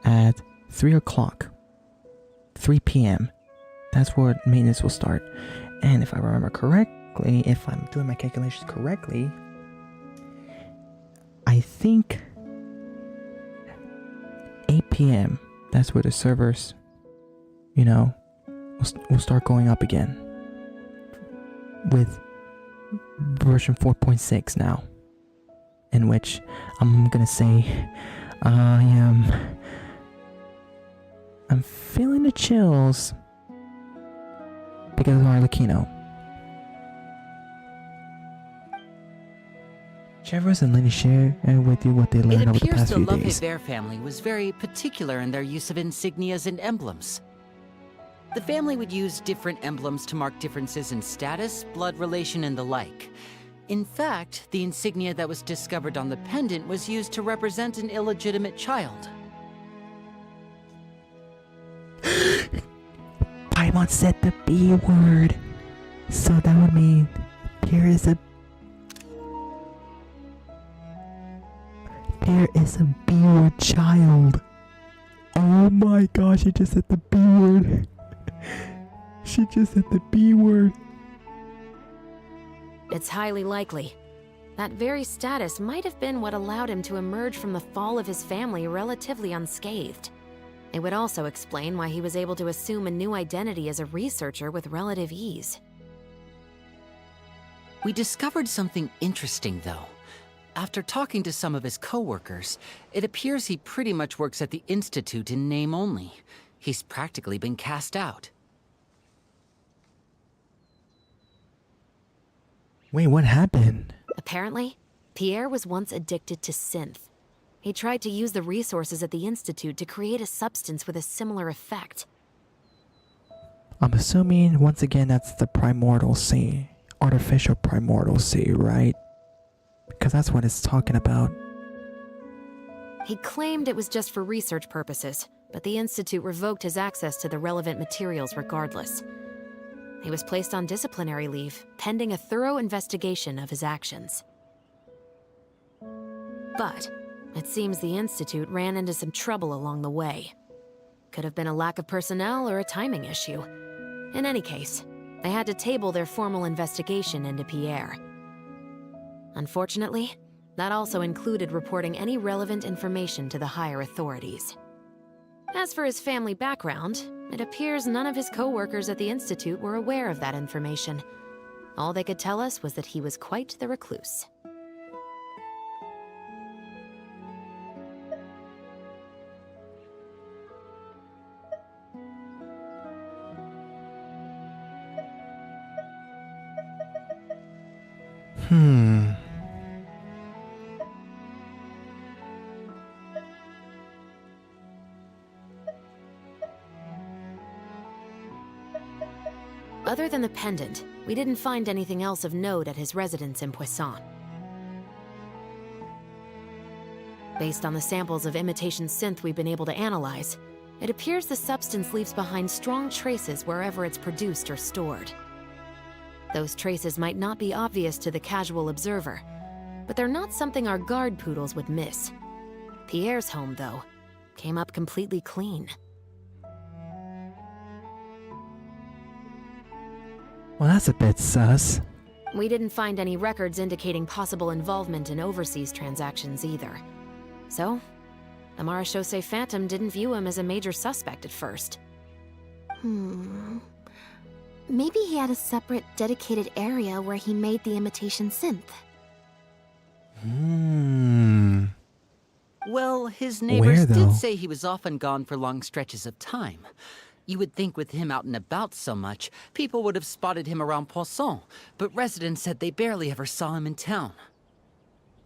at 3 o'clock, 3 p.m. That's where maintenance will start. And if I remember correctly, if I'm doing my calculations correctly, I think 8 p.m. that's where the servers, will start going up again with version 4.6 now, in which I'm gonna say I'm feeling the chills because of Arlecchino. Chevros and Lenny share with you what they learned over the past few days. It appears the Love family was very particular in their use of insignias and emblems. The family would use different emblems to mark differences in status, blood relation, and the like. In fact, the insignia that was discovered on the pendant was used to represent an illegitimate child. Paimon said the B word, so that would mean there is a B-word child. Oh my gosh, she just said the B word. She just said the B word. It's highly likely. That very status might have been what allowed him to emerge from the fall of his family relatively unscathed. It would also explain why he was able to assume a new identity as a researcher with relative ease. We discovered something interesting, though. After talking to some of his co-workers, it appears he pretty much works at the Institute in name only. He's practically been cast out. Wait, what happened? Apparently, Pierre was once addicted to synth. He tried to use the resources at the Institute to create a substance with a similar effect. I'm assuming, once again, that's the primordial sea. Artificial primordial sea, right? Because that's what it's talking about. He claimed it was just for research purposes, but the Institute revoked his access to the relevant materials regardless. He was placed on disciplinary leave, pending a thorough investigation of his actions. But it seems the Institute ran into some trouble along the way. Could have been a lack of personnel or a timing issue. In any case, they had to table their formal investigation into Pierre. Unfortunately, that also included reporting any relevant information to the higher authorities. As for his family background, it appears none of his co-workers at the Institute were aware of that information. All they could tell us was that he was quite the recluse. Other than the pendant, we didn't find anything else of note at his residence in Poisson. Based on the samples of imitation synth we've been able to analyze, it appears the substance leaves behind strong traces wherever it's produced or stored. Those traces might not be obvious to the casual observer, but they're not something our guard poodles would miss. Pierre's home, though, came up completely clean. Well, that's a bit sus. We didn't find any records indicating possible involvement in overseas transactions either. So, the Marechaussee Phantom didn't view him as a major suspect at first. Maybe he had a separate, dedicated area where he made the imitation synth. Well, his Where, neighbors though? did say he was often gone for long stretches of time. You would think with him out and about so much, people would have spotted him around Poisson, but residents said they barely ever saw him in town.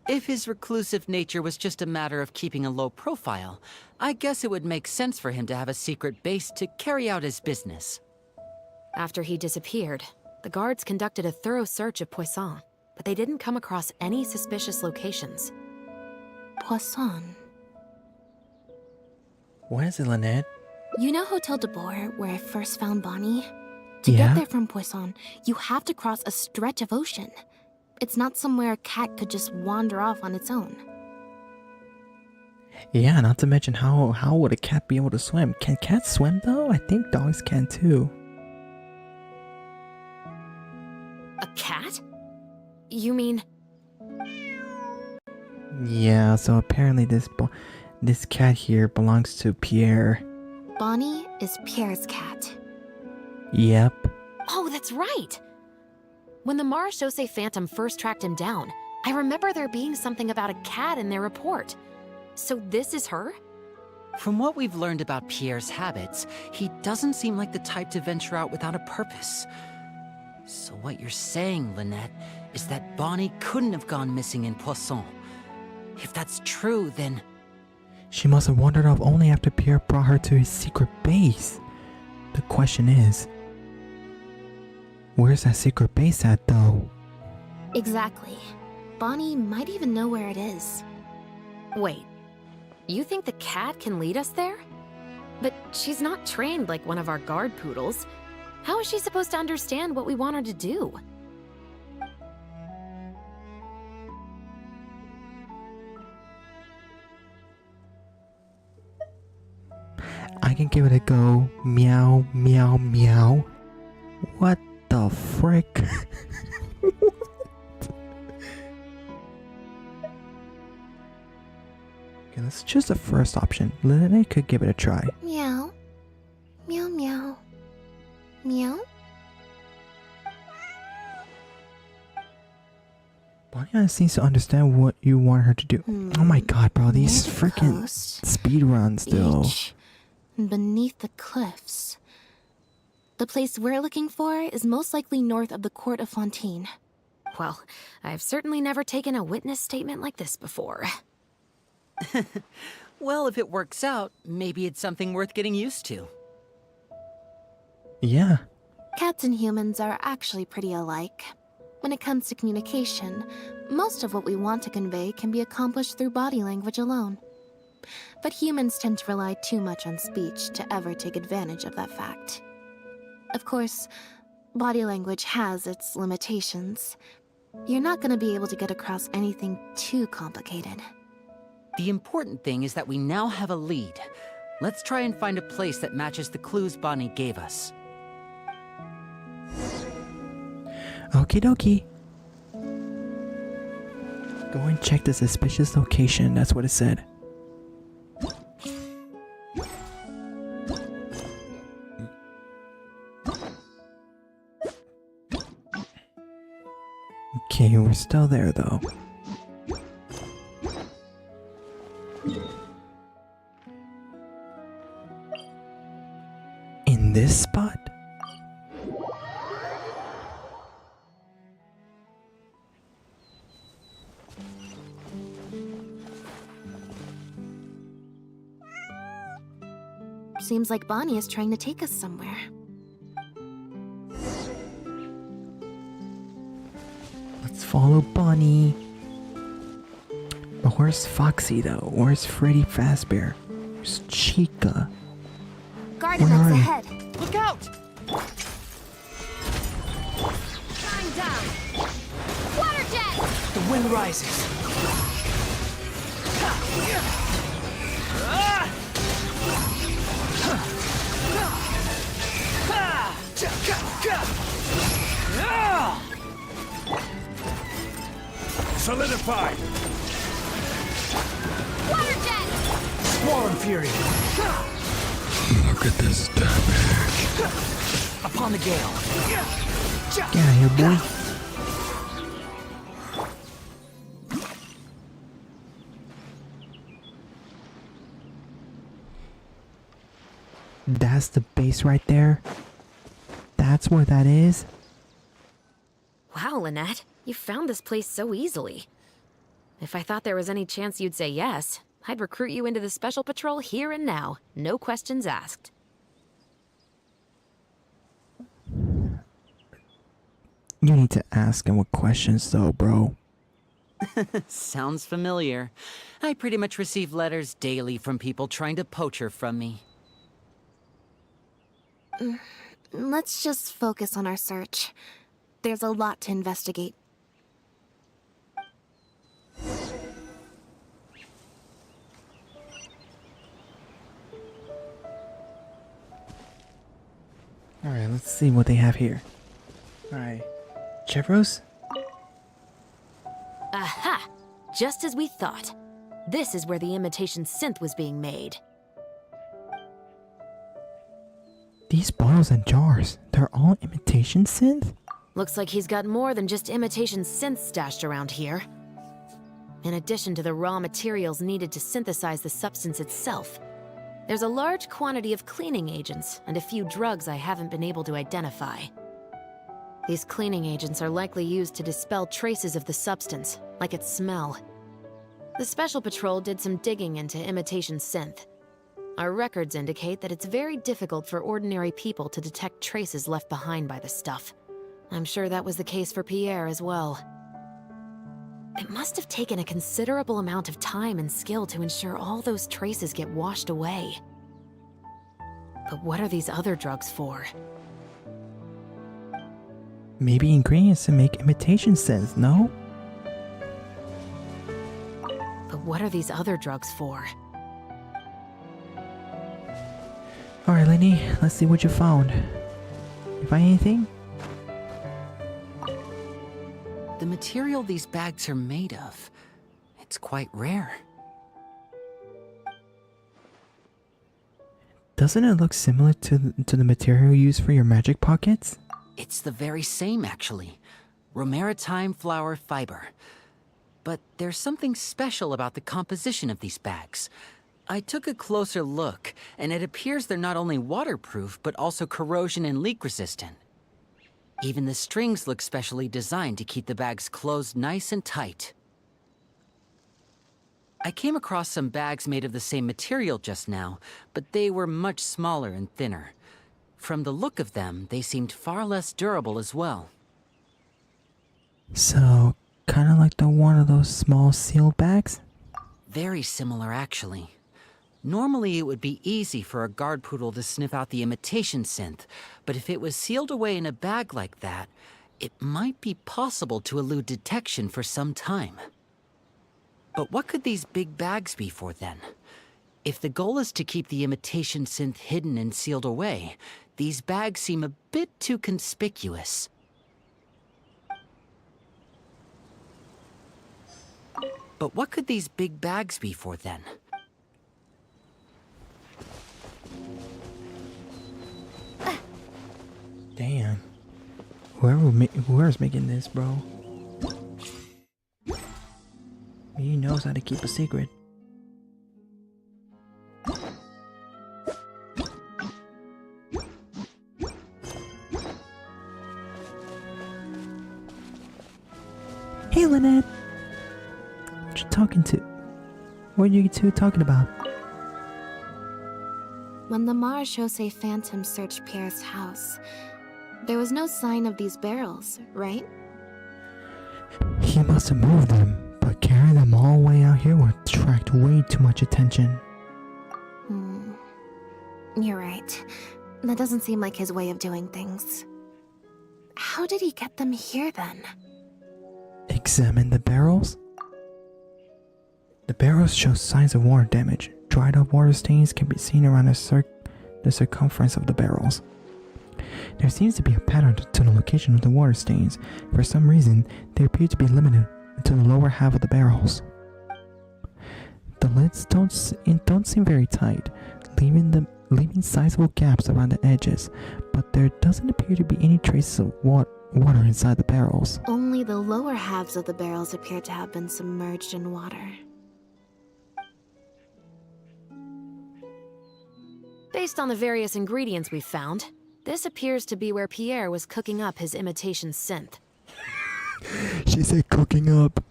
If his reclusive nature was just a matter of keeping a low profile, I guess it would make sense for him to have a secret base to carry out his business. After he disappeared, the guards conducted a thorough search of Poisson, but they didn't come across any suspicious locations. Poisson. What is it, Lynette? You know Hotel de Boer, where I first found Bonnie? To Yeah? get there from Poisson, you have to cross a stretch of ocean. It's not somewhere a cat could just wander off on its own. Yeah, not to mention how would a cat be able to swim? Can cats swim though? I think dogs can too. A cat? You mean... Yeah, so apparently this cat here belongs to Pierre. Bonnie is Pierre's cat. Yep. Oh, that's right! When the Marechaussee Phantom first tracked him down, I remember there being something about a cat in their report. So this is her? From what we've learned about Pierre's habits, he doesn't seem like the type to venture out without a purpose. So what you're saying, Lynette, is that Bonnie couldn't have gone missing in Poisson. If that's true, then... She must have wandered off only after Pierre brought her to his secret base. The question is, where's that secret base at though? Exactly. Bonnie might even know where it is. Wait, you think the cat can lead us there? But she's not trained like one of our guard poodles. How is she supposed to understand what we want her to do? I can give it a go. Meow, meow, meow. What the frick? Okay, let's choose the first option. Lynette could give it a try. Meow. Meow, meow. Meow? Bonnie seems to understand what you want her to do. Oh my god, bro, these freaking speed runs though. Beach. Beneath the cliffs. The place we're looking for is most likely north of the court of Fontaine. Well, I've certainly never taken a witness statement like this before. Well, if it works out, maybe it's something worth getting used to. Yeah. Cats and humans are actually pretty alike. When it comes to communication, most of what we want to convey can be accomplished through body language alone. But humans tend to rely too much on speech to ever take advantage of that fact. Of course, body language has its limitations. You're not going to be able to get across anything too complicated. The important thing is that we now have a lead. Let's try and find a place that matches the clues Bonnie gave us. Okie dokie. Go and check the suspicious location, that's what it said. Okay, we're still there though. In this spot? Seems like Bonnie is trying to take us somewhere. Let's follow Bonnie. But where's Foxy though? Where's Freddy Fazbear? Where's Chica? Guard Where events are they? ahead. Look out! Shine down! Water jet! The wind rises. Solidified! Water jet! Squall Fury. Look at this damage. Upon the gale. Get out of here, boy. That's the base right there. That's where that is. Wow, Lynette, you found this place so easily. If I thought there was any chance you'd say yes, I'd recruit you into the Special Patrol here and now. No questions asked. You need to ask him what questions though, bro. Sounds familiar. I pretty much receive letters daily from people trying to poach her from me. Let's just focus on our search. There's a lot to investigate. Alright, let's see what they have here. Alright. Chevros? Aha! Just as we thought. This is where the imitation synth was being made. These bottles and jars, they're all imitation synth? Looks like he's got more than just imitation synths stashed around here. In addition to the raw materials needed to synthesize the substance itself, there's a large quantity of cleaning agents and a few drugs I haven't been able to identify. These cleaning agents are likely used to dispel traces of the substance, like its smell. The Special Patrol did some digging into imitation synth. Our records indicate that it's very difficult for ordinary people to detect traces left behind by the stuff. I'm sure that was the case for Pierre as well. It must have taken a considerable amount of time and skill to ensure all those traces get washed away. But what are these other drugs for? Maybe ingredients to make imitation synth, no? But what are these other drugs for? Alright, Lenny, let's see what you found. You find anything? The material these bags are made of, it's quite rare. Doesn't it look similar to the material used for your magic pockets? It's the very same, actually. Romaritime flower fiber. But there's something special about the composition of these bags. I took a closer look, and it appears they're not only waterproof, but also corrosion and leak resistant. Even the strings look specially designed to keep the bags closed nice and tight. I came across some bags made of the same material just now, but they were much smaller and thinner. From the look of them, they seemed far less durable as well. So, kind of like one of those small sealed bags? Very similar, actually. Normally, it would be easy for a guard poodle to sniff out the imitation synth, but if it was sealed away in a bag like that, it might be possible to elude detection for some time. But what could these big bags be for then? If the goal is to keep the imitation synth hidden and sealed away, these bags seem a bit too conspicuous. But what could these big bags be for then? Damn. Whoever's making this, bro. He knows how to keep a secret. Hey, Lynette. What you talking to? What are you two talking about? when the Marechaussee Phantom searched Pierre's house, there was no sign of these barrels, right? He must have moved them, but carrying them all the way out here would attract way too much attention. You're right. That doesn't seem like his way of doing things. How did he get them here then? Examine the barrels. The barrels show signs of water damage. Dried up water stains can be seen around the circumference of the barrels. There seems to be a pattern to the location of the water stains. For some reason, they appear to be limited to the lower half of the barrels. The lids don't seem very tight, leaving sizable gaps around the edges, but there doesn't appear to be any traces of water inside the barrels. Only the lower halves of the barrels appear to have been submerged in water. Based on the various ingredients we've found, this appears to be where Pierre was cooking up his imitation synth. She said cooking up.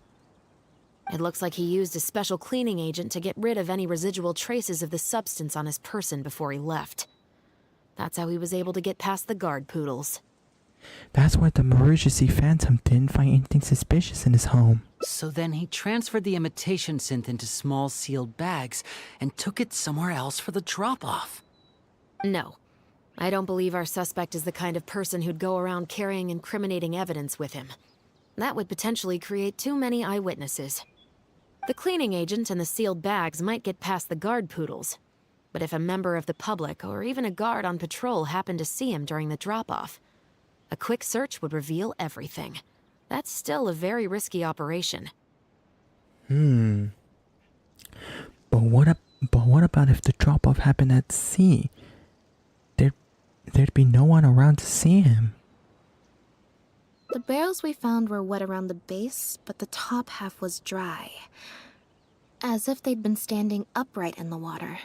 It looks like he used a special cleaning agent to get rid of any residual traces of the substance on his person before he left. That's how he was able to get past the guard poodles. That's why the Marechaussee Phantom didn't find anything suspicious in his home. So then he transferred the imitation synth into small sealed bags and took it somewhere else for the drop-off. No. I don't believe our suspect is the kind of person who'd go around carrying incriminating evidence with him. That would potentially create too many eyewitnesses. The cleaning agent and the sealed bags might get past the guard poodles, but if a member of the public or even a guard on patrol happened to see him during the drop-off, a quick search would reveal everything. That's still a very risky operation. But what about if the drop-off happened at sea? There'd be no one around to see him. The barrels we found were wet around the base, but the top half was dry. As if they'd been standing upright in the water.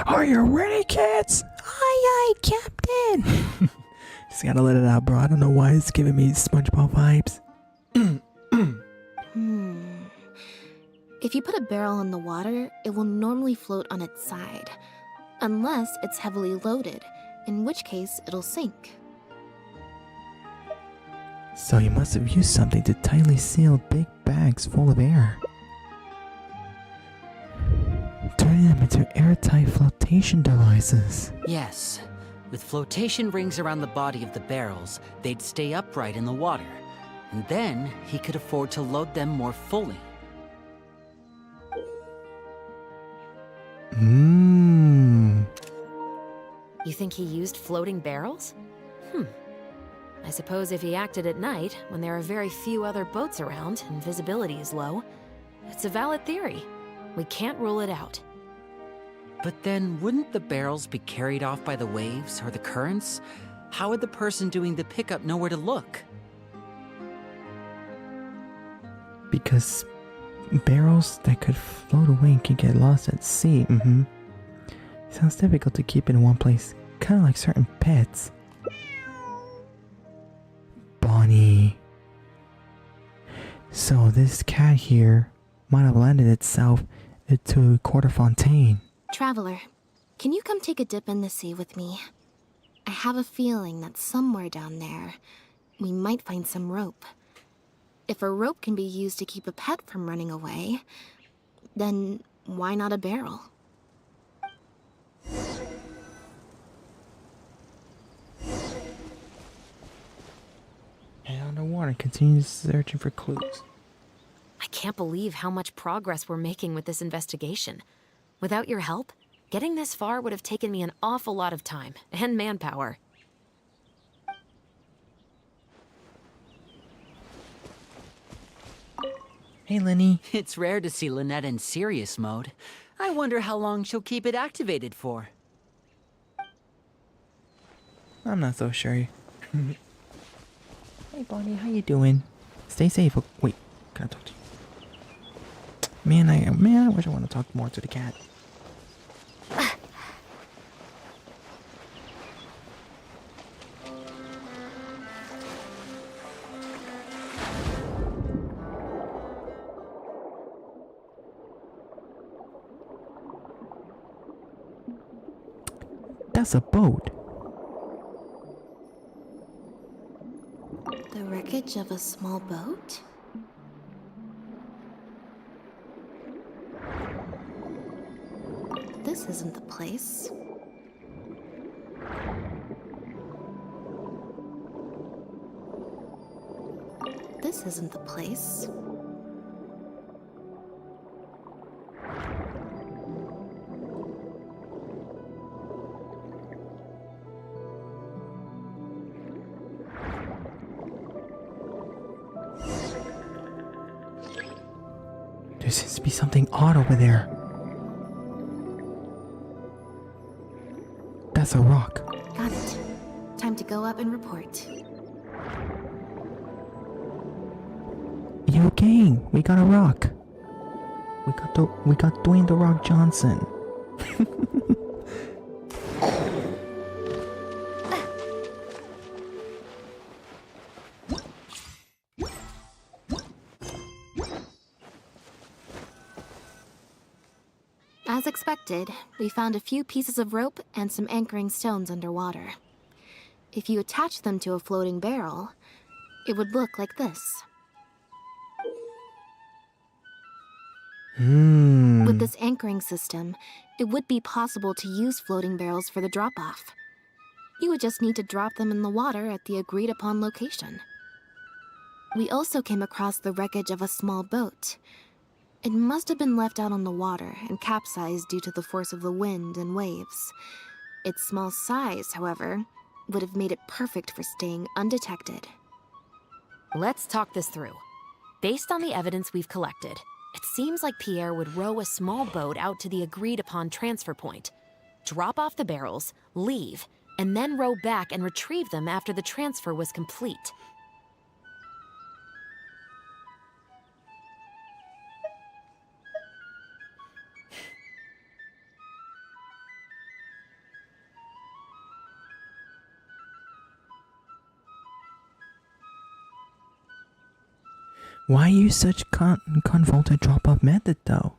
Are you ready, kids? Aye, aye, Captain. Just gotta let it out, bro. I don't know why it's giving me SpongeBob vibes. If you put a barrel in the water, it will normally float on its side. Unless it's heavily loaded, in which case it'll sink. So you must have used something to tightly seal big bags full of air, turning them into airtight flotation devices. Yes. With flotation rings around the body of the barrels, they'd stay upright in the water. And then he could afford to load them more fully. You think he used floating barrels? I suppose if he acted at night, when there are very few other boats around and visibility is low, it's a valid theory. We can't rule it out. But then, wouldn't the barrels be carried off by the waves or the currents? How would the person doing the pickup know where to look? Because barrels that could float away can get lost at sea. Sounds difficult to keep in one place, kind of like certain pets. Bonnie. So this cat here might have landed itself into Quarter Fontaine. Traveler, can you come take a dip in the sea with me? I have a feeling that somewhere down there, we might find some rope. If a rope can be used to keep a pet from running away, then why not a barrel? Head underwater and continue searching for clues. I can't believe how much progress we're making with this investigation. Without your help, getting this far would have taken me an awful lot of time and manpower. Hey, Lenny. It's rare to see Lynette in serious mode. I wonder how long she'll keep it activated for. I'm not so sure. Hey, Bonnie, how you doing? Stay safe. Oh, wait, can I talk to you? Man, I wish I want to talk more to the cat. That's a boat. The wreckage of a small boat? This isn't the place. This isn't the place. There seems to be something odd over there. That's a rock. Got it. Time to go up and report. Yo, gang, we got a rock. We got Dwayne the Rock Johnson. As expected, we found a few pieces of rope and some anchoring stones underwater. If you attach them to a floating barrel, it would look like this. With this anchoring system, it would be possible to use floating barrels for the drop-off. You would just need to drop them in the water at the agreed-upon location. We also came across the wreckage of a small boat. It must have been left out on the water and capsized due to the force of the wind and waves. Its small size, however, would have made it perfect for staying undetected. Let's talk this through. Based on the evidence we've collected, it seems like Pierre would row a small boat out to the agreed-upon transfer point, drop off the barrels, leave, and then row back and retrieve them after the transfer was complete. Why use such convoluted drop-off method, though?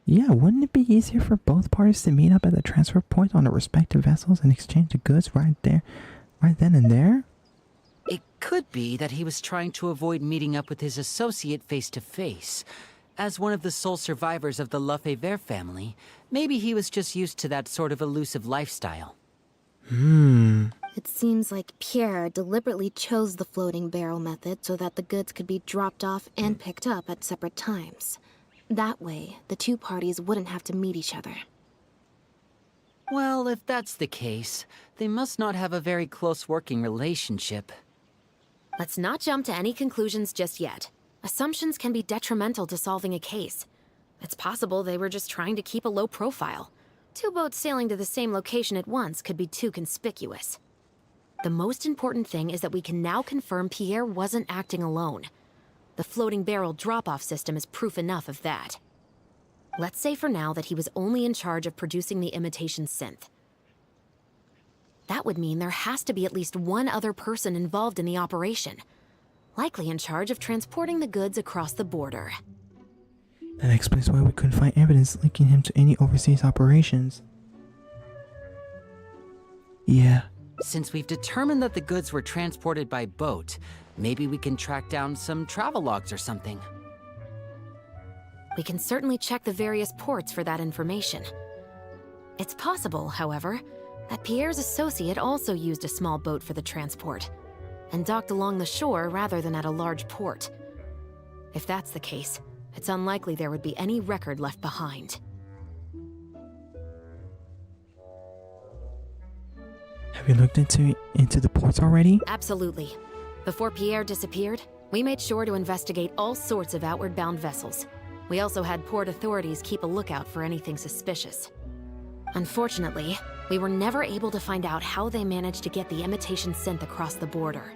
Yeah, wouldn't it be easier for both parties to meet up at the transfer point on their respective vessels and exchange the goods right then and there? It could be that he was trying to avoid meeting up with his associate face to face. As one of the sole survivors of the Lefebvre family, maybe he was just used to that sort of elusive lifestyle. It seems like Pierre deliberately chose the floating barrel method so that the goods could be dropped off and picked up at separate times. That way, the two parties wouldn't have to meet each other. Well, if that's the case, they must not have a very close working relationship. Let's not jump to any conclusions just yet. Assumptions can be detrimental to solving a case. It's possible they were just trying to keep a low profile. Two boats sailing to the same location at once could be too conspicuous. The most important thing is that we can now confirm Pierre wasn't acting alone. The floating barrel drop-off system is proof enough of that. Let's say for now that he was only in charge of producing the imitation synth. That would mean there has to be at least one other person involved in the operation, likely in charge of transporting the goods across the border. That explains why we couldn't find evidence linking him to any overseas operations. Yeah. Since we've determined that the goods were transported by boat, maybe we can track down some travel logs or something. We can certainly check the various ports for that information. It's possible, however, that Pierre's associate also used a small boat for the transport, and docked along the shore rather than at a large port. If that's the case, it's unlikely there would be any record left behind. Have you looked into the ports already? Absolutely. Before Pierre disappeared, we made sure to investigate all sorts of outward-bound vessels. We also had port authorities keep a lookout for anything suspicious. Unfortunately, we were never able to find out how they managed to get the imitation synth across the border.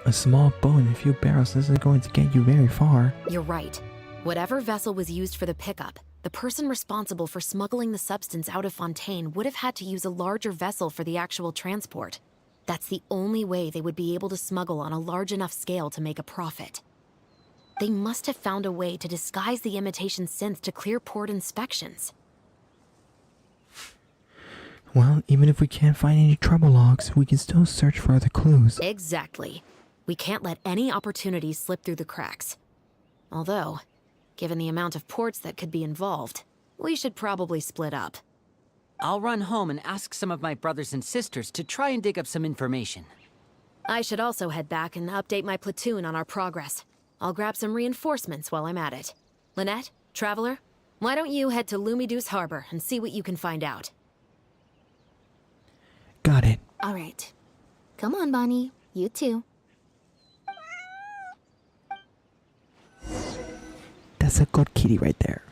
A small boat and a few barrels isn't going to get you very far. You're right. Whatever vessel was used for the pickup, the person responsible for smuggling the substance out of Fontaine would have had to use a larger vessel for the actual transport. That's the only way they would be able to smuggle on a large enough scale to make a profit. They must have found a way to disguise the imitation synth to clear port inspections. Well, even if we can't find any trouble logs, we can still search for other clues. Exactly. We can't let any opportunities slip through the cracks. Although, given the amount of ports that could be involved, we should probably split up. I'll run home and ask some of my brothers and sisters to try and dig up some information. I should also head back and update my platoon on our progress. I'll grab some reinforcements while I'm at it. Lynette, Traveler, why don't you head to Lumiduce Harbor and see what you can find out? Got it. All right. Come on, Bonnie. You too. That's a good kitty right there.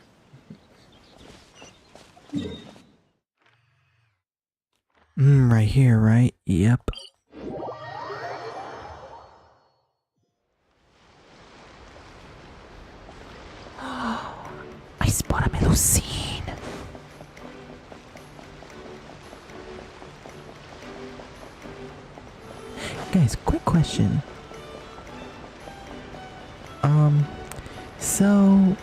Right here, right? Yep. I spot a Melusine. Guys, quick question. So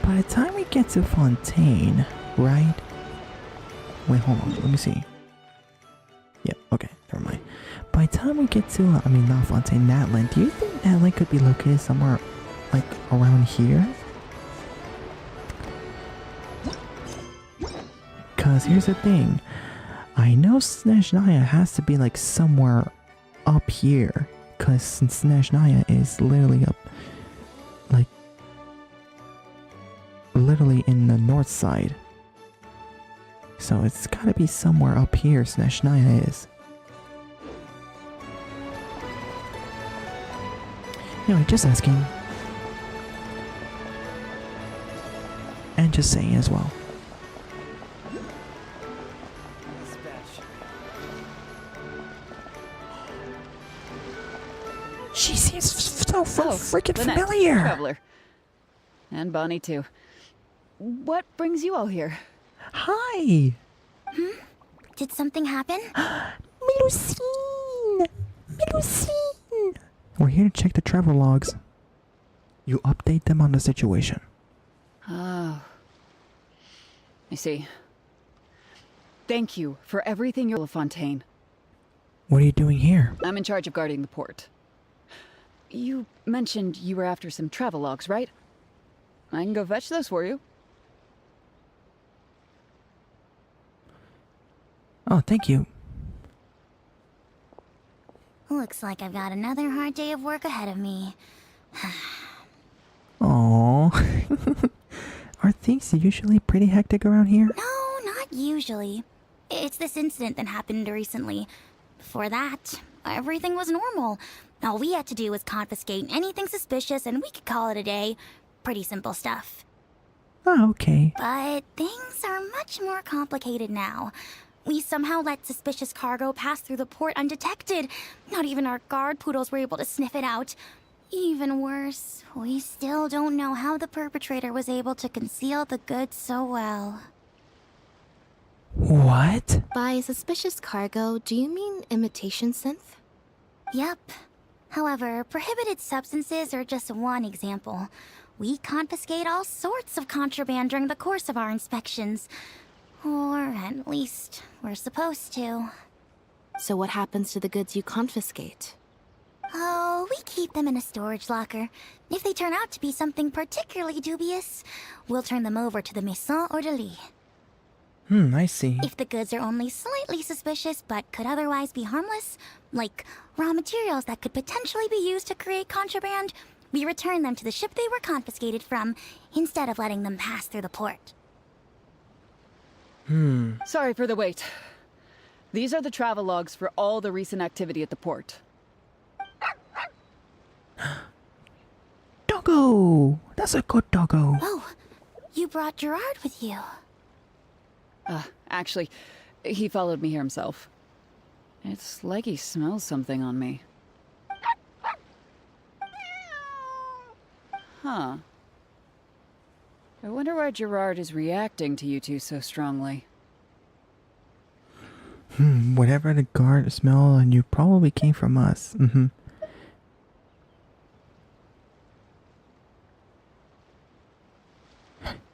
by the time we get to Fontaine, right? Wait, hold on. Let me see. Yep, okay, never mind. By the time we get to, not Fontaine, Natlan, do you think Natlan could be located somewhere, like, around here? Because here's the thing. I know Snezhnaya has to be, like, somewhere up here. Because Snezhnaya is literally up, like, literally in the north side. So it's gotta be somewhere up here Snezhnaya is. Anyway, just asking. And just saying as well. She seems so freaking Lynette, familiar. Traveler. And Bonnie too. What brings you all here? Hi. Did something happen? Melusine! Melusine! We're here to check the travel logs. You update them on the situation. Oh. I see. Thank you for everything you're Fontaine. What are you doing here? I'm in charge of guarding the port. You mentioned you were after some travel logs, right? I can go fetch those for you. Oh, thank you. Looks like I've got another hard day of work ahead of me. Aww. Are things usually pretty hectic around here? No, not usually. It's this incident that happened recently. Before that, everything was normal. All we had to do was confiscate anything suspicious and we could call it a day. Pretty simple stuff. Oh, okay. But things are much more complicated now. We somehow let suspicious cargo pass through the port undetected. Not even our guard poodles were able to sniff it out. Even worse, we still don't know how the perpetrator was able to conceal the goods so well. What? By suspicious cargo, do you mean imitation synth? Yep. However, prohibited substances are just one example. We confiscate all sorts of contraband during the course of our inspections. Or at least, we're supposed to. So what happens to the goods you confiscate? Oh, we keep them in a storage locker. If they turn out to be something particularly dubious, we'll turn them over to the Maison Orderly. I see. If the goods are only slightly suspicious but could otherwise be harmless, like raw materials that could potentially be used to create contraband, we return them to the ship they were confiscated from, instead of letting them pass through the port. Sorry for the wait. These are the travel logs for all the recent activity at the port. Doggo! That's a good doggo. Oh, you brought Gerard with you. Actually, he followed me here himself. It's like he smells something on me. Huh. I wonder why Gerard is reacting to you two so strongly. Whatever the guard smell on you probably came from us.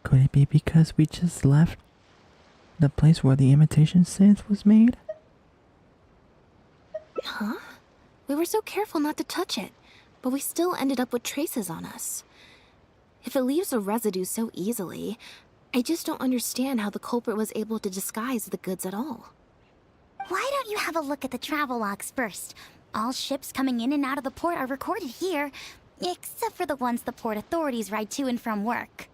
Could it be because we just left the place where the imitation synth was made? Huh? We were so careful not to touch it, but we still ended up with traces on us. If it leaves a residue so easily, I just don't understand how the culprit was able to disguise the goods at all. Why don't you have a look at the travel logs first? All ships coming in and out of the port are recorded here, except for the ones the port authorities ride to and from work.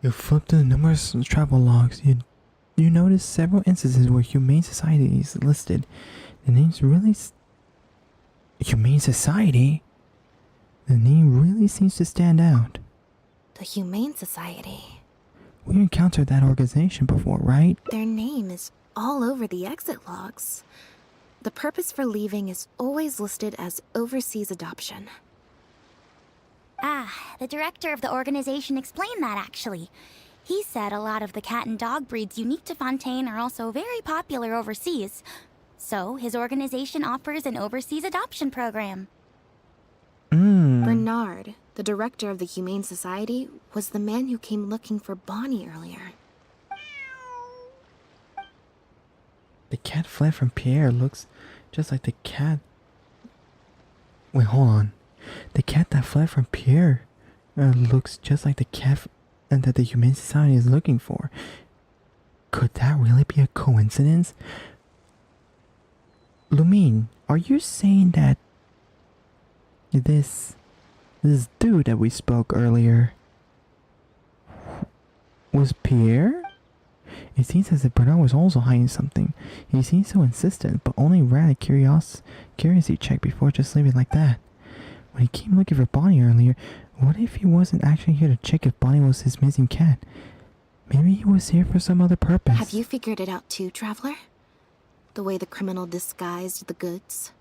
You flip through the numerous travel logs. You notice several instances where Humane Society is listed. The name's really... Humane Society? The name really seems to stand out. The Humane Society. We encountered that organization before, right? Their name is all over the exit logs. The purpose for leaving is always listed as overseas adoption. Ah, the director of the organization explained that actually. He said a lot of the cat and dog breeds unique to Fontaine are also very popular overseas. So his organization offers an overseas adoption program. Bernard, the director of the Humane Society, was the man who came looking for Bonnie earlier. The cat fled from Pierre looks just like the cat... Wait, hold on. The cat that fled from Pierre looks just like the cat and that the Humane Society is looking for. Could that really be a coincidence? Lumine, are you saying that this dude that we spoke earlier was Pierre? It seems as if Bernard was also hiding something. He seems so insistent, but only ran a curiosity check before just leaving like that. When he came looking for Bonnie earlier, what if he wasn't actually here to check if Bonnie was his missing cat? Maybe he was here for some other purpose. Have you figured it out too, Traveler? The way the criminal disguised the goods?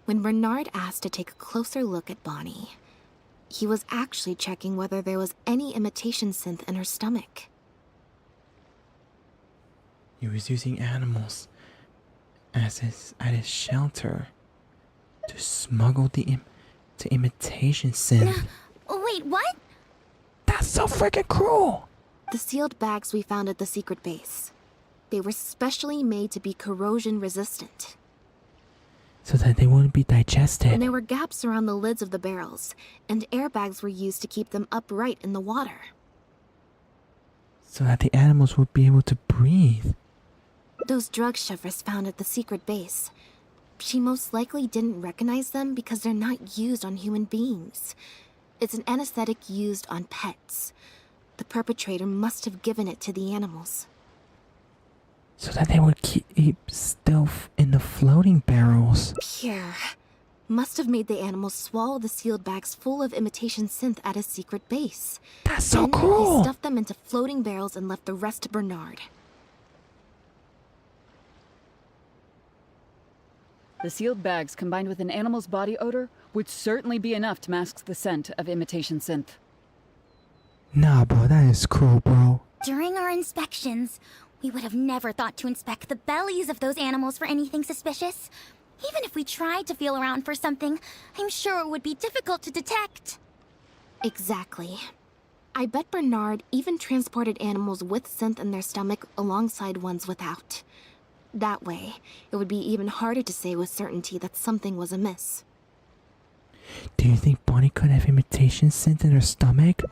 When Bernard asked to take a closer look at Bonnie, he was actually checking whether there was any imitation synth in her stomach. He was using animals at his shelter to smuggle the imitation synth. Wait, what? That's so freaking cruel! The sealed bags we found at the secret base. They were specially made to be corrosion resistant. So that they wouldn't be digested. And there were gaps around the lids of the barrels, and airbags were used to keep them upright in the water. So that the animals would be able to breathe. Those drug Chevres found at the secret base. She most likely didn't recognize them because they're not used on human beings. It's an anesthetic used on pets. The perpetrator must have given it to the animals. So that they would keep still in the floating barrels. Pierre must have made the animals swallow the sealed bags full of imitation synth at his secret base. That's so then cruel! He stuffed them into floating barrels and left the rest to Bernard. The sealed bags combined with an animal's body odor would certainly be enough to mask the scent of imitation synth. Nah, bro, that is cruel, bro. During our inspections, we would have never thought to inspect the bellies of those animals for anything suspicious. Even if we tried to feel around for something, I'm sure it would be difficult to detect. Exactly. I bet Bernard even transported animals with synth in their stomach alongside ones without. That way, it would be even harder to say with certainty that something was amiss. Do you think Bonnie could have imitation synth in her stomach?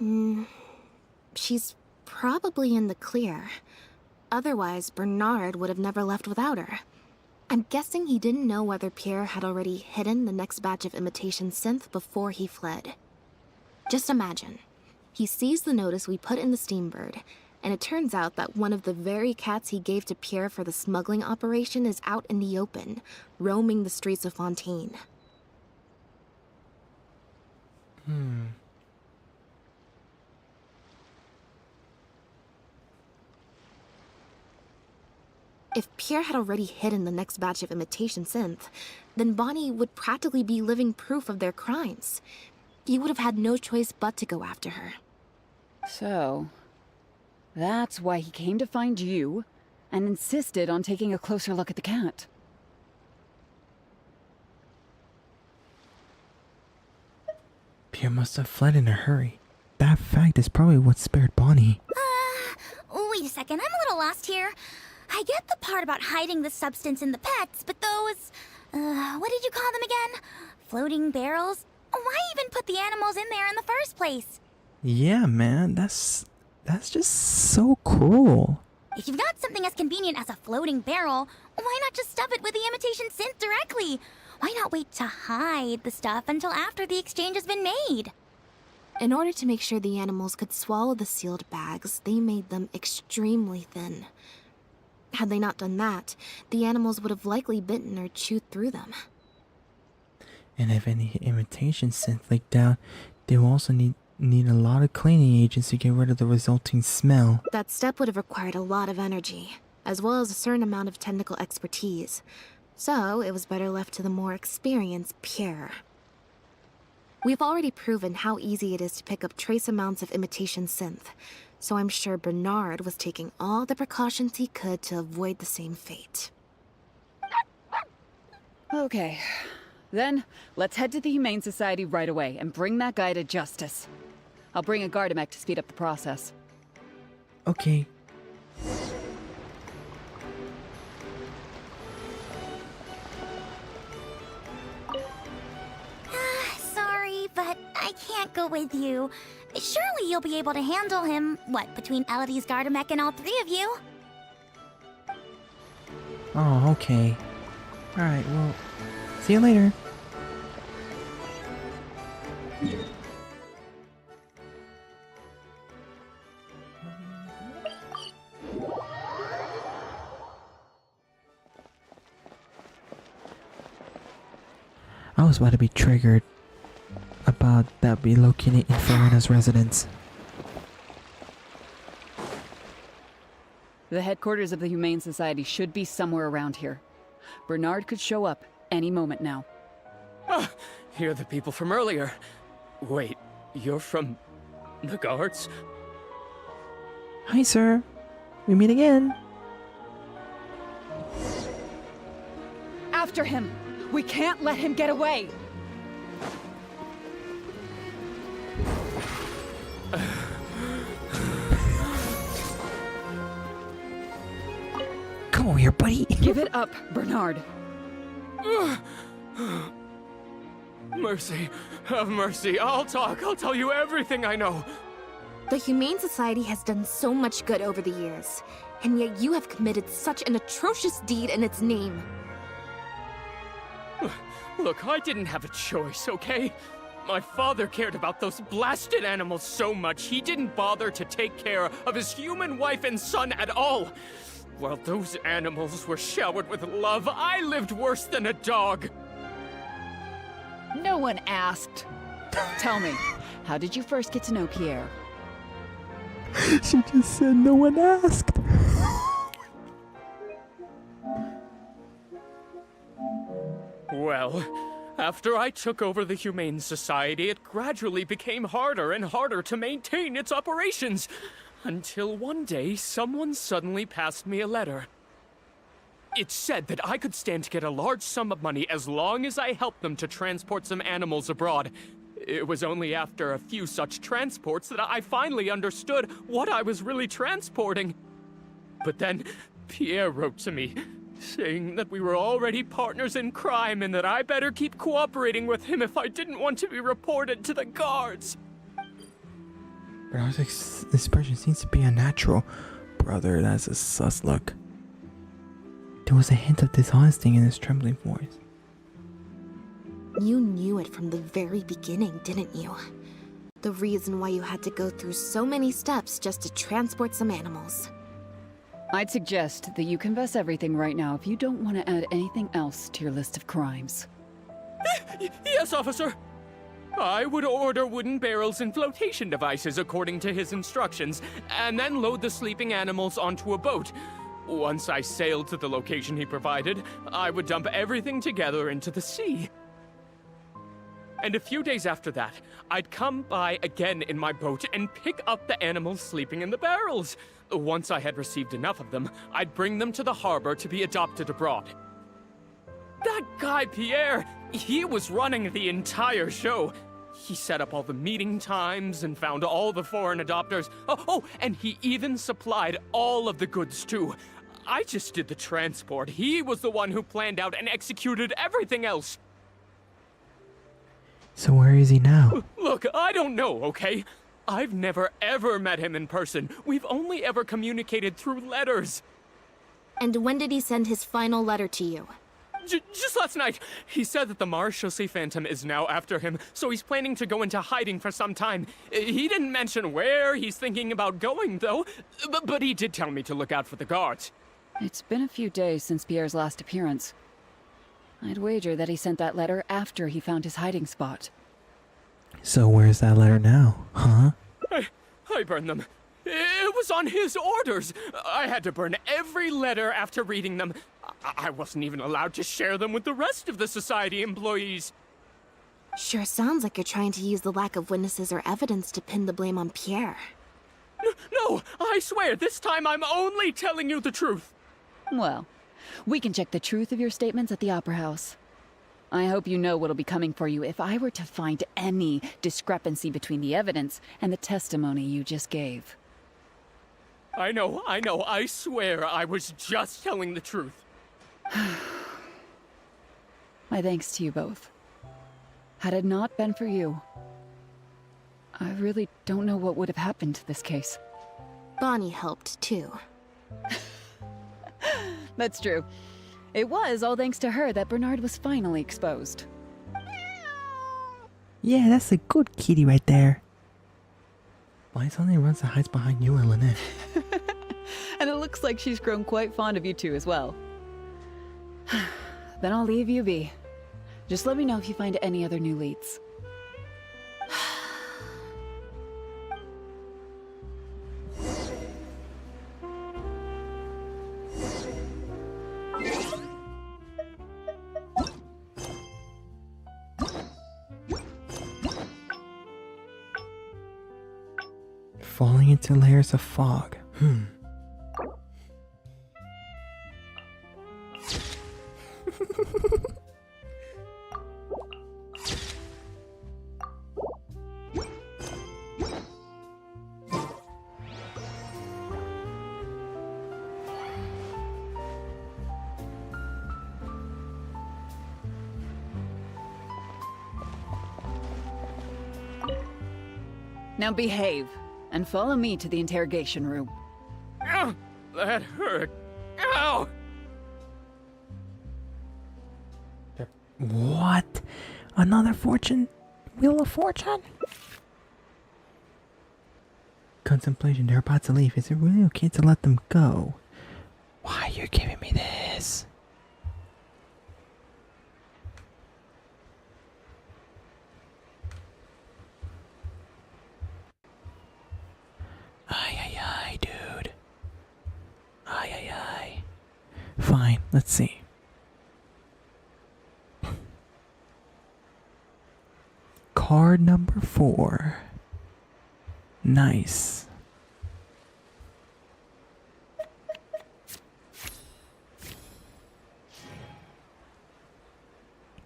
She's probably in the clear. Otherwise, Bernard would have never left without her. I'm guessing he didn't know whether Pierre had already hidden the next batch of imitation synth before he fled. Just imagine. He sees the notice we put in the Steambird, and it turns out that one of the very cats he gave to Pierre for the smuggling operation is out in the open, roaming the streets of Fontaine. If Pierre had already hidden the next batch of imitation synth, then Bonnie would practically be living proof of their crimes. He would have had no choice but to go after her. So, that's why he came to find you and insisted on taking a closer look at the cat. Pierre must have fled in a hurry. that fact is probably what spared Bonnie. Wait a second, I'm a little lost here. I get the part about hiding the substance in the pets, but those... what did you call them again? Floating barrels? Why even put the animals in there in the first place? Yeah, man, that's just so cruel. If you've got something as convenient as a floating barrel, why not just stuff it with the imitation synth directly? Why not wait to hide the stuff until after the exchange has been made? In order to make sure the animals could swallow the sealed bags, they made them extremely thin. Had they not done that, the animals would have likely bitten or chewed through them. And if any imitation synth leaked out, they will also need a lot of cleaning agents to get rid of the resulting smell. That step would have required a lot of energy, as well as a certain amount of technical expertise. So, it was better left to the more experienced Pierre. We've already proven how easy it is to pick up trace amounts of imitation synth, so I'm sure Bernard was taking all the precautions he could to avoid the same fate. Okay. Then, let's head to the Humane Society right away and bring that guy to justice. I'll bring a Gardamek to speed up the process. Okay. Sorry, but I can't go with you. Surely you'll be able to handle him, what, between Elodie's Gardamek and all three of you? Oh, okay. Alright, well, see you later. I was about to be triggered about that be located in Farina's residence. The headquarters of the Humane Society should be somewhere around here. Bernard could show up any moment now. Ah, you're the people from earlier. Wait, you're from the guards? Hi, sir. We meet again. After him! We can't let him get away! Come over here, buddy. Give it up, Bernard. Mercy. Have mercy. I'll talk. I'll tell you everything I know. The Humane Society has done so much good over the years, and yet you have committed such an atrocious deed in its name. Look, I didn't have a choice, okay? My father cared about those blasted animals so much, he didn't bother to take care of his human wife and son at all. While those animals were showered with love, I lived worse than a dog. No one asked. Tell me, how did you first get to know Pierre? She just said no one asked. Well, after I took over the Humane Society, it gradually became harder and harder to maintain its operations. Until one day, someone suddenly passed me a letter. It said that I could stand to get a large sum of money as long as I helped them to transport some animals abroad. It was only after a few such transports that I finally understood what I was really transporting. But then, Pierre wrote to me, saying that we were already partners in crime and that I better keep cooperating with him if I didn't want to be reported to the guards. But I was like, this person seems to be unnatural. Brother, that's a sus look. There was a hint of dishonesty in his trembling voice. You knew it from the very beginning, didn't you? The reason why you had to go through so many steps just to transport some animals. I'd suggest that you confess everything right now if you don't want to add anything else to your list of crimes. Yes, officer. I would order wooden barrels and flotation devices according to his instructions, and then load the sleeping animals onto a boat. Once I sailed to the location he provided, I would dump everything together into the sea. And a few days after that, I'd come by again in my boat and pick up the animals sleeping in the barrels. Once I had received enough of them, I'd bring them to the harbor to be adopted abroad. That guy, Pierre, he was running the entire show. He set up all the meeting times and found all the foreign adopters. Oh, and he even supplied all of the goods too. I just did the transport. He was the one who planned out and executed everything else. So where is he now? Look, I don't know, okay? I've never ever met him in person. We've only ever communicated through letters. And when did he send his final letter to you? Just last night, he said that the Marechaussee Phantom is now after him, so he's planning to go into hiding for some time. He didn't mention where he's thinking about going, though, but he did tell me to look out for the guards. It's been a few days since Pierre's last appearance. I'd wager that he sent that letter after he found his hiding spot. So where's that letter now, huh? I burned them. It was on his orders. I had to burn every letter after reading them. I wasn't even allowed to share them with the rest of the Society employees. Sure sounds like you're trying to use the lack of witnesses or evidence to pin the blame on Pierre. No, I swear, this time I'm only telling you the truth. Well, we can check the truth of your statements at the Opera House. I hope you know what'll be coming for you if I were to find any discrepancy between the evidence and the testimony you just gave. I know, I swear I was just telling the truth. My thanks to you both. Had it not been for you, I really don't know what would have happened to this case. Bonnie helped, too. That's true. It was all thanks to her that Bernard was finally exposed. Yeah, that's a good kitty right there. Why suddenly runs and hides behind you and Lynette? And it looks like she's grown quite fond of you two as well. Then I'll leave you be. Just let me know if you find any other new leads. Falling into layers of fog. Now behave, and follow me to the interrogation room. Ow! That hurt. Ow! What? Another fortune? Wheel of Fortune? Contemplation, they're about to leave. Is it really okay to let them go? Why are you giving me this? Ay, dude. Ay. Fine, let's see. Card number 4. Nice.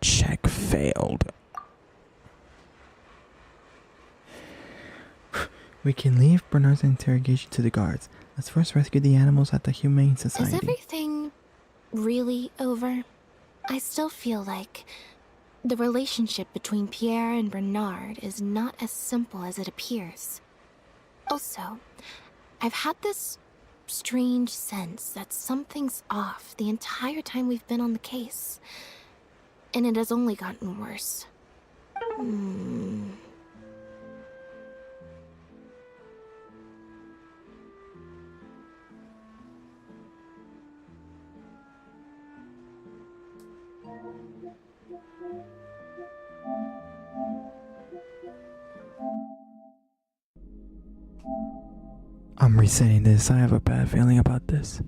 Check failed. We can leave Bernard's interrogation to the guards. Let's first rescue the animals at the Humane Society. Is everything really over? I still feel like the relationship between Pierre and Bernard is not as simple as it appears. Also, I've had this strange sense that something's off the entire time we've been on the case. And it has only gotten worse. I'm resetting this. I have a bad feeling about this.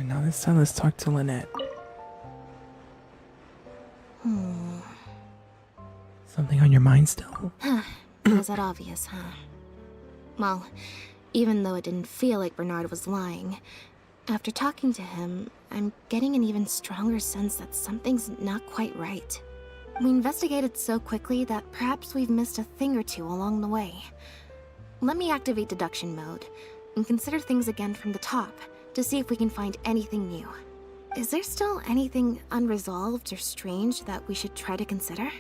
Alright, now this time let's talk to Lynette. Something on your mind still? Was that obvious, huh? Well, even though it didn't feel like Bernard was lying, after talking to him, I'm getting an even stronger sense that something's not quite right. We investigated so quickly that perhaps we've missed a thing or two along the way. Let me activate deduction mode and consider things again from the top to see if we can find anything new. Is there still anything unresolved or strange that we should try to consider?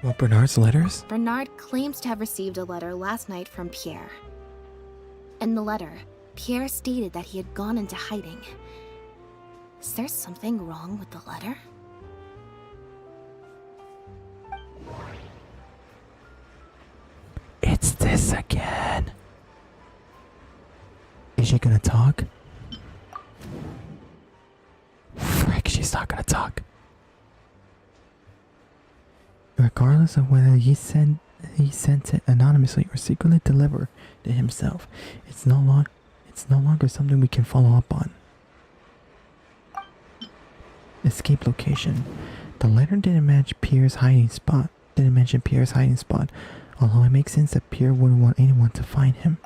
What, Bernard's letters? Bernard claims to have received a letter last night from Pierre. In the letter, Pierre stated that he had gone into hiding. Is there something wrong with the letter? It's this again. Is she gonna talk? Frick, she's not gonna talk. Regardless of whether he sent it anonymously or secretly delivered to himself, it's no longer something we can follow up on. Escape location. The letter didn't mention Pierre's hiding spot, although it makes sense that Pierre wouldn't want anyone to find him.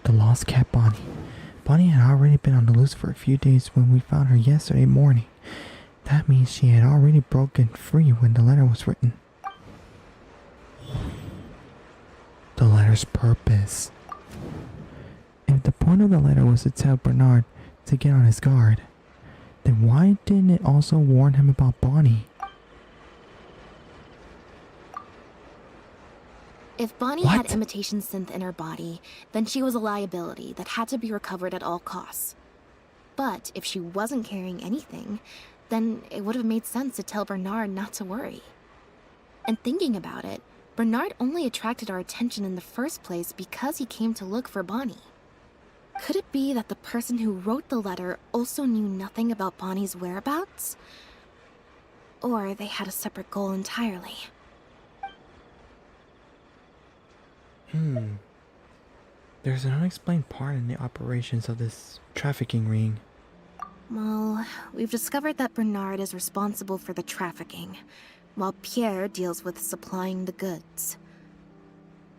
The lost cat Bonnie. Bonnie had already been on the loose for a few days when we found her yesterday morning. That means she had already broken free when the letter was written. The letter's purpose. If the point of the letter was to tell Bernard to get on his guard, then why didn't it also warn him about Bonnie? If Bonnie had imitation synth in her body, then she was a liability that had to be recovered at all costs. But if she wasn't carrying anything, then it would have made sense to tell Bernard not to worry. And thinking about it, Bernard only attracted our attention in the first place because he came to look for Bonnie. Could it be that the person who wrote the letter also knew nothing about Bonnie's whereabouts? Or they had a separate goal entirely? There's an unexplained part in the operations of this trafficking ring. Well, we've discovered that Bernard is responsible for the trafficking, while Pierre deals with supplying the goods.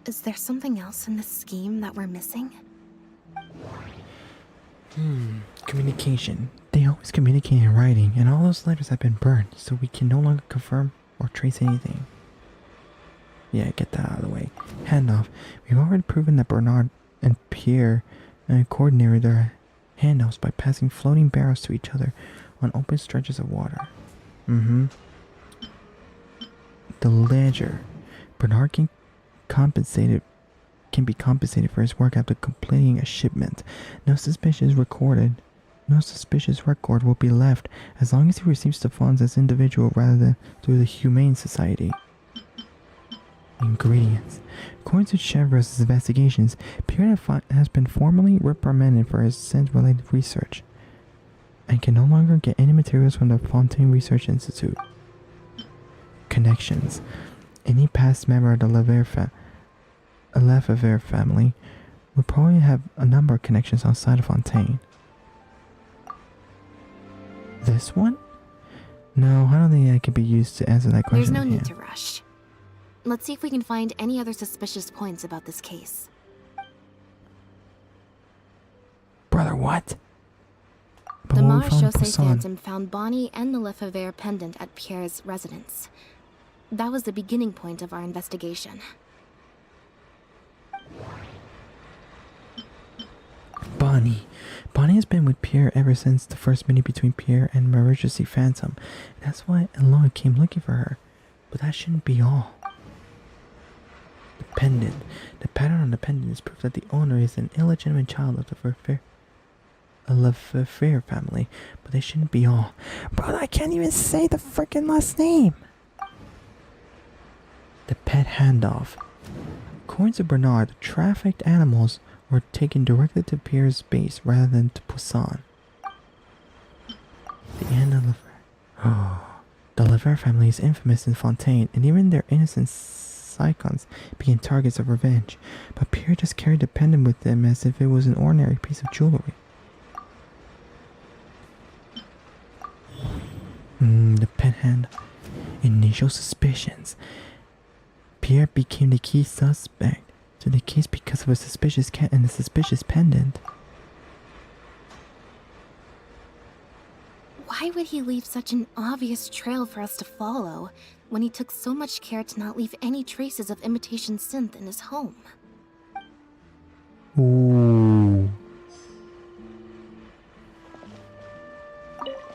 Is there something else in this scheme that we're missing? Communication. They always communicate in writing, and all those letters have been burned, so we can no longer confirm or trace anything. Yeah, get that out of the way. Handoff. We've already proven that Bernard and Pierre coordinated their handoffs by passing floating barrels to each other on open stretches of water. The ledger. Bernard can be compensated for his work after completing a shipment. No suspicious record will be left as long as he receives the funds as individual rather than through the Humane Society. Ingredients. According to Chevre's investigations, Pierre has been formally reprimanded for his scent-related research and can no longer get any materials from the Fontaine Research Institute. Connections. Any past member of the Lefevre family would probably have a number of connections outside of Fontaine. This one? No, I don't think that could be used to answer that question. There's no need to rush. Let's see if we can find any other suspicious points about this case. Brother, what? The Marechaussee Phantom found Bonnie and the Lefevre pendant at Pierre's residence. That was the beginning point of our investigation. Bonnie has been with Pierre ever since the first meeting between Pierre and Marechaussee Phantom. That's why Eloy came looking for her. But that shouldn't be all. The pendant. The pattern on the pendant is proof that the owner is an illegitimate child of the Lefevre family. But they shouldn't be all. Brother, I can't even say the freaking last name. The pet handoff. According to Bernard, the trafficked animals were taken directly to Pierre's base rather than to Poisson. The end of the Lever family is infamous in Fontaine, and even their innocent Psychons became targets of revenge. But Pierre just carried the pendant with them as if it was an ordinary piece of jewelry. The pen hand. Initial suspicions. Pierre became the key suspect to the case because of a suspicious cat and a suspicious pendant. Why would he leave such an obvious trail for us to follow when he took so much care to not leave any traces of imitation synth in his home? Ooh.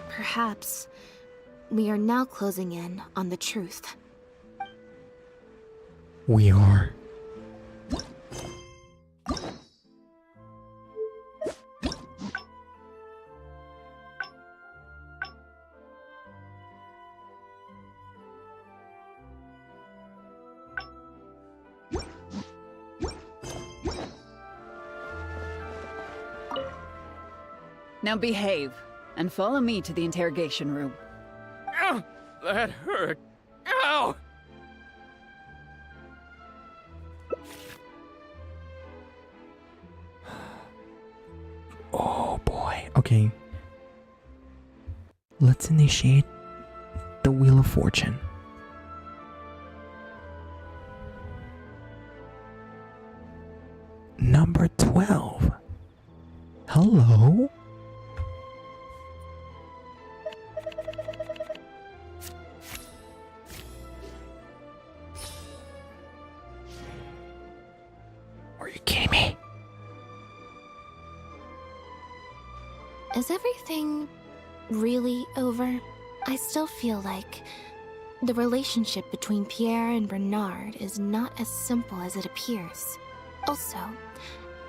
Perhaps we are now closing in on the truth. We are. Now behave, and follow me to the interrogation room. Ow! That hurt. Ow! Oh boy. Okay. Let's initiate the Wheel of Fortune. Number 12. Hello? Are you kidding me? Is everything really over? I still feel like the relationship between Pierre and Bernard is not as simple as it appears. Also,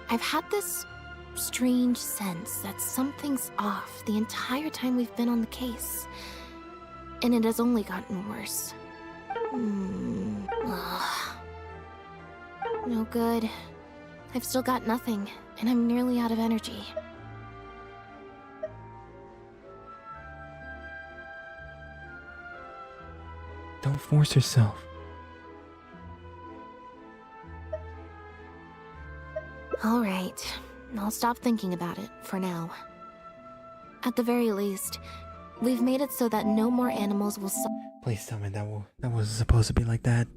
I've had this strange sense that something's off the entire time we've been on the case. And it has only gotten worse. No good. I've still got nothing, and I'm nearly out of energy. Don't force yourself. Alright, I'll stop thinking about it for now. At the very least, we've made it so that no more animals will Please tell me that was supposed to be like that.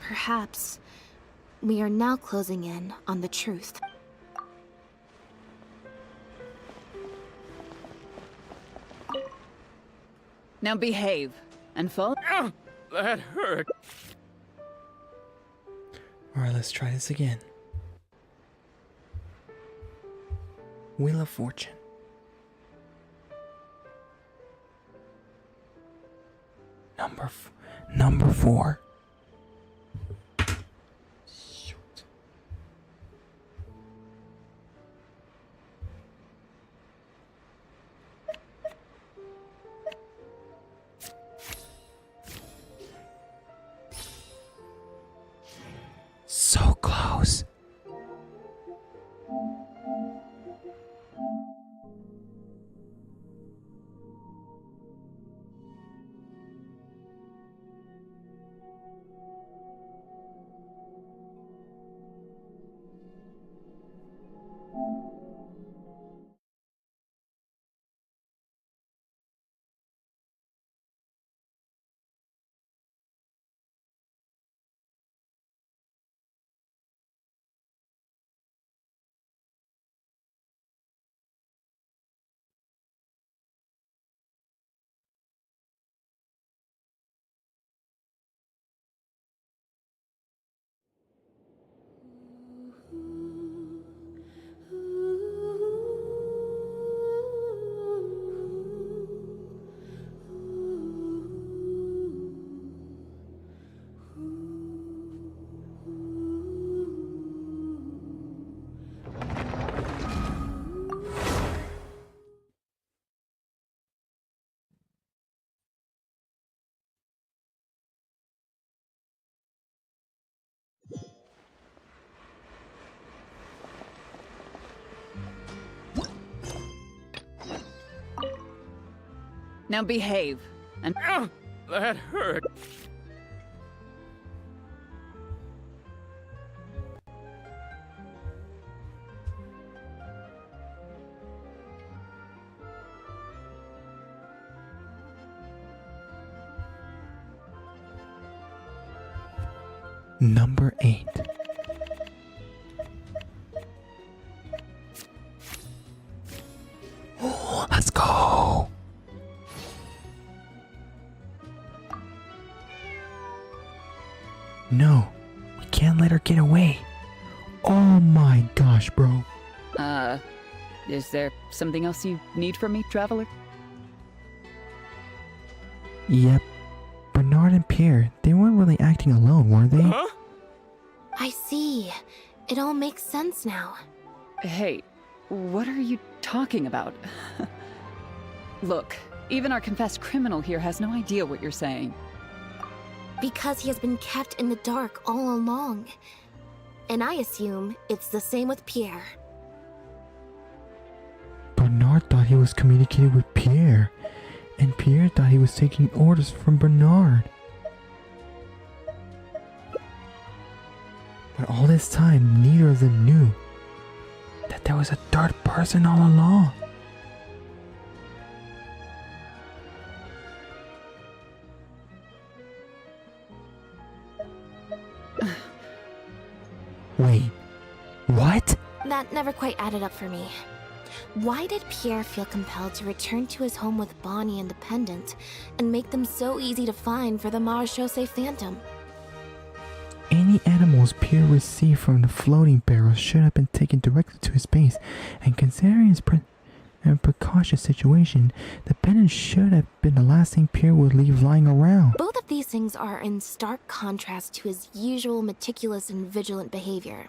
Perhaps we are now closing in on the truth. Now behave, and follow. Ow! That hurt. Alright, let's try this again. Wheel of Fortune. Number 4. Shoot. So close. Now behave. And that hurt. Number 8. Let's go. No, we can't let her get away. Oh my gosh, bro. Is there something else you need from me, Traveler? Yep. Bernard and Pierre, they weren't really acting alone, were they? Huh? I see. It all makes sense now. Hey, what are you talking about? Look, even our confessed criminal here has no idea what you're saying. Because he has been kept in the dark all along. And I assume it's the same with Pierre. Bernard thought he was communicating with Pierre, and Pierre thought he was taking orders from Bernard. But all this time, neither of them knew that there was a third person all along. Wait, what? That never quite added up for me. Why did Pierre feel compelled to return to his home with Bonnie and the pendant, and make them so easy to find for the Marechaussee Phantom? Any animals Pierre received from the floating barrel should have been taken directly to his base, and considering his precautious situation, the pendant should have been the last thing Pierre would leave lying around. Both of these things are in stark contrast to his usual meticulous and vigilant behavior.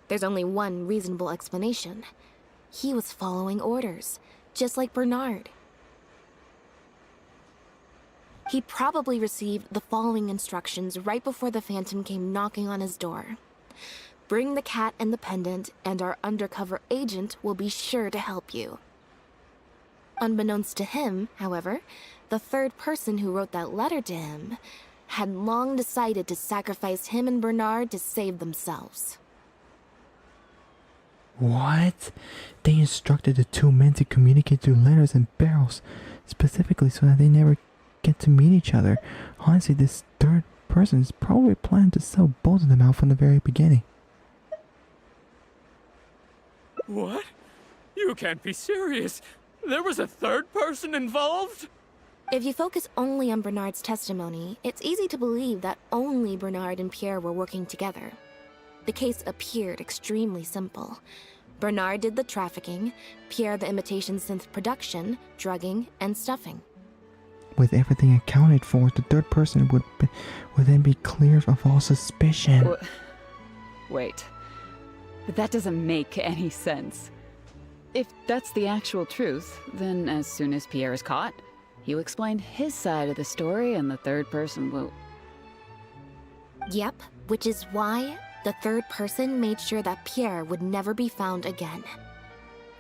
There's only one reasonable explanation. He was following orders, just like Bernard. He probably received the following instructions right before the Phantom came knocking on his door. Bring the cat and the pendant, and our undercover agent will be sure to help you. Unbeknownst to him, however, the third person who wrote that letter to him had long decided to sacrifice him and Bernard to save themselves. What? They instructed the two men to communicate through letters and barrels, specifically so that they never get to meet each other. Honestly, this third person is probably planning to sell both of them out from the very beginning. What? You can't be serious. There was a third person involved? If you focus only on Bernard's testimony, it's easy to believe that only Bernard and Pierre were working together. The case appeared extremely simple. Bernard did the trafficking, Pierre the imitation synth production, drugging, and stuffing. With everything accounted for, the third person would then be cleared of all suspicion. Wait. That doesn't make any sense. If that's the actual truth, then as soon as Pierre is caught, he'll explain his side of the story and the third person will... Yep, which is why the third person made sure that Pierre would never be found again.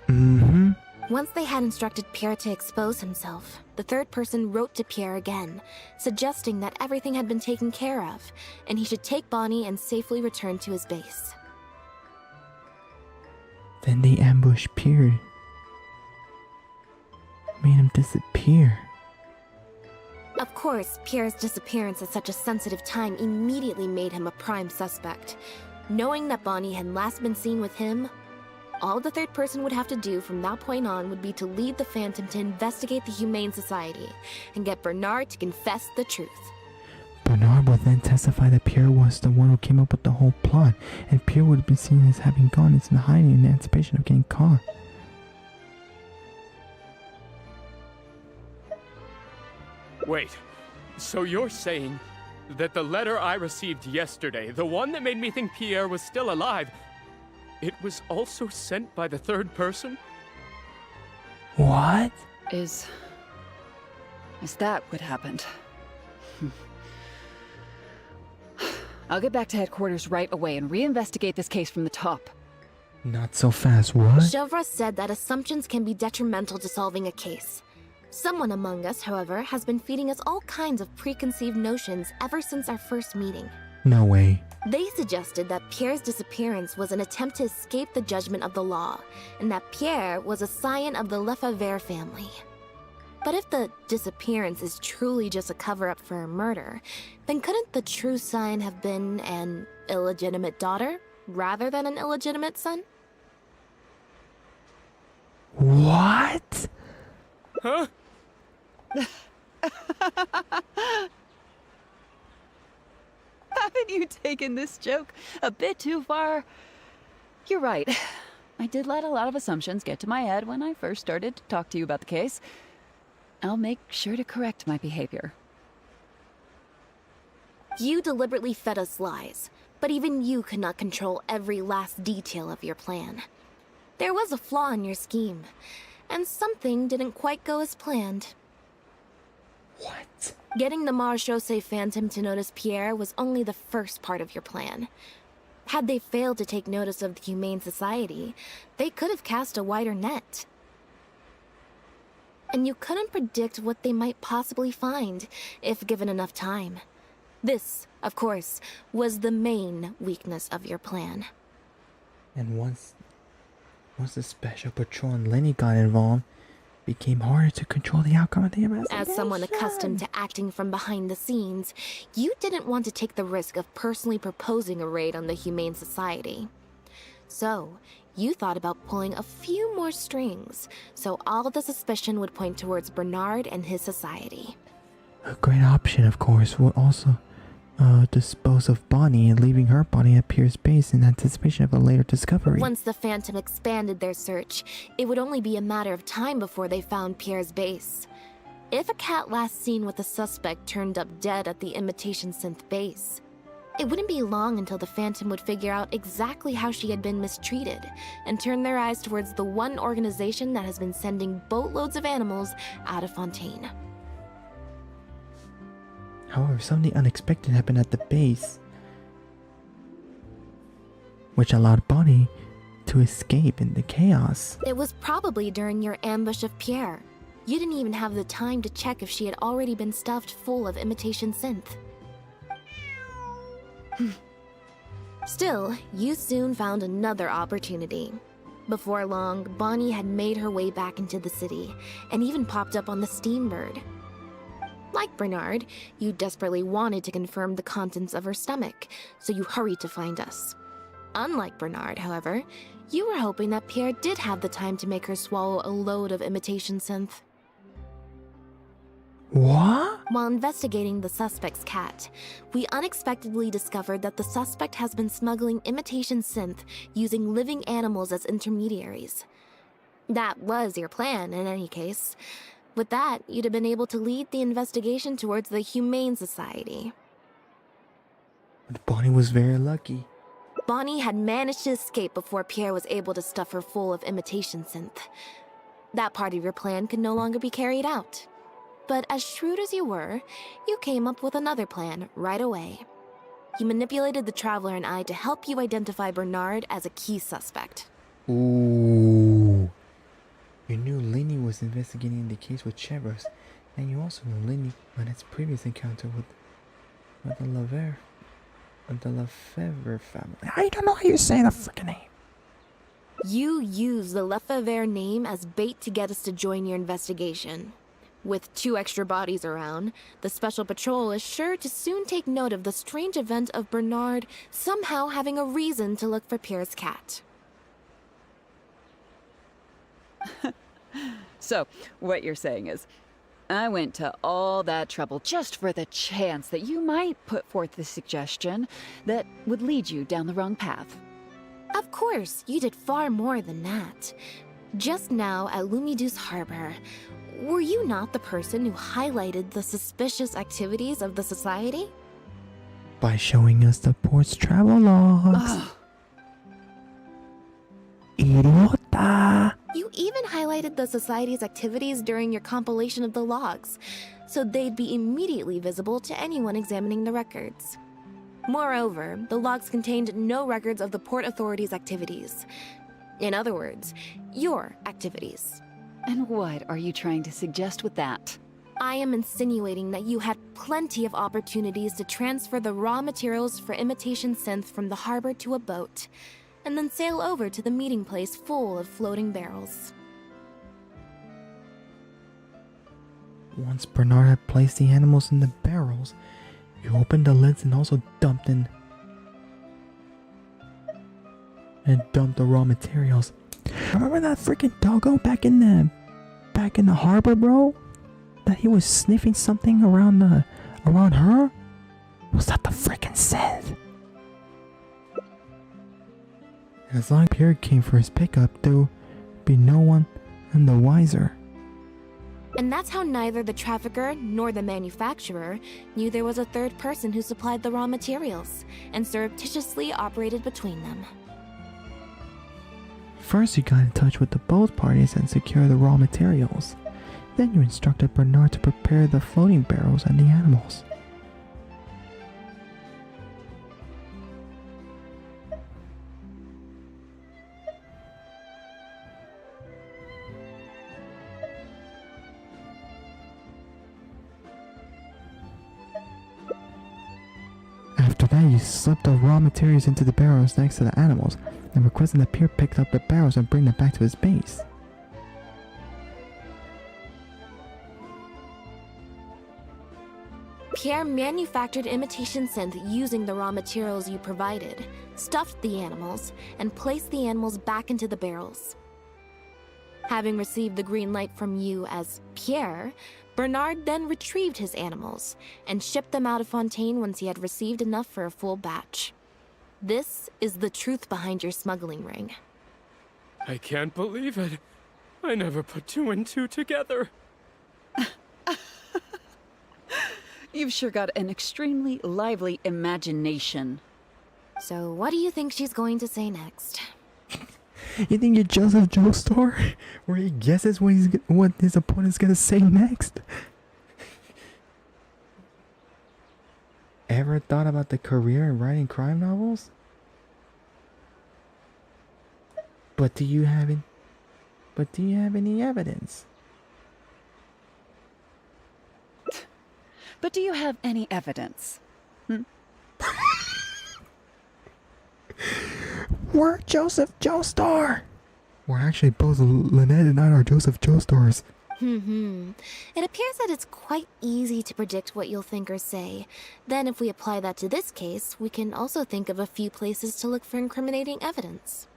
Mm-hmm. Once they had instructed Pierre to expose himself, the third person wrote to Pierre again, suggesting that everything had been taken care of, and he should take Bonnie and safely return to his base. Then they ambushed Pierre. Made him disappear. Of course, Pierre's disappearance at such a sensitive time immediately made him a prime suspect. Knowing that Bonnie had last been seen with him, all the third person would have to do from that point on would be to lead the Phantom to investigate the Humane Society and get Bernard to confess the truth. Bernard would then testify that Pierre was the one who came up with the whole plot, and Pierre would have been seen as having gone into hiding in anticipation of getting caught. Wait, so you're saying that the letter I received yesterday, the one that made me think Pierre was still alive, it was also sent by the third person? What? Is that what happened? I'll get back to headquarters right away and reinvestigate this case from the top. Not so fast, what? Chevra said that assumptions can be detrimental to solving a case. Someone among us, however, has been feeding us all kinds of preconceived notions ever since our first meeting. No way. They suggested that Pierre's disappearance was an attempt to escape the judgment of the law, and that Pierre was a scion of the Lefebvre family. But if the disappearance is truly just a cover-up for a murder, then couldn't the true scion have been an illegitimate daughter, rather than an illegitimate son? What? Huh? Haven't you taken this joke a bit too far? You're right. I did let a lot of assumptions get to my head when I first started to talk to you about the case. I'll make sure to correct my behavior. You deliberately fed us lies, but even you could not control every last detail of your plan. There was a flaw in your scheme, and something didn't quite go as planned. What? Getting the Marechaussee Phantom to notice Pierre was only the first part of your plan. Had they failed to take notice of the Humane Society, they could have cast a wider net. And you couldn't predict what they might possibly find, if given enough time. This, of course, was the main weakness of your plan. And once the Special Patrol and Lenny got involved, it became harder to control the outcome of the investigation. As someone accustomed to acting from behind the scenes, you didn't want to take the risk of personally proposing a raid on the Humane Society. So, you thought about pulling a few more strings, so all the suspicion would point towards Bernard and his society. A great option, of course, would also dispose of Bonnie and leaving her body at Pierre's base in anticipation of a later discovery. Once the Phantom expanded their search, it would only be a matter of time before they found Pierre's base. If a cat last seen with the suspect turned up dead at the imitation synth base, it wouldn't be long until the Phantom would figure out exactly how she had been mistreated and turn their eyes towards the one organization that has been sending boatloads of animals out of Fontaine. However, something unexpected happened at the base, which allowed Bonnie to escape in the chaos. It was probably during your ambush of Pierre. You didn't even have the time to check if she had already been stuffed full of imitation synth. Still, you soon found another opportunity. Before long, Bonnie had made her way back into the city, and even popped up on the Steambird. Like Bernard, you desperately wanted to confirm the contents of her stomach, so you hurried to find us. Unlike Bernard, however, you were hoping that Pierre did have the time to make her swallow a load of imitation synth. What? While investigating the suspect's cat, we unexpectedly discovered that the suspect has been smuggling imitation synth using living animals as intermediaries. That was your plan, in any case. With that, you'd have been able to lead the investigation towards the Humane Society. But Bonnie was very lucky. Bonnie had managed to escape before Pierre was able to stuff her full of imitation synth. That part of your plan could no longer be carried out. But as shrewd as you were, you came up with another plan right away. You manipulated the Traveler and I to help you identify Bernard as a key suspect. Ooh. You knew Lenny was investigating the case with Chevros, and you also knew Lynette's previous encounter with the Lefebvre family. I don't know how you say the freaking name. You used the Lefebvre name as bait to get us to join your investigation. With 2 extra bodies around, the Special Patrol is sure to soon take note of the strange event of Bernard somehow having a reason to look for Pierre's cat. So, what you're saying is, I went to all that trouble just for the chance that you might put forth the suggestion that would lead you down the wrong path. Of course, you did far more than that. Just now at Lumidu's Harbor, were you not the person who highlighted the suspicious activities of the Society? By showing us the port's travel logs. Idiota! You even highlighted the Society's activities during your compilation of the logs, so they'd be immediately visible to anyone examining the records. Moreover, the logs contained no records of the Port Authority's activities. In other words, your activities. And what are you trying to suggest with that? I am insinuating that you had plenty of opportunities to transfer the raw materials for imitation synth from the harbor to a boat, and then sail over to the meeting place full of floating barrels. Once Bernard had placed the animals in the barrels, you opened the lids and also dumped the raw materials. Remember that freaking doggo back in the harbor, bro? That he was sniffing something around her? Was that the freaking synth? As long as Pierre came for his pickup, there would be no one and the wiser. And that's how neither the trafficker nor the manufacturer knew there was a third person who supplied the raw materials, and surreptitiously operated between them. First you got in touch with the both parties and secured the raw materials. Then you instructed Bernard to prepare the floating barrels and the animals. After that, you slipped the raw materials into the barrels next to the animals, and requested that Pierre pick up the barrels and bring them back to his base. Pierre manufactured imitation synth using the raw materials you provided, stuffed the animals, and placed the animals back into the barrels. Having received the green light from you as Pierre, Bernard then retrieved his animals and shipped them out of Fontaine once he had received enough for a full batch. This is the truth behind your smuggling ring. I can't believe it. I never put two and two together. You've sure got an extremely lively imagination. So what do you think she's going to say next? You think you're Joseph Joestar, where he guesses what his opponent's gonna say next? Ever thought about the career in writing crime novels? But do you have any evidence? But do you have any evidence? We're Joseph Joestar! We're actually both Lynette and I are Joseph Joestars. It appears that it's quite easy to predict what you'll think or say. Then if we apply that to this case, we can also think of a few places to look for incriminating evidence.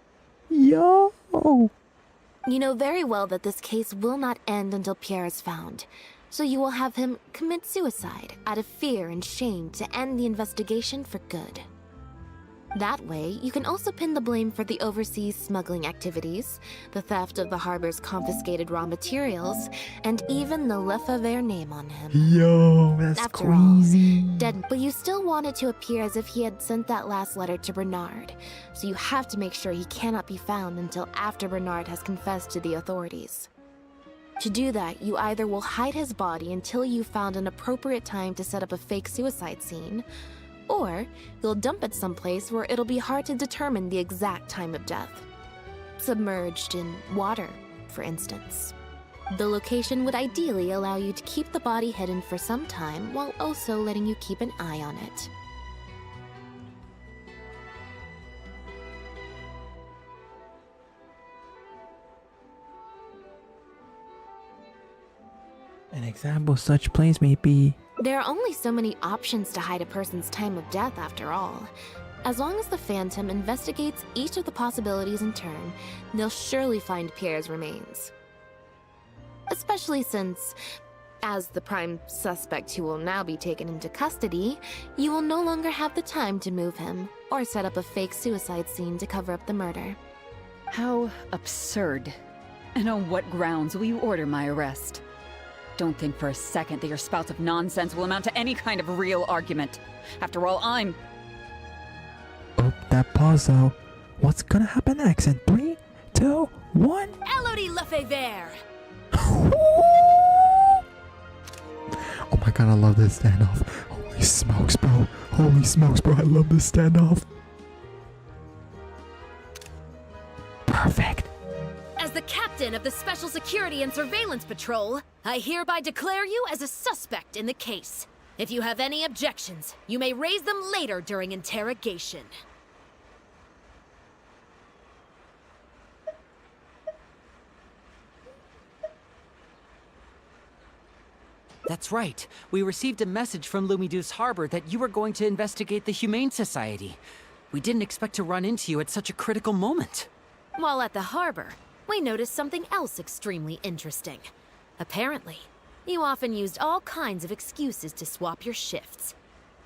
Yo! You know very well that this case will not end until Pierre is found. So you will have him commit suicide out of fear and shame to end the investigation for good. That way, you can also pin the blame for the overseas smuggling activities, the theft of the harbor's confiscated raw materials, and even the Lefebvre name on him. Yo, that's After crazy. all, dead, but you still want it to appear as if he had sent that last letter to Bernard, so you have to make sure he cannot be found until after Bernard has confessed to the authorities. To do that, you either will hide his body until you've found an appropriate time to set up a fake suicide scene, or you'll dump it someplace where it'll be hard to determine the exact time of death. Submerged in water, for instance. The location would ideally allow you to keep the body hidden for some time while also letting you keep an eye on it. An example of such place may be... There are only so many options to hide a person's time of death, after all. As long as the Phantom investigates each of the possibilities in turn, they'll surely find Pierre's remains. Especially since, as the prime suspect who will now be taken into custody, you will no longer have the time to move him, or set up a fake suicide scene to cover up the murder. How absurd. And on what grounds will you order my arrest? Don't think for a second that your spouts of nonsense will amount to any kind of real argument. After all, I'm... Oh, that pause though. What's gonna happen next in 3, 2, 1? Elodie Lefebvre! Oh my god, I love this standoff. Holy smokes, bro. Holy smokes, bro. I love this standoff. Perfect. As the captain of the Special Security and Surveillance Patrol, I hereby declare you as a suspect in the case. If you have any objections, you may raise them later during interrogation. That's right. We received a message from Lumiduce Harbor that you were going to investigate the Humane Society. We didn't expect to run into you at such a critical moment. While at the harbor, we noticed something else extremely interesting. Apparently, you often used all kinds of excuses to swap your shifts.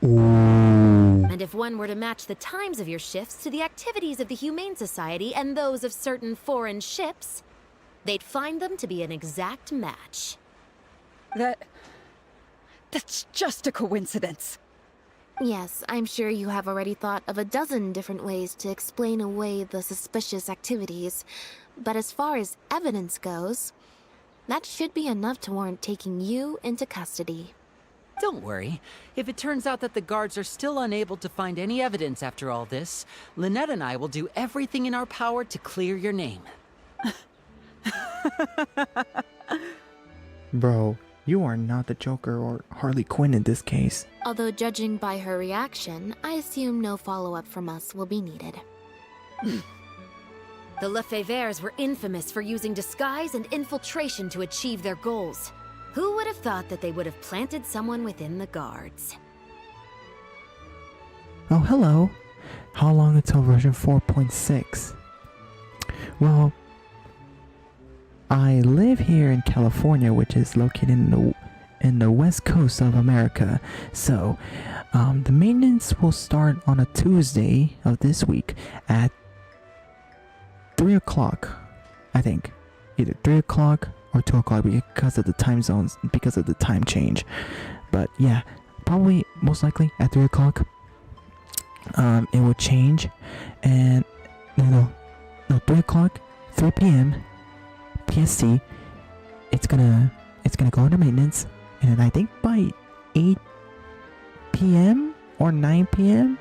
And if one were to match the times of your shifts to the activities of the Humane Society and those of certain foreign ships, they'd find them to be an exact match. That's just a coincidence. Yes, I'm sure you have already thought of a dozen different ways to explain away the suspicious activities, but as far as evidence goes, that should be enough to warrant taking you into custody. Don't worry. If it turns out that the guards are still unable to find any evidence after all this, Lynette and I will do everything in our power to clear your name. Bro, you are not the Joker or Harley Quinn in this case. Although judging by her reaction, I assume no follow-up from us will be needed. The Lefevres were infamous for using disguise and infiltration to achieve their goals. Who would have thought that they would have planted someone within the guards? Oh, hello. How long until version 4.6? Well, I live here in California, which is located in the west coast of America. So, the maintenance will start on a Tuesday of this week at 3 o'clock, I think. Either 3 o'clock or 2 o'clock because of the time zones, because of the time change. But yeah, probably most likely at 3 o'clock. It will change, and no, 3 o'clock, 3 p.m. PST. It's gonna go into maintenance, and then I think by 8 p.m. or 9 p.m.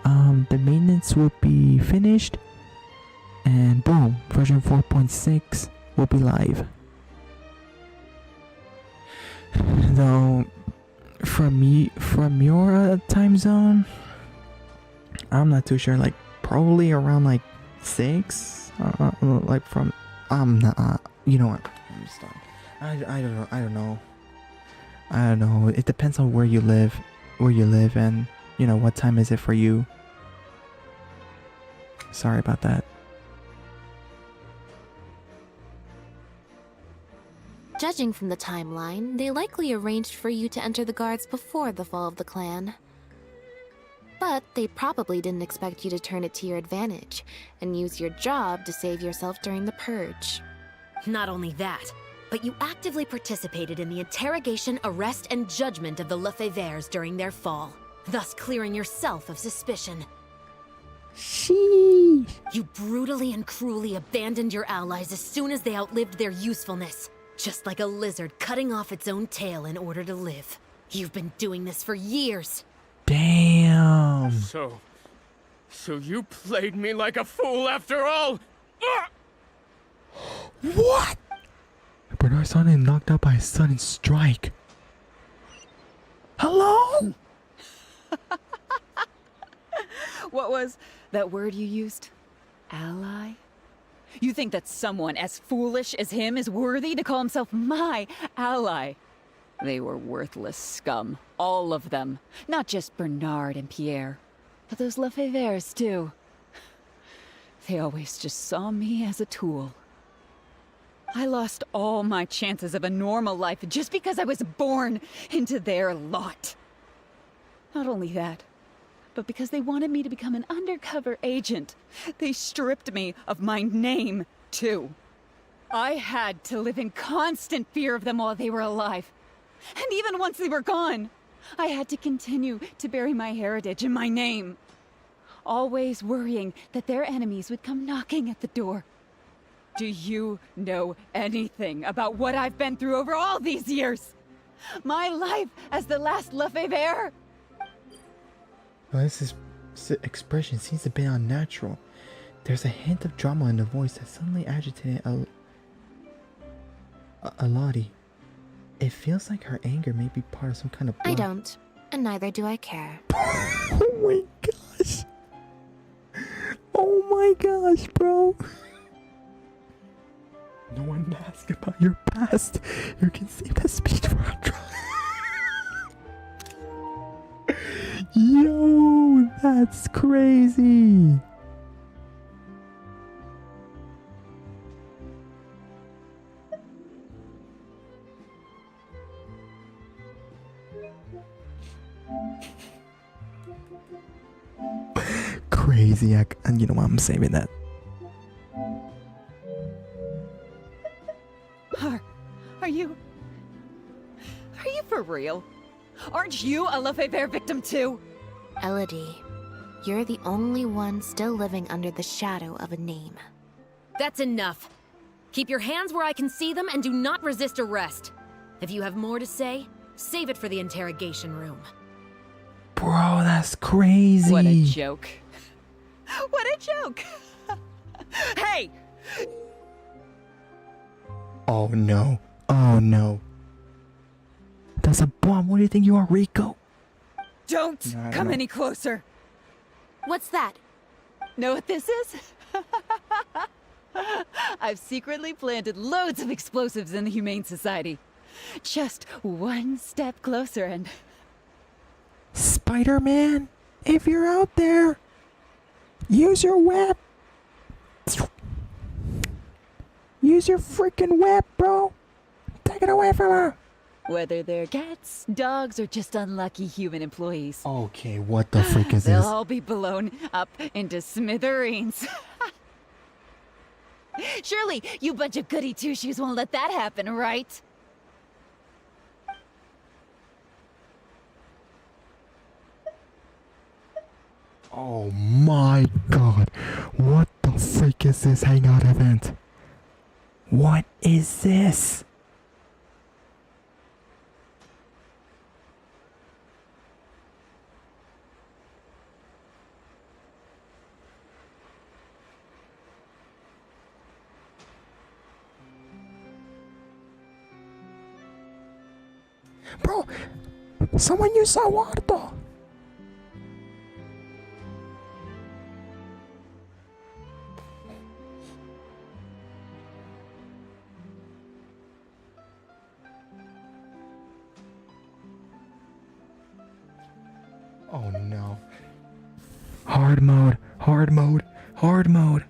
The maintenance will be finished, and boom, version 4.6 will be live. Though, from your time zone, I'm not too sure. Like probably around like 6. Like from you know what? I'm sorry. I don't know. It depends on where you live, and you know what time is it for you. Sorry about that. Judging from the timeline, they likely arranged for you to enter the guards before the fall of the clan. But they probably didn't expect you to turn it to your advantage and use your job to save yourself during the purge. Not only that, but you actively participated in the interrogation, arrest, and judgment of the Lefevres during their fall, thus clearing yourself of suspicion. Sheesh. You brutally and cruelly abandoned your allies as soon as they outlived their usefulness, just like a lizard cutting off its own tail in order to live. You've been doing this for years. Damn. So you played me like a fool after all? What? Bernard's son is knocked out by a sudden strike. Hello? What was that word you used? Ally? You think that someone as foolish as him is worthy to call himself my ally? They were worthless scum, all of them. Not just Bernard and Pierre, but those Lefevres too. They always just saw me as a tool. I lost all my chances of a normal life just because I was born into their lot. Not only that, but because they wanted me to become an undercover agent, they stripped me of my name, too. I had to live in constant fear of them while they were alive. And even once they were gone, I had to continue to bury my heritage and my name. Always worrying that their enemies would come knocking at the door. Do you know anything about what I've been through over all these years? My life as the last Lefevre? Well, this expression seems a bit unnatural. There's a hint of drama in the voice that suddenly agitated Lottie. It feels like her anger may be part of some kind of I bluff. don't, and neither do I care. Oh my gosh. Oh my gosh, bro. No one asked about your past. You can save that speech for outro. Yo, that's crazy. Crazy, and you know what? I'm saving that. Are you for real? Aren't you a Lefebvre victim too? Elodie, you're the only one still living under the shadow of a name. That's enough. Keep your hands where I can see them and do not resist arrest. If you have more to say, save it for the interrogation room. Bro, that's crazy. What a joke. What a joke. Hey! Oh no. Oh no. That's a bomb. What do you think you are, Rico? Don't come any closer. What's that? Know what this is? I've secretly planted loads of explosives in the Humane Society. Just one step closer and... Spider-Man, if you're out there, use your web. Use your freaking web, bro. Take it away from her. Whether they're cats, dogs, or just unlucky human employees. Okay, what the freak is They'll this? all be blown up into smithereens. Surely, you bunch of goody two-shoes won't let that happen, right? Oh my god. What the freak is this Hangout event? What is this? Bro, someone use Sawardo. Oh no. Hard mode, hard mode, hard mode.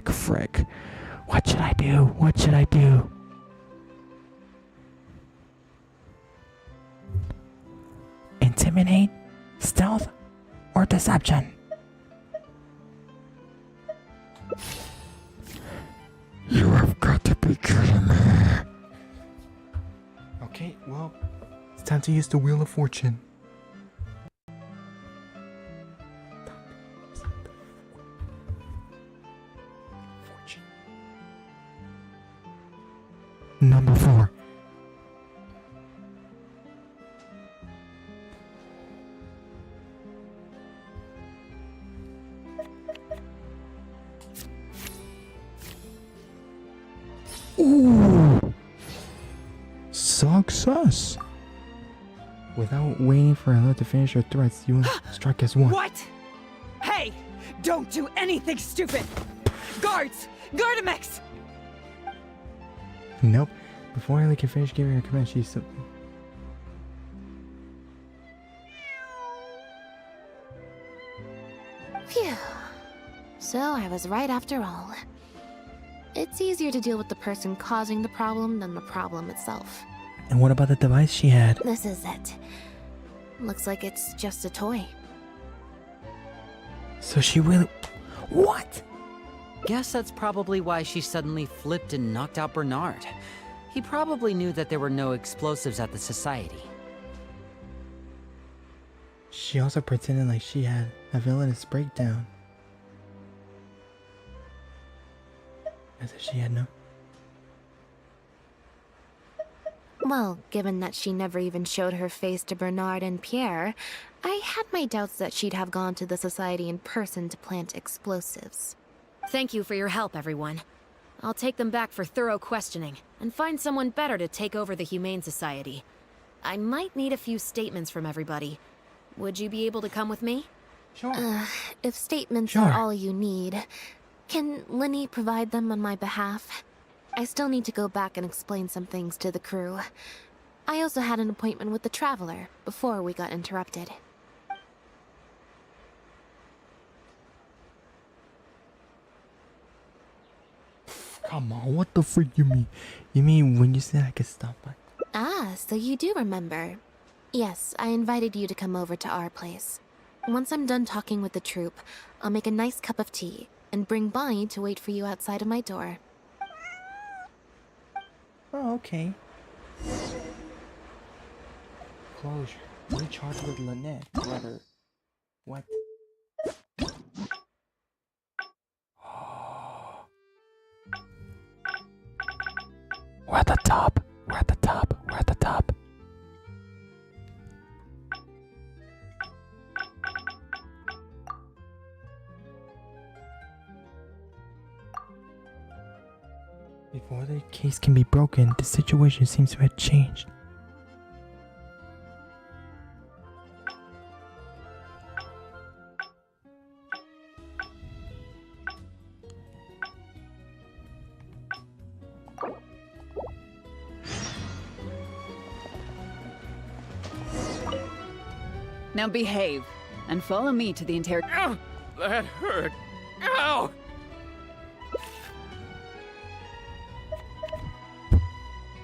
Frick. What should I do? What should I do? Intimidate, stealth, or deception? You have got to be kidding me. Okay, well, it's time to use the Wheel of Fortune. Number 4. Ooh! Success! Without waiting for her to finish her threats, you strike as one. What? Hey! Don't do anything stupid! Guards! Gardamex! Nope. Before Ellie can finish giving her command, she's... Phew. So I was right after all. It's easier to deal with the person causing the problem than the problem itself. And what about the device she had? This is it. Looks like it's just a toy. So she really... What? Guess that's probably why she suddenly flipped and knocked out Bernard. He probably knew that there were no explosives at the society. She also pretended like she had a villainous breakdown. As if she had no. Well, given that she never even showed her face to Bernard and Pierre, I had my doubts that she'd have gone to the society in person to plant explosives. Thank you for your help, everyone. I'll take them back for thorough questioning, and find someone better to take over the Humane Society. I might need a few statements from everybody. Would you be able to come with me? Sure. If statements are all you need, can Linny provide them on my behalf? I still need to go back and explain some things to the crew. I also had an appointment with the Traveler before we got interrupted. Come on, what the freak you mean? You mean when you said I could stop by? Ah, so you do remember. Yes, I invited you to come over to our place. Once I'm done talking with the troupe, I'll make a nice cup of tea and bring Bonnie to wait for you outside of my door. Oh, okay. Closure. Recharge with Lynette. Brother. What? We're at the top. We're at the top. We're at the top. Before the case can be broken, the situation seems to have changed. Now behave, and follow me to the Ow! That hurt. Ow!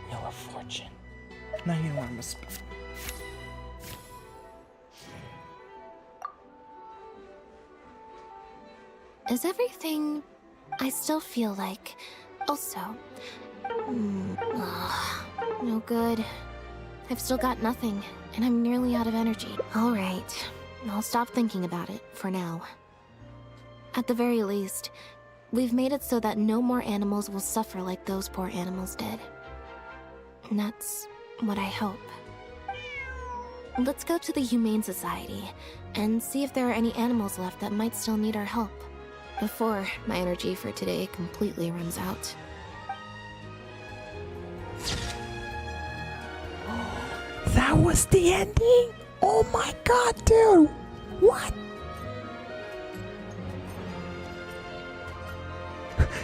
Wheel of Fortune. Now you know what I must be. Is everything I still feel like... Also... no good. I've still got nothing, and I'm nearly out of energy. Alright, I'll stop thinking about it, for now. At the very least, we've made it so that no more animals will suffer like those poor animals did. And that's what I hope. Let's go to the Humane Society, and see if there are any animals left that might still need our help, before my energy for today completely runs out. That was the ending? Oh my god, dude! What?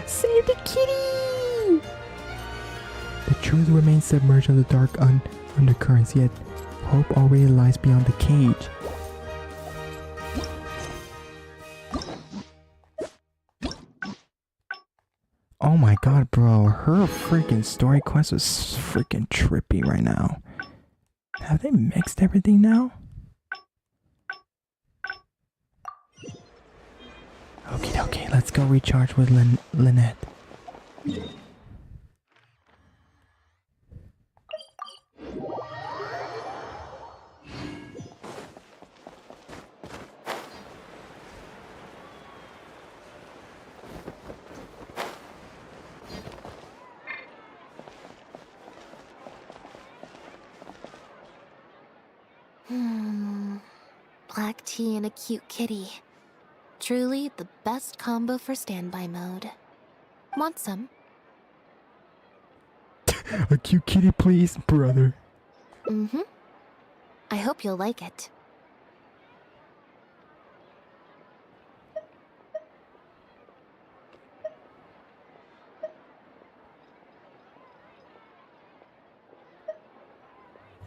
Save the kitty! The truth remains submerged in the dark undercurrents, yet hope already lies beyond the cage. Oh my god, bro. Her freaking story quest is freaking trippy right now. Have they mixed everything now? Okay, let's go recharge with Lynette. Black tea and a cute kitty. Truly the best combo for standby mode. Want some? A cute kitty, please, brother. Mm-hmm. I hope you'll like it.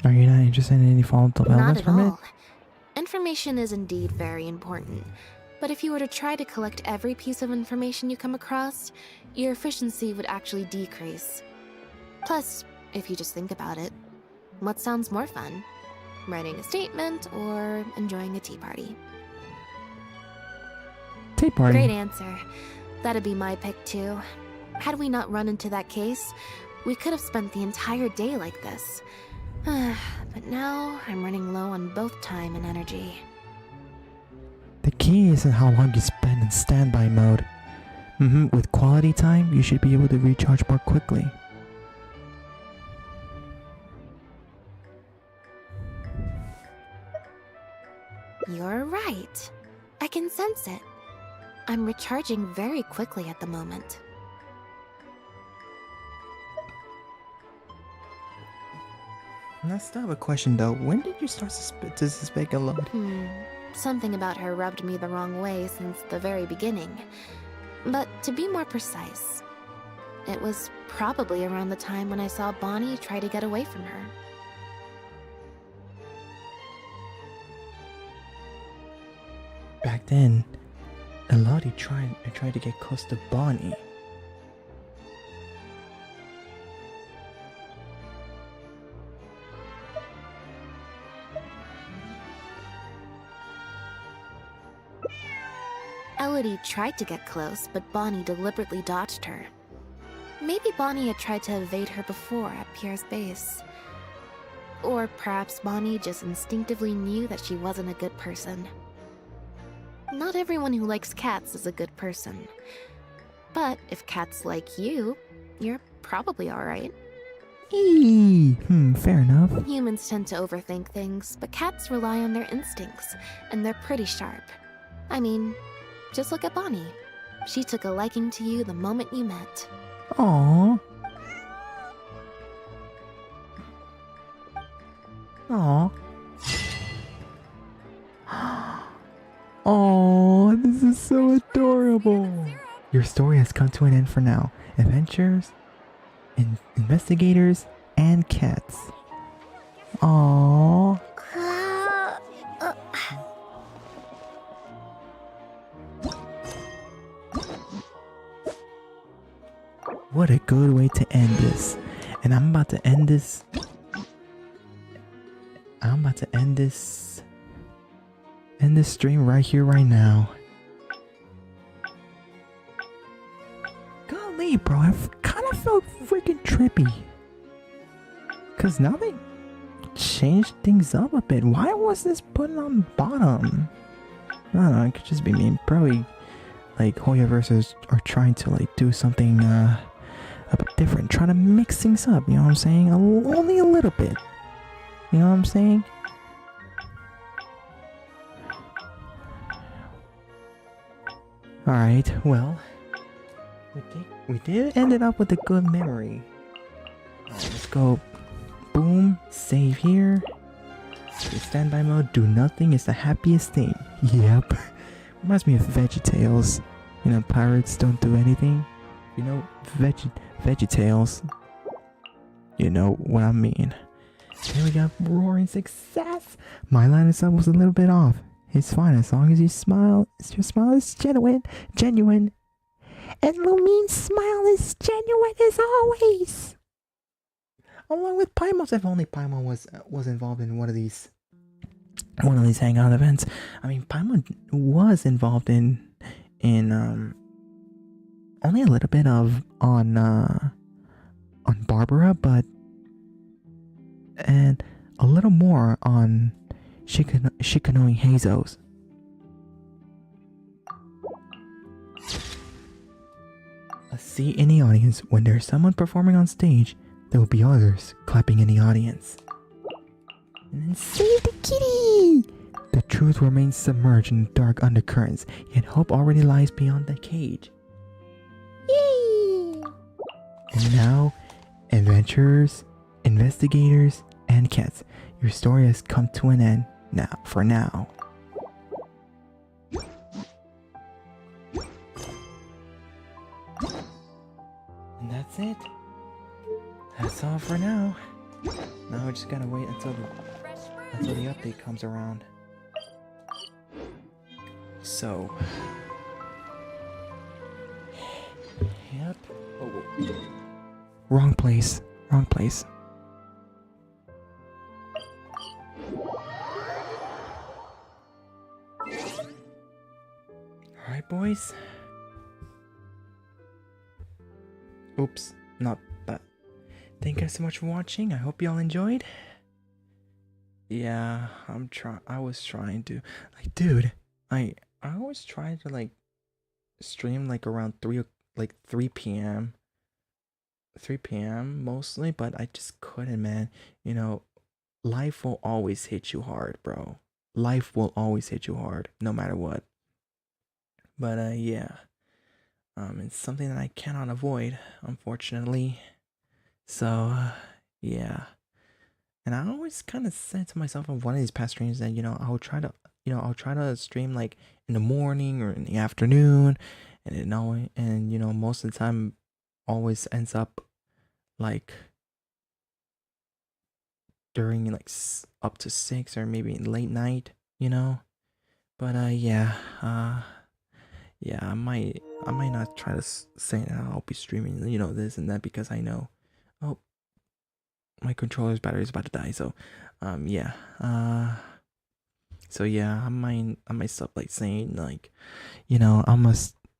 Are you not interested in any follow-up Not developments at from it? all. Information is indeed very important, but if you were to try to collect every piece of information you come across, your efficiency would actually decrease. Plus, if you just think about it, what sounds more fun? Writing a statement or enjoying a tea party? Tea party. Great answer. That'd be my pick too. Had we not run into that case, we could have spent the entire day like this. But now, I'm running low on both time and energy. The key isn't how long you spend in standby mode, With quality time, you should be able to recharge more quickly. You're right. I can sense it. I'm recharging very quickly at the moment. I still have a question though. When did you start to suspect a lot? Something about her rubbed me the wrong way since the very beginning. But to be more precise, it was probably around the time when I saw Bonnie try to get away from her. Back then, Elodie tried to get close to Bonnie. Elodie tried to get close, but Bonnie deliberately dodged her. Maybe Bonnie had tried to evade her before at Pierre's base. Or perhaps Bonnie just instinctively knew that she wasn't a good person. Not everyone who likes cats is a good person. But if cats like you, you're probably alright. Fair enough. Humans tend to overthink things, but cats rely on their instincts, and they're pretty sharp. I mean, just look at Bonnie. She took a liking to you the moment you met. Aww. Aww. Oh, this is so adorable. Your story has come to an end for now. Adventures, investigators, and cats. Aww. What a good way to end this. And I'm about to end this. End this stream right here, right now. Golly, bro, I kind of felt freaking trippy. Cause now they changed things up a bit. Why was this put on bottom? I don't know, it could just be me. Probably like hoyoverses are trying to like do something a bit different, trying to mix things up, you know what I'm saying? Only a little bit. You know what I'm saying? Alright, well, we did end it up with a good memory. Alright, let's go. Boom, save here. Standby mode, do nothing is the happiest thing. Yep. Reminds me of VeggieTales. You know, pirates don't do anything. You know, VeggieTales. You know what I mean. Here we got roaring success. My line of sight was a little bit off. It's fine as long as you smile. Your smile is genuine. And Lumine's smile is genuine as always. Along with Paimon, if only Paimon was involved in one of these hangout events. I mean, Paimon was involved in only a little bit of on Barbara, and a little more on Shikanoing Hazos. See in the audience. When there's someone performing on stage, there will be others clapping in the audience. And then save the kitty! The truth remains submerged in dark undercurrents, yet hope already lies beyond the cage. Yay! And now, adventurers, investigators, and cats, your story has come to an end for now. And that's it. That's all for now. Now we just gotta wait until the update comes around. So, yep. Oh. Wrong place. Wrong place. Alright, boys. Oops, not that. Thank you guys so much for watching. I hope y'all enjoyed. Yeah, I was trying to, like, dude, I always try to, like, stream like around 3 p.m. 3 p.m. mostly, but I just couldn't, man. You know, life will always hit you hard, bro. Life will always hit you hard, no matter what. But yeah, it's something that I cannot avoid, unfortunately. So yeah, and I always kind of said to myself on one of these past streams that I'll try to stream like in the morning or in the afternoon, and most of the time always ends up like during like up to 6 or maybe late night, but yeah, I might not try to say that I'll be streaming this and that, because I know, oh, my controller's battery is about to die. So yeah, I might stop like saying like, I'm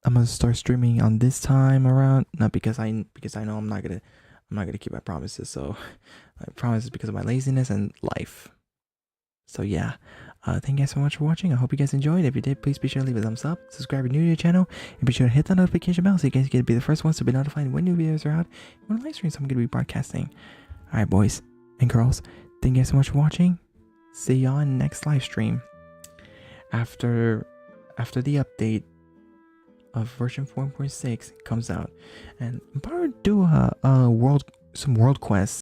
gonna start streaming on this time around, not because I know I'm not gonna keep my promises. So my promises because of my laziness and life. So yeah, thank you guys so much for watching. I hope you guys enjoyed. If you did, please be sure to leave a thumbs up, subscribe if you're new to the channel, and be sure to hit that notification bell so you guys get to be the first ones to be notified when new videos are out, when live streams I'm going to be broadcasting. Alright, boys and girls, thank you guys so much for watching. See y'all in the next live stream after the update of version 4.6 comes out, and I'm probably do some world quests